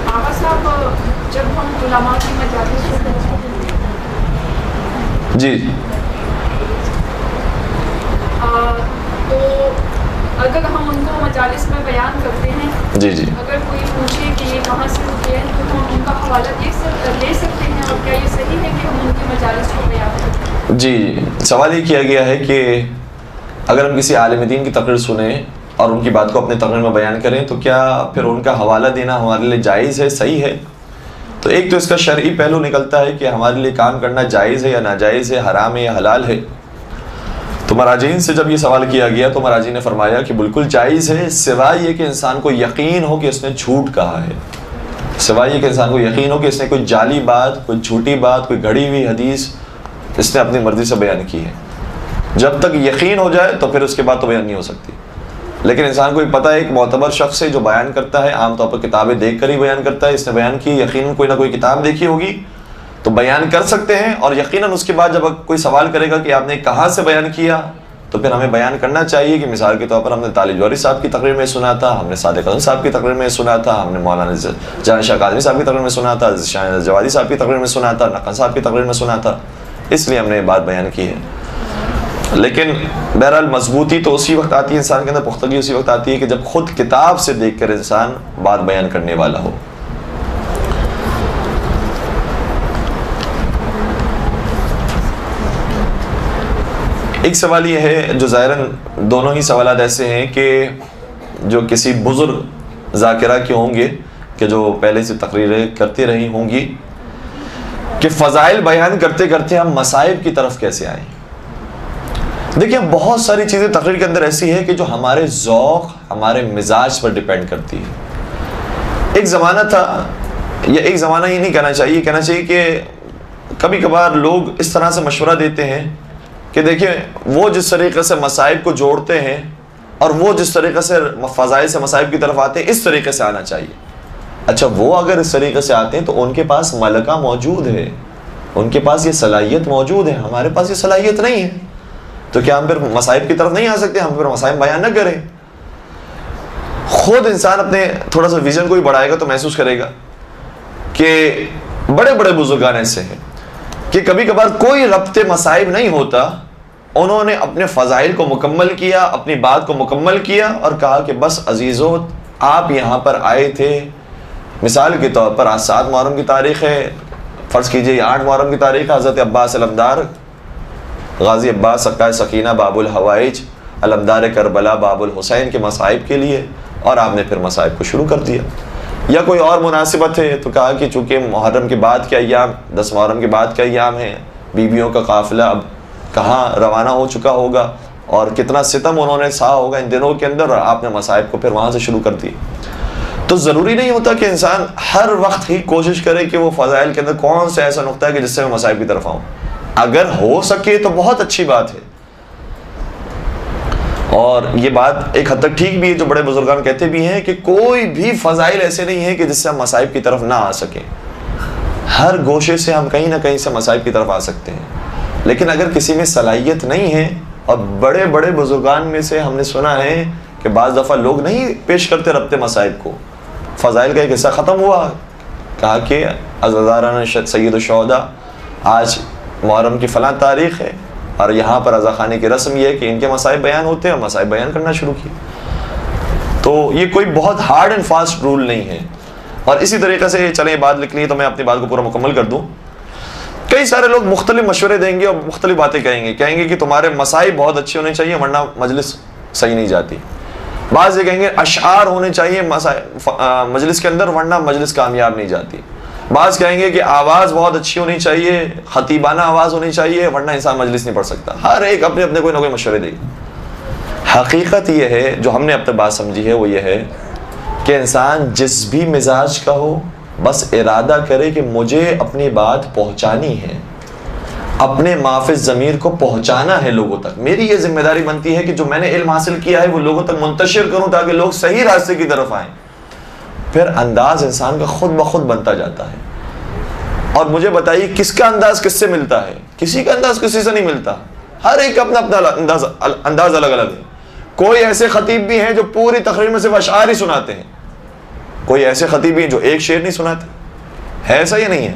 آغا صاحب، جب ہم علماء کی مجالس جی تو اگر ہم ان کو مجالس میں بیان کرتے ہیں، جی جی اگر کوئی پوچھے کہ یہ کہاں سے ہوتے ہیں تو ہم ان کا حوالہ لے سکتے ہیں، اور کیا یہ صحیح ہے کہ ہم ان کی مجالس کو بیان کرتے ہیں؟ جی، سوال یہ کیا گیا ہے کہ اگر ہم کسی عالم دین کی تقریر سنیں اور ان کی بات کو اپنے تقریر میں بیان کریں تو کیا پھر ان کا حوالہ دینا ہمارے لیے جائز ہے، صحیح ہے؟ تو ایک تو اس کا شرعی پہلو نکلتا ہے کہ ہمارے لیے کام کرنا جائز ہے یا ناجائز ہے، حرام ہے یا حلال ہے۔ تو مراجعین سے جب یہ سوال کیا گیا تو مراجعین نے فرمایا کہ بالکل جائز ہے، سوائے یہ کہ انسان کو یقین ہو کہ اس نے جھوٹ کہا ہے، سوائے یہ کہ انسان کو یقین ہو کہ اس نے کوئی جعلی بات، کوئی جھوٹی بات، کوئی گھڑی ہوئی حدیث اس نے اپنی مرضی سے بیان کی ہے۔ جب تک یقین ہو جائے تو پھر اس کے بعد تو بیان نہیں ہو سکتی۔ لیکن انسان کو پتہ ہے ایک معتبر شخص ہے جو بیان کرتا ہے، عام طور پر کتابیں دیکھ کر ہی بیان کرتا ہے، اس نے بیان کی، یقیناً کوئی نہ کوئی کتاب دیکھی ہوگی تو بیان کر سکتے ہیں، اور یقیناً اس کے بعد جب کوئی سوال کرے گا کہ آپ نے کہاں سے بیان کیا تو پھر ہمیں بیان کرنا چاہیے کہ مثال کے طور پر ہم نے طالب جوہری صاحب کی تقریر میں سنا تھا، ہم نے صادق حسن صاحب کی تقریر میں سنا تھا، ہم نے مولانا جان شاہ قادری صاحب کی تقریر میں سنا تھا، شاہ جوادی صاحب کی تقریر میں سنا تھا، نقن صاحب کی تقریر میں سنا تھا، اس لیے ہم نے یہ بات بیان کی ہے۔ لیکن بہرحال مضبوطی تو اسی وقت آتی ہے انسان کے اندر، پختگی اسی وقت آتی ہے کہ جب خود کتاب سے دیکھ کر انسان بات بیان کرنے والا ہو۔ ایک سوال یہ ہے جو ظاہراً دونوں ہی سوالات ایسے ہیں کہ جو کسی بزرگ ذاکرہ کے ہوں گے کہ جو پہلے سے تقریریں کرتی رہی ہوں گی کہ فضائل بیان کرتے کرتے ہم مصائب کی طرف کیسے آئیں۔ دیکھیں بہت ساری چیزیں تقریر کے اندر ایسی ہے کہ جو ہمارے ذوق، ہمارے مزاج پر ڈیپینڈ کرتی ہے۔ ایک زمانہ تھا، یا ایک زمانہ ہی نہیں کہنا چاہیے، کہنا چاہیے کہ کبھی کبھار لوگ اس طرح سے مشورہ دیتے ہیں کہ دیکھیں وہ جس طریقے سے مصائب کو جوڑتے ہیں اور وہ جس طریقے سے فضائل سے مصائب کی طرف آتے ہیں اس طریقے سے آنا چاہیے۔ اچھا، وہ اگر اس طریقے سے آتے ہیں تو ان کے پاس ملکہ موجود ہے، ان کے پاس یہ صلاحیت موجود ہے، ہمارے پاس یہ صلاحیت نہیں ہے، تو کیا ہم پھر مصائب کی طرف نہیں آ سکتے؟ ہم پھر مصائب بیان نہ کریں؟ خود انسان اپنے تھوڑا سا ویژن کو ہی بڑھائے گا تو محسوس کرے گا کہ بڑے بڑے بزرگان ایسے ہیں کہ کبھی کبھار کوئی ربط مصائب نہیں ہوتا، انہوں نے اپنے فضائل کو مکمل کیا، اپنی بات کو مکمل کیا اور کہا کہ بس عزیزو آپ یہاں پر آئے تھے، مثال کے طور پر آج 7 محرم کی تاریخ ہے، فرض کیجئے 8 محرم کی تاریخ ہے، حضرت عباس علمدار غازی عباس سقائے سکینہ باب الحوائج علمدار کربلا باب الحسین کے مصائب کے لیے، اور آپ نے پھر مصائب کو شروع کر دیا۔ یا کوئی اور مناسبت ہے تو کہا کہ چونکہ محرم کے بعد کے ایام 10 محرم کے بعد کے ایام ہیں، بیویوں کا قافلہ اب کہاں روانہ ہو چکا ہوگا اور کتنا ستم انہوں نے سہا ہوگا ان دنوں کے اندر، اور آپ نے مصائب کو پھر وہاں سے شروع کر دی۔ تو ضروری نہیں ہوتا کہ انسان ہر وقت ہی کوشش کرے کہ وہ فضائل کے اندر کون سا ایسا نقطہ ہے کہ جس سے میں مصائب کی طرف آؤں۔ اگر ہو سکے تو بہت اچھی بات ہے، اور یہ بات ایک حد تک ٹھیک بھی ہے جو بڑے بزرگان کہتے بھی ہیں کہ کوئی بھی فضائل ایسے نہیں ہیں کہ جس سے ہم مصائب کی طرف نہ آ سکیں، ہر گوشے سے ہم کہیں نہ کہیں سے مصائب کی طرف آ سکتے ہیں۔ لیکن اگر کسی میں صلاحیت نہیں ہے، اور بڑے بڑے بزرگان میں سے ہم نے سنا ہے کہ بعض دفعہ لوگ نہیں پیش کرتے ربط مصائب کو، فضائل کا ایک حصہ ختم ہوا، کہا کہ عزاداران سید الشہداء آج محرم کی فلاں تاریخ ہے اور یہاں پر رضا خانی کی رسم یہ ہے کہ ان کے مصائب بیان ہوتے ہیں، اور مصائب بیان کرنا شروع کیے۔ تو یہ کوئی بہت ہارڈ اینڈ فاسٹ رول نہیں ہے۔ اور اسی طریقے سے چلیں یہ بات لکھ لی تو میں اپنی بات کو پورا مکمل کر دوں۔ کئی سارے لوگ مختلف مشورے دیں گے اور مختلف باتیں کہیں گے کہ تمہارے مصائب بہت اچھے ہونے چاہیے ورنہ مجلس صحیح نہیں جاتی۔ بعض یہ کہیں گے اشعار ہونے چاہیے مجلس کے اندر ورنہ مجلس کامیاب نہیں جاتی۔ بعض کہیں گے کہ آواز بہت اچھی ہونی چاہیے، خطیبانہ آواز ہونی چاہیے ورنہ انسان مجلس نہیں پڑھ سکتا۔ ہر ایک اپنے اپنے کوئی نہ کوئی مشورے دے گا۔ حقیقت یہ ہے جو ہم نے اب تک بات سمجھی ہے وہ یہ ہے کہ انسان جس بھی مزاج کا ہو بس ارادہ کرے کہ مجھے اپنی بات پہنچانی ہے، اپنے معافی ضمیر کو پہنچانا ہے لوگوں تک. میری یہ ذمہ داری بنتی ہے کہ جو میں نے علم حاصل کیا ہے وہ لوگوں تک منتشر کروں تاکہ لوگ صحیح راستے کی طرف آئیں. پھر انداز انسان کا خود بخود بنتا جاتا ہے. اور مجھے بتائیے کس کا انداز کس سے ملتا ہے؟ کسی کا انداز کسی سے نہیں ملتا. ہر ایک کا اپنا اپنا انداز الگ الگ ہے. کوئی ایسے خطیب بھی ہیں جو پوری تقریر میں صرف اشعار ہی سناتے ہیں. کوئی ایسے خطیب بھی ہیں جو ایک شعر نہیں سناتے. ہے ایسا یا نہیں ہے؟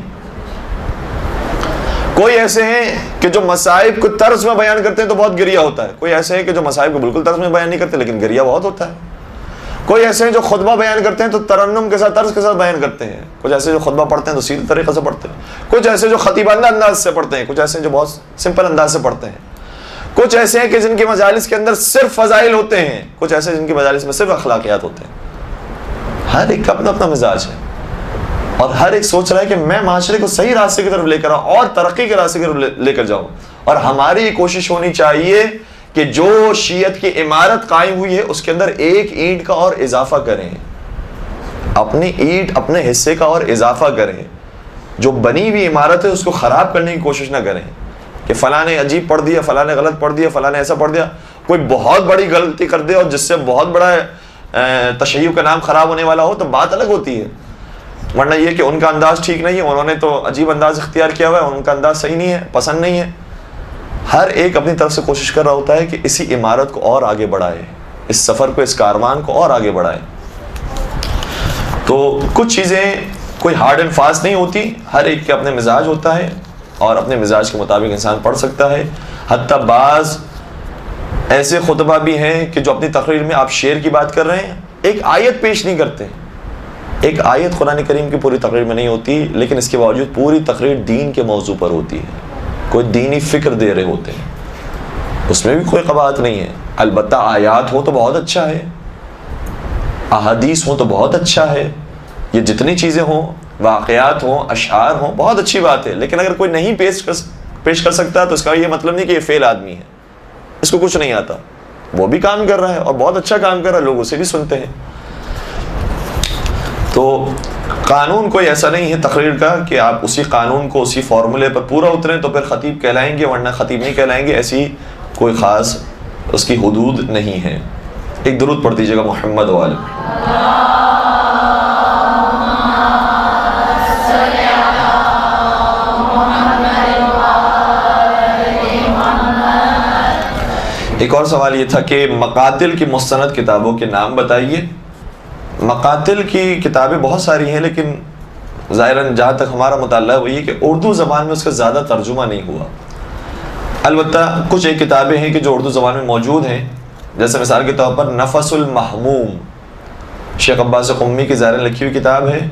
کوئی ایسے ہیں کہ جو مصائب کو طرز میں بیان کرتے ہیں تو بہت گریہ ہوتا ہے. کوئی ایسے ہیں کہ جو مصائب کو بالکل طرز میں بیان نہیں کرتے لیکن گریہ بہت ہوتا ہے. کوئی ایسے ہیں جو خطبہ بیان کرتے ہیں تو ترنم کے ساتھ طرز کے ساتھ بیان کرتے ہیں. کچھ ایسے جو خطبہ پڑھتے ہیں تو سیدھے طریقے سے پڑھتے ہیں. کچھ ایسے جو خطیبانہ انداز سے پڑھتے ہیں. کچھ ایسے ہیں جو بہت سمپل انداز سے پڑھتے ہیں. کچھ ایسے ہیں کہ جن کی مجالس کے اندر صرف فضائل ہوتے ہیں. کچھ ایسے جن کی مجالس میں صرف اخلاقیات ہوتے ہیں. ہر ایک کا اپنا اپنا مزاج ہے اور ہر ایک سوچ رہا ہے کہ میں معاشرے کو صحیح راستے کی طرف لے کر آؤں اور ترقی کے راستے کی طرف لے کر جاؤں. اور ہماری یہ کوشش ہونی چاہیے کہ جو شیعت کی عمارت قائم ہوئی ہے اس کے اندر ایک اینٹ کا اور اضافہ کریں. اپنی اینٹ اپنے حصے کا اور اضافہ کریں. جو بنی ہوئی عمارت ہے اس کو خراب کرنے کی کوشش نہ کریں کہ فلاں نے عجیب پڑھ دیا, فلاں نے غلط پڑھ دیا, فلاں نے ایسا پڑھ دیا. کوئی بہت بڑی غلطی کر دے اور جس سے بہت بڑا تشیع کا نام خراب ہونے والا ہو تو بات الگ ہوتی ہے. ورنہ یہ کہ ان کا انداز ٹھیک نہیں ہے, انہوں نے تو عجیب انداز اختیار کیا ہوا ہے, ان کا انداز صحیح نہیں ہے, پسند نہیں ہے. ہر ایک اپنی طرف سے کوشش کر رہا ہوتا ہے کہ اسی عمارت کو اور آگے بڑھائے, اس سفر کو, اس کاروان کو اور آگے بڑھائے. تو کچھ چیزیں کوئی ہارڈ اینڈ فاسٹ نہیں ہوتی. ہر ایک کے اپنے مزاج ہوتا ہے اور اپنے مزاج کے مطابق انسان پڑھ سکتا ہے. حتیٰ بعض ایسے خطبہ بھی ہیں کہ جو اپنی تقریر میں آپ شعر کی بات کر رہے ہیں, ایک آیت پیش نہیں کرتے. ایک آیت قرآن کریم کی پوری تقریر میں نہیں ہوتی لیکن اس کے باوجود پوری تقریر دین کے موضوع پر ہوتی ہے. کوئی دینی فکر دے رہے ہوتے ہیں, اس میں بھی کوئی قباحت نہیں ہے. البتہ آیات ہو تو بہت اچھا ہے, احادیث ہو تو بہت اچھا ہے, یہ جتنی چیزیں ہوں, واقعات ہوں, اشعار ہوں, بہت اچھی بات ہے. لیکن اگر کوئی نہیں پیش کر سکتا تو اس کا یہ مطلب نہیں کہ یہ فیل آدمی ہے, اس کو کچھ نہیں آتا. وہ بھی کام کر رہا ہے اور بہت اچھا کام کر رہا ہے, لوگ اسے بھی سنتے ہیں. تو قانون کوئی ایسا نہیں ہے تقریر کا کہ آپ اسی قانون کو, اسی فارمولے پر پورا اتریں تو پھر خطیب کہلائیں گے, ورنہ خطیب نہیں کہلائیں گے. ایسی کوئی خاص اس کی حدود نہیں ہے. ایک درود پڑھ دیجیے گا محمد وآلہ. ایک اور سوال یہ تھا کہ مقاتل کی مستند کتابوں کے نام بتائیے. مقاتل کی کتابیں بہت ساری ہیں لیکن ظاہراً جہاں تک ہمارا مطالعہ وہ یہ کہ اردو زبان میں اس کا زیادہ ترجمہ نہیں ہوا. البتہ کچھ ایک کتابیں ہیں کہ جو اردو زبان میں موجود ہیں, جیسے مثال کے طور پر نفس المحموم, شیخ عباس قمی کی ظاہراً لکھی ہوئی کتاب ہے,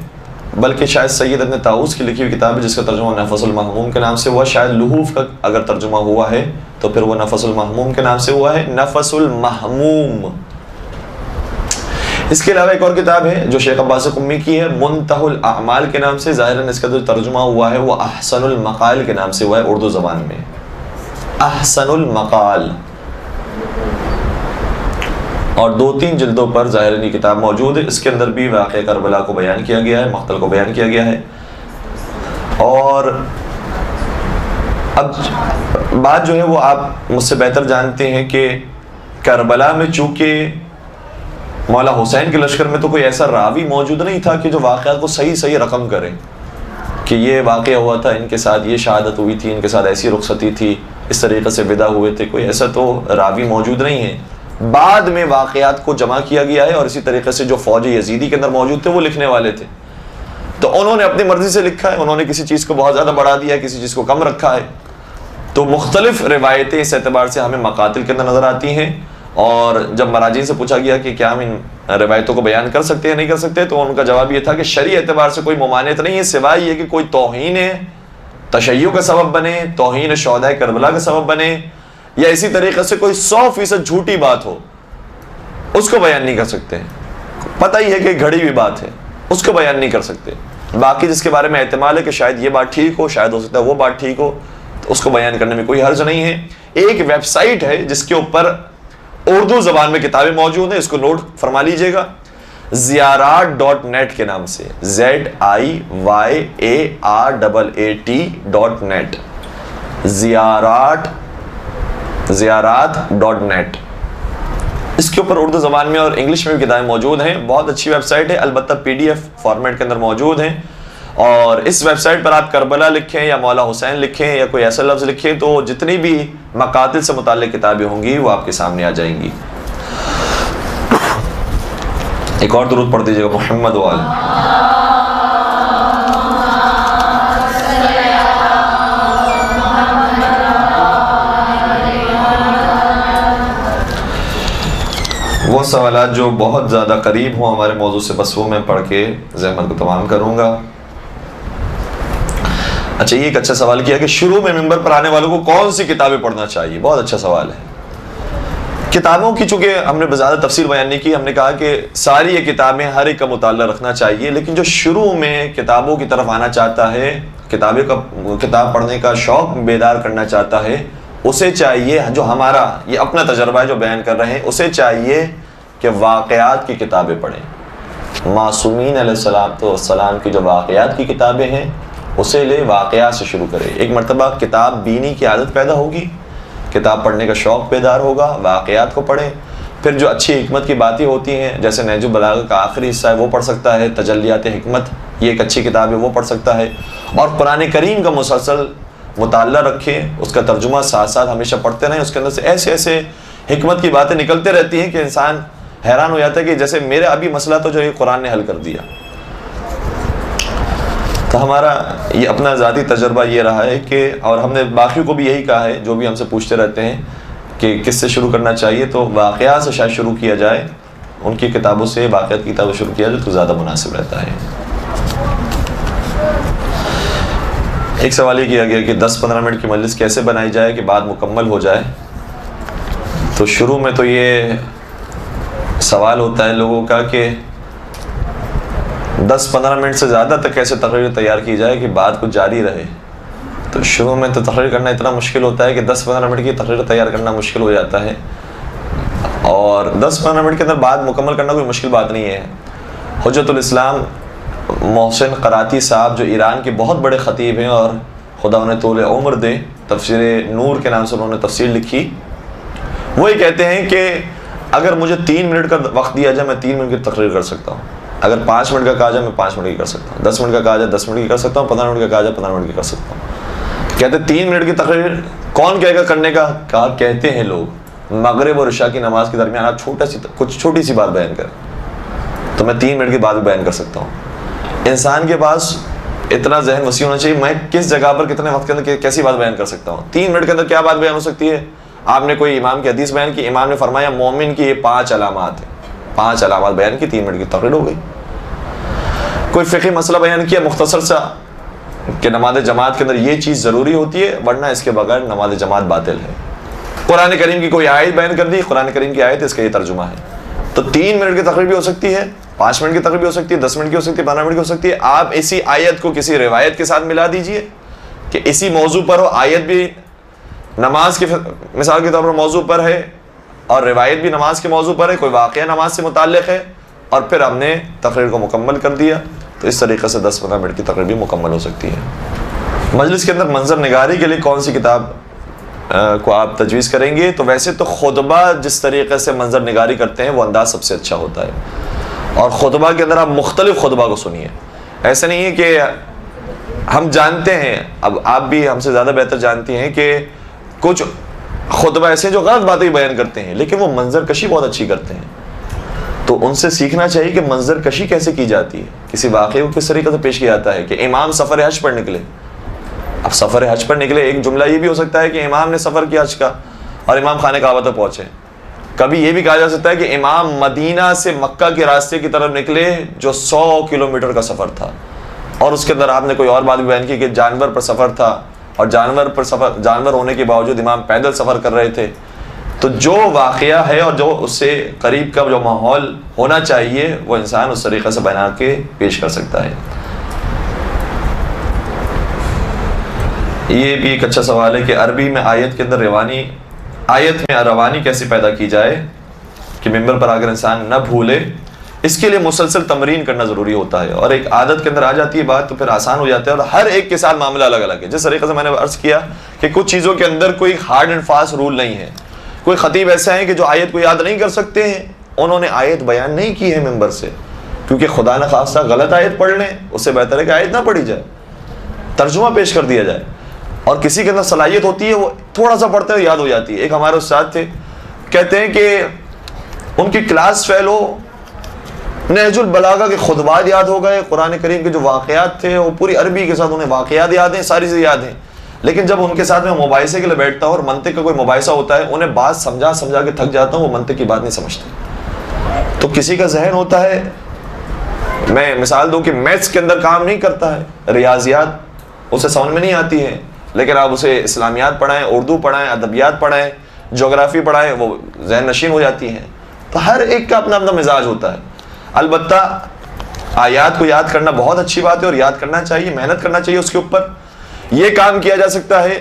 بلکہ شاید سید ابن طاؤس کی لکھی ہوئی کتاب ہے جس کا ترجمہ نفس المحموم کے نام سے ہوا. شاید لحوف کا اگر ترجمہ ہوا ہے تو پھر وہ نفس المحموم کے نام سے ہوا ہے, نفس المحموم. اس کے علاوہ ایک اور کتاب ہے جو شیخ عباس قمی کی ہے, منتہی الاعمال کے نام سے. ظاہراً اس کا جو ترجمہ ہوا ہے وہ احسن المقال کے نام سے ہوا ہے اردو زبان میں, احسن المقال. اور 2-3 جلدوں پر ظاہراً یہ کتاب موجود ہے. اس کے اندر بھی واقعہ کربلا کو بیان کیا گیا ہے, مقتل کو بیان کیا گیا ہے. اور اب بات جو ہے وہ آپ مجھ سے بہتر جانتے ہیں کہ کربلا میں چونکہ مولا حسین کے لشکر میں تو کوئی ایسا راوی موجود نہیں تھا کہ جو واقعات کو صحیح رقم کرے کہ یہ واقعہ ہوا تھا, ان کے ساتھ یہ شہادت ہوئی تھی, ان کے ساتھ ایسی رخصتی تھی, اس طریقے سے ودا ہوئے تھے. کوئی ایسا تو راوی موجود نہیں ہے. بعد میں واقعات کو جمع کیا گیا ہے اور اسی طریقے سے جو فوج یزیدی کے اندر موجود تھے وہ لکھنے والے تھے, تو انہوں نے اپنی مرضی سے لکھا ہے. انہوں نے کسی چیز کو بہت زیادہ بڑھا دیا ہے, کسی چیز کو کم رکھا ہے. تو مختلف روایتیں اس اعتبار سے ہمیں مقاتل کے اندر نظر آتی ہیں. اور جب مراجعین سے پوچھا گیا کہ کیا ہم ان روایتوں کو بیان کر سکتے ہیں نہیں کر سکتے, تو ان کا جواب یہ تھا کہ شرعی اعتبار سے کوئی ممانعت نہیں ہے, سوائے یہ کہ کوئی توہین تشیع کا سبب بنے, توہین شہداء کربلا کا سبب بنے, یا اسی طریقے سے کوئی 100% جھوٹی بات ہو, اس کو بیان نہیں کر سکتے. پتہ ہی ہے کہ گھڑی ہوئی بات ہے, اس کو بیان نہیں کر سکتے. باقی جس کے بارے میں احتمال ہے کہ شاید یہ بات ٹھیک ہو, شاید ہو سکتا ہے وہ بات ٹھیک ہو, تو اس کو بیان کرنے میں کوئی حرج نہیں ہے. ایک ویب سائٹ ہے جس کے اوپر اردو زبان میں کتابیں موجود ہیں, اس کو نوٹ فرما لیجئے گا, زیارات.net کے نام سے, ZIYARAAT.net. زیارات.net. اس کے اوپر اردو زبان میں اور انگلش میں بھی کتابیں موجود ہیں. بہت اچھی ویب سائٹ ہے, البتہ PDF فارمیٹ کے اندر موجود ہیں. اور اس ویب سائٹ پر آپ کربلا لکھیں یا مولا حسین لکھیں یا کوئی ایسا لفظ لکھیں تو جتنی بھی مقاتل سے متعلق کتابیں ہوں گی وہ آپ کے سامنے آ جائیں گی. ایک اور درود پڑھ دیجیے گا, محمد وآل. وہ سوالات جو بہت زیادہ قریب ہوں ہمارے موضوع سے بس وہ میں پڑھ کے زحمت کو تمام کروں گا. اچھا, یہ ایک اچھا سوال کیا کہ شروع میں ممبر پر آنے والوں کو کون سی کتابیں پڑھنا چاہیے. بہت اچھا سوال ہے. کتابوں کی چونکہ ہم نے زیادہ تفصیل بیان نہیں کی, ہم نے کہا کہ ساری یہ کتابیں ہر ایک کا مطالعہ رکھنا چاہیے, لیکن جو شروع میں کتابوں کی طرف آنا چاہتا ہے, کتاب پڑھنے کا شوق بیدار کرنا چاہتا ہے, اسے چاہیے, جو ہمارا یہ اپنا تجربہ ہے جو بیان کر رہے ہیں, اسے چاہیے کہ واقعات کی کتابیں پڑھیں. معصومین علیہ السلام کی جو واقعات کی کتابیں ہیں اسے لے, واقعات سے شروع کرے. ایک مرتبہ کتاب بینی کی عادت پیدا ہوگی, کتاب پڑھنے کا شوق بیدار ہوگا, واقعات کو پڑھیں. پھر جو اچھی حکمت کی باتیں ہوتی ہیں جیسے نہج البلاغہ کا آخری حصہ ہے وہ پڑھ سکتا ہے, تجلیات حکمت یہ ایک اچھی کتاب ہے وہ پڑھ سکتا ہے. اور قرآن کریم کا مسلسل مطالعہ رکھیں, اس کا ترجمہ ساتھ ساتھ ہمیشہ پڑھتے رہیں. اس کے اندر سے ایسے ایسے حکمت کی باتیں نکلتے رہتی ہیں کہ انسان حیران ہو جاتا ہے کہ جیسے میرے ابھی مسئلہ تو جو یہ قرآن نے حل کر دیا. تو ہمارا یہ اپنا ذاتی تجربہ یہ رہا ہے کہ, اور ہم نے باقی کو بھی یہی کہا ہے جو بھی ہم سے پوچھتے رہتے ہیں کہ کس سے شروع کرنا چاہیے, تو واقعات سے شاید شروع کیا جائے, ان کی کتابوں سے, واقعات کی کتابوں سے شروع کیا جائے تو زیادہ مناسب رہتا ہے. ایک سوال یہ کیا گیا کہ 10-15 منٹ کی مجلس کیسے بنائی جائے کہ بات مکمل ہو جائے. تو شروع میں تو یہ سوال ہوتا ہے لوگوں کا کہ 10-15 منٹ سے زیادہ تک کیسے تقریر تیار کی جائے کہ بات کچھ جاری رہے. تو شروع میں تو تقریر کرنا اتنا مشکل ہوتا ہے کہ 10-15 منٹ کی تقریر تیار کرنا مشکل ہو جاتا ہے, اور 10-15 منٹ کے اندر بات مکمل کرنا کوئی مشکل بات نہیں ہے. حجت الاسلام محسن قراتی صاحب جو ایران کے بہت بڑے خطیب ہیں اور خدا انہیں طول عمر دے, تفسیر نور کے نام سے انہوں نے تفسیر لکھی, وہ یہ کہتے ہیں کہ اگر مجھے 3 منٹ کا وقت دیا جائے میں 3 منٹ کی تقریر کر سکتا ہوں, اگر 5 منٹ کا کہا جائے میں 5 منٹ کی کر سکتا ہوں, 10 منٹ کا کہا جائے 10 منٹ کی کر سکتا ہوں, 15 منٹ کا کہا جائے 15 منٹ کی کر سکتا ہوں. کہتے 3 منٹ کی تقریر کون کہے گا کرنے کا, کہتے ہیں لوگ مغرب اور عشاء کی نماز کے درمیان آپ چھوٹی سی بات بیان کریں تو میں 3 منٹ کی بات بھی بیان کر سکتا ہوں. انسان کے پاس اتنا ذہن وسیع ہونا چاہیے, میں کس جگہ پر کتنے وقت کے اندر کیسی بات بیان کر سکتا ہوں. 3 منٹ کے اندر کیا بات بیان ہو سکتی ہے. آپ نے کوئی امام کی حدیث بیان کی, امام نے فرمایا مومن کی یہ 5 علامات ہیں, 5 علامات بیان کی, 3 منٹ کی تقریر ہو گئی. کوئی فقہی مسئلہ بیان کیا مختصر سا کہ نماز جماعت کے اندر یہ چیز ضروری ہوتی ہے ورنہ اس کے بغیر نماز جماعت باطل ہے. قرآن کریم کی کوئی آیت بیان کر دی, قرآن کریم کی آیت اس کا یہ ترجمہ ہے. تو 3 منٹ کی تقریر بھی ہو سکتی ہے, 5 منٹ کی تقریر بھی ہو سکتی ہے, 10 منٹ کی ہو سکتی ہے, 15 منٹ کی ہو سکتی ہے. آپ اسی آیت کو کسی روایت کے ساتھ ملا دیجئے کہ اسی موضوع پر ہو, آیت بھی نماز کی مثال کے طور پر موضوع پر ہے اور روایت بھی نماز کے موضوع پر ہے, کوئی واقعہ نماز سے متعلق ہے, اور پھر ہم نے تقریر کو مکمل کر دیا. تو اس طریقے سے 10-15 منٹ کی تقریر بھی مکمل ہو سکتی ہے. مجلس کے اندر منظر نگاری کے لیے کون سی کتاب کو آپ تجویز کریں گے؟ تو ویسے تو خطبہ جس طریقے سے منظر نگاری کرتے ہیں وہ انداز سب سے اچھا ہوتا ہے, اور خطبہ کے اندر آپ مختلف خطبہ کو سنیے. ایسا نہیں ہے کہ ہم جانتے ہیں, اب آپ بھی ہم سے زیادہ بہتر جانتی ہیں کہ کچھ خطبہ ایسے ہیں جو غلط باتیں بیان کرتے ہیں لیکن وہ منظر کشی بہت اچھی کرتے ہیں. تو ان سے سیکھنا چاہیے کہ منظر کشی کیسے کی جاتی ہے, کسی واقعے کو کس طریقے سے پیش کیا جاتا ہے. کہ امام سفر حج پر نکلے, اب سفر حج پر نکلے, ایک جملہ یہ بھی ہو سکتا ہے کہ امام نے سفر کیا حج کا اور امام خانہ کعبہ تک پہنچے. کبھی یہ بھی کہا جا سکتا ہے کہ امام مدینہ سے مکہ کے راستے کی طرف نکلے جو 100 کلومیٹر کا سفر تھا, اور اس کے اندر آپ نے کوئی اور بات بھی بیان کی کہ جانور پر سفر تھا اور جانور ہونے کے باوجود امام پیدل سفر کر رہے تھے. تو جو واقعہ ہے اور جو اس سے قریب کا جو ماحول ہونا چاہیے وہ انسان اس طریقے سے بنا کے پیش کر سکتا ہے. یہ بھی ایک اچھا سوال ہے کہ عربی میں آیت کے اندر روانی کیسے پیدا کی جائے کہ ممبر پر اگر انسان نہ بھولے اس کے لیے مسلسل تمرین کرنا ضروری ہوتا ہے، اور ایک عادت کے اندر آ جاتی ہے بات تو پھر آسان ہو جاتا ہے، اور ہر ایک کے ساتھ معاملہ الگ الگ ہے۔ جس طریقے سے میں نے عرض کیا کہ کچھ چیزوں کے اندر کوئی ہارڈ اینڈ فاسٹ رول نہیں ہے۔ کوئی خطیب ایسا ہے کہ جو آیت کو یاد نہیں کر سکتے ہیں، انہوں نے آیت بیان نہیں کی ہے ممبر سے، کیونکہ خدا نہ خواستہ غلط آیت پڑھ لیں، اس سے بہتر ہے کہ آیت نہ پڑھی جائے، ترجمہ پیش کر دیا جائے۔ اور کسی کے اندر صلاحیت ہوتی ہے، وہ تھوڑا سا پڑھتے ہوئے یاد ہو جاتی ہے۔ ایک ہمارے استاد تھے، کہتے ہیں کہ ان کی کلاس فیل ہو، نہج البلاغہ کے خطبات یاد ہو گئے، قرآن کریم کے جو واقعات تھے وہ پوری عربی کے ساتھ انہیں واقعات یاد ہیں، ساری چیزیں یاد ہیں، لیکن جب ان کے ساتھ میں مباحثے کے لیے بیٹھتا ہوں اور منطق کا کوئی مباحثہ ہوتا ہے، انہیں بات سمجھا کے تھک جاتا ہوں، وہ منطق کی بات نہیں سمجھتے۔ تو کسی کا ذہن ہوتا ہے، میں مثال دوں کہ میتھس کے اندر کام نہیں کرتا ہے، ریاضیات اسے سمجھ میں نہیں آتی ہے، لیکن آپ اسے اسلامیات پڑھائیں، اردو پڑھائیں، ادبیات پڑھائیں، جغرافی پڑھائیں، وہ ذہن نشین ہو جاتی ہیں۔ تو ہر ایک کا اپنا اپنا مزاج ہوتا ہے۔ البتہ آیات کو یاد کرنا بہت اچھی بات ہے، اور یاد کرنا چاہیے، محنت کرنا چاہیے اس کے اوپر۔ یہ کام کیا جا سکتا ہے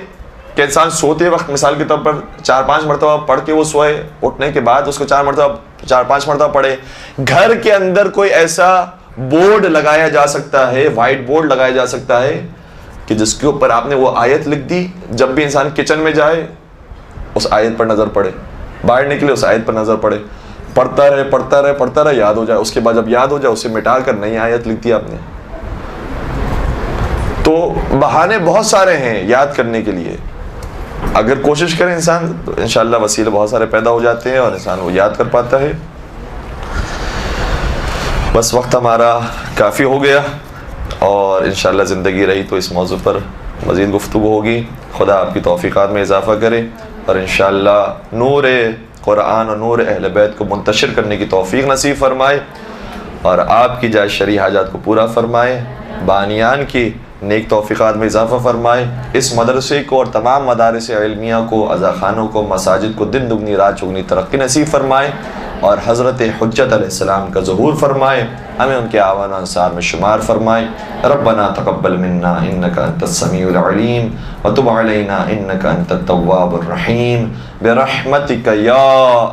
کہ انسان سوتے وقت مثال کے طور پر 4-5 مرتبہ پڑھ کے وہ سوئے، اٹھنے کے بعد اس کو 4-5 مرتبہ پڑھے۔ گھر کے اندر کوئی ایسا بورڈ لگایا جا سکتا ہے، وائٹ بورڈ لگایا جا سکتا ہے کہ جس کے اوپر آپ نے وہ آیت لکھ دی، جب بھی انسان کچن میں جائے اس آیت پر نظر پڑے، باہر نکلے اس آیت پر نظر پڑے، پڑھتا رہے، یاد ہو جائے، اس کے بعد جب یاد ہو جائے اسے مٹا کر نئی آیت لکھ دی آپ نے۔ تو بہانے بہت سارے ہیں یاد کرنے کے لیے، اگر کوشش کرے انسان تو انشاءاللہ وسیلے بہت سارے پیدا ہو جاتے ہیں اور انسان وہ یاد کر پاتا ہے۔ بس وقت ہمارا کافی ہو گیا، اور انشاءاللہ زندگی رہی تو اس موضوع پر مزید گفتگو ہوگی۔ خدا آپ کی توفیقات میں اضافہ کرے، اور انشاءاللہ نور قرآن اور نور اہل بیت کو منتشر کرنے کی توفیق نصیب فرمائے، اور آپ کی جائز شرعی حاجات کو پورا فرمائے، بانیان کی نیک توفیقات میں اضافہ فرمائے۔ اس مدرسے کو اور تمام مدارس علمیہ کو، عزاخانوں کو، مساجد کو دن دگنی رات چگنی ترقی نصیب فرمائے، اور حضرت حجت علیہ السلام کا ظہور فرمائے، ہمیں ان کے اعوان انصار میں شمار فرمائے۔ ربنا تقبل منا انک انت السمیع العلیم وتب علینا انک انت التواب الرحیم برحمتک یا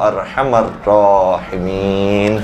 ارحم الراحمین۔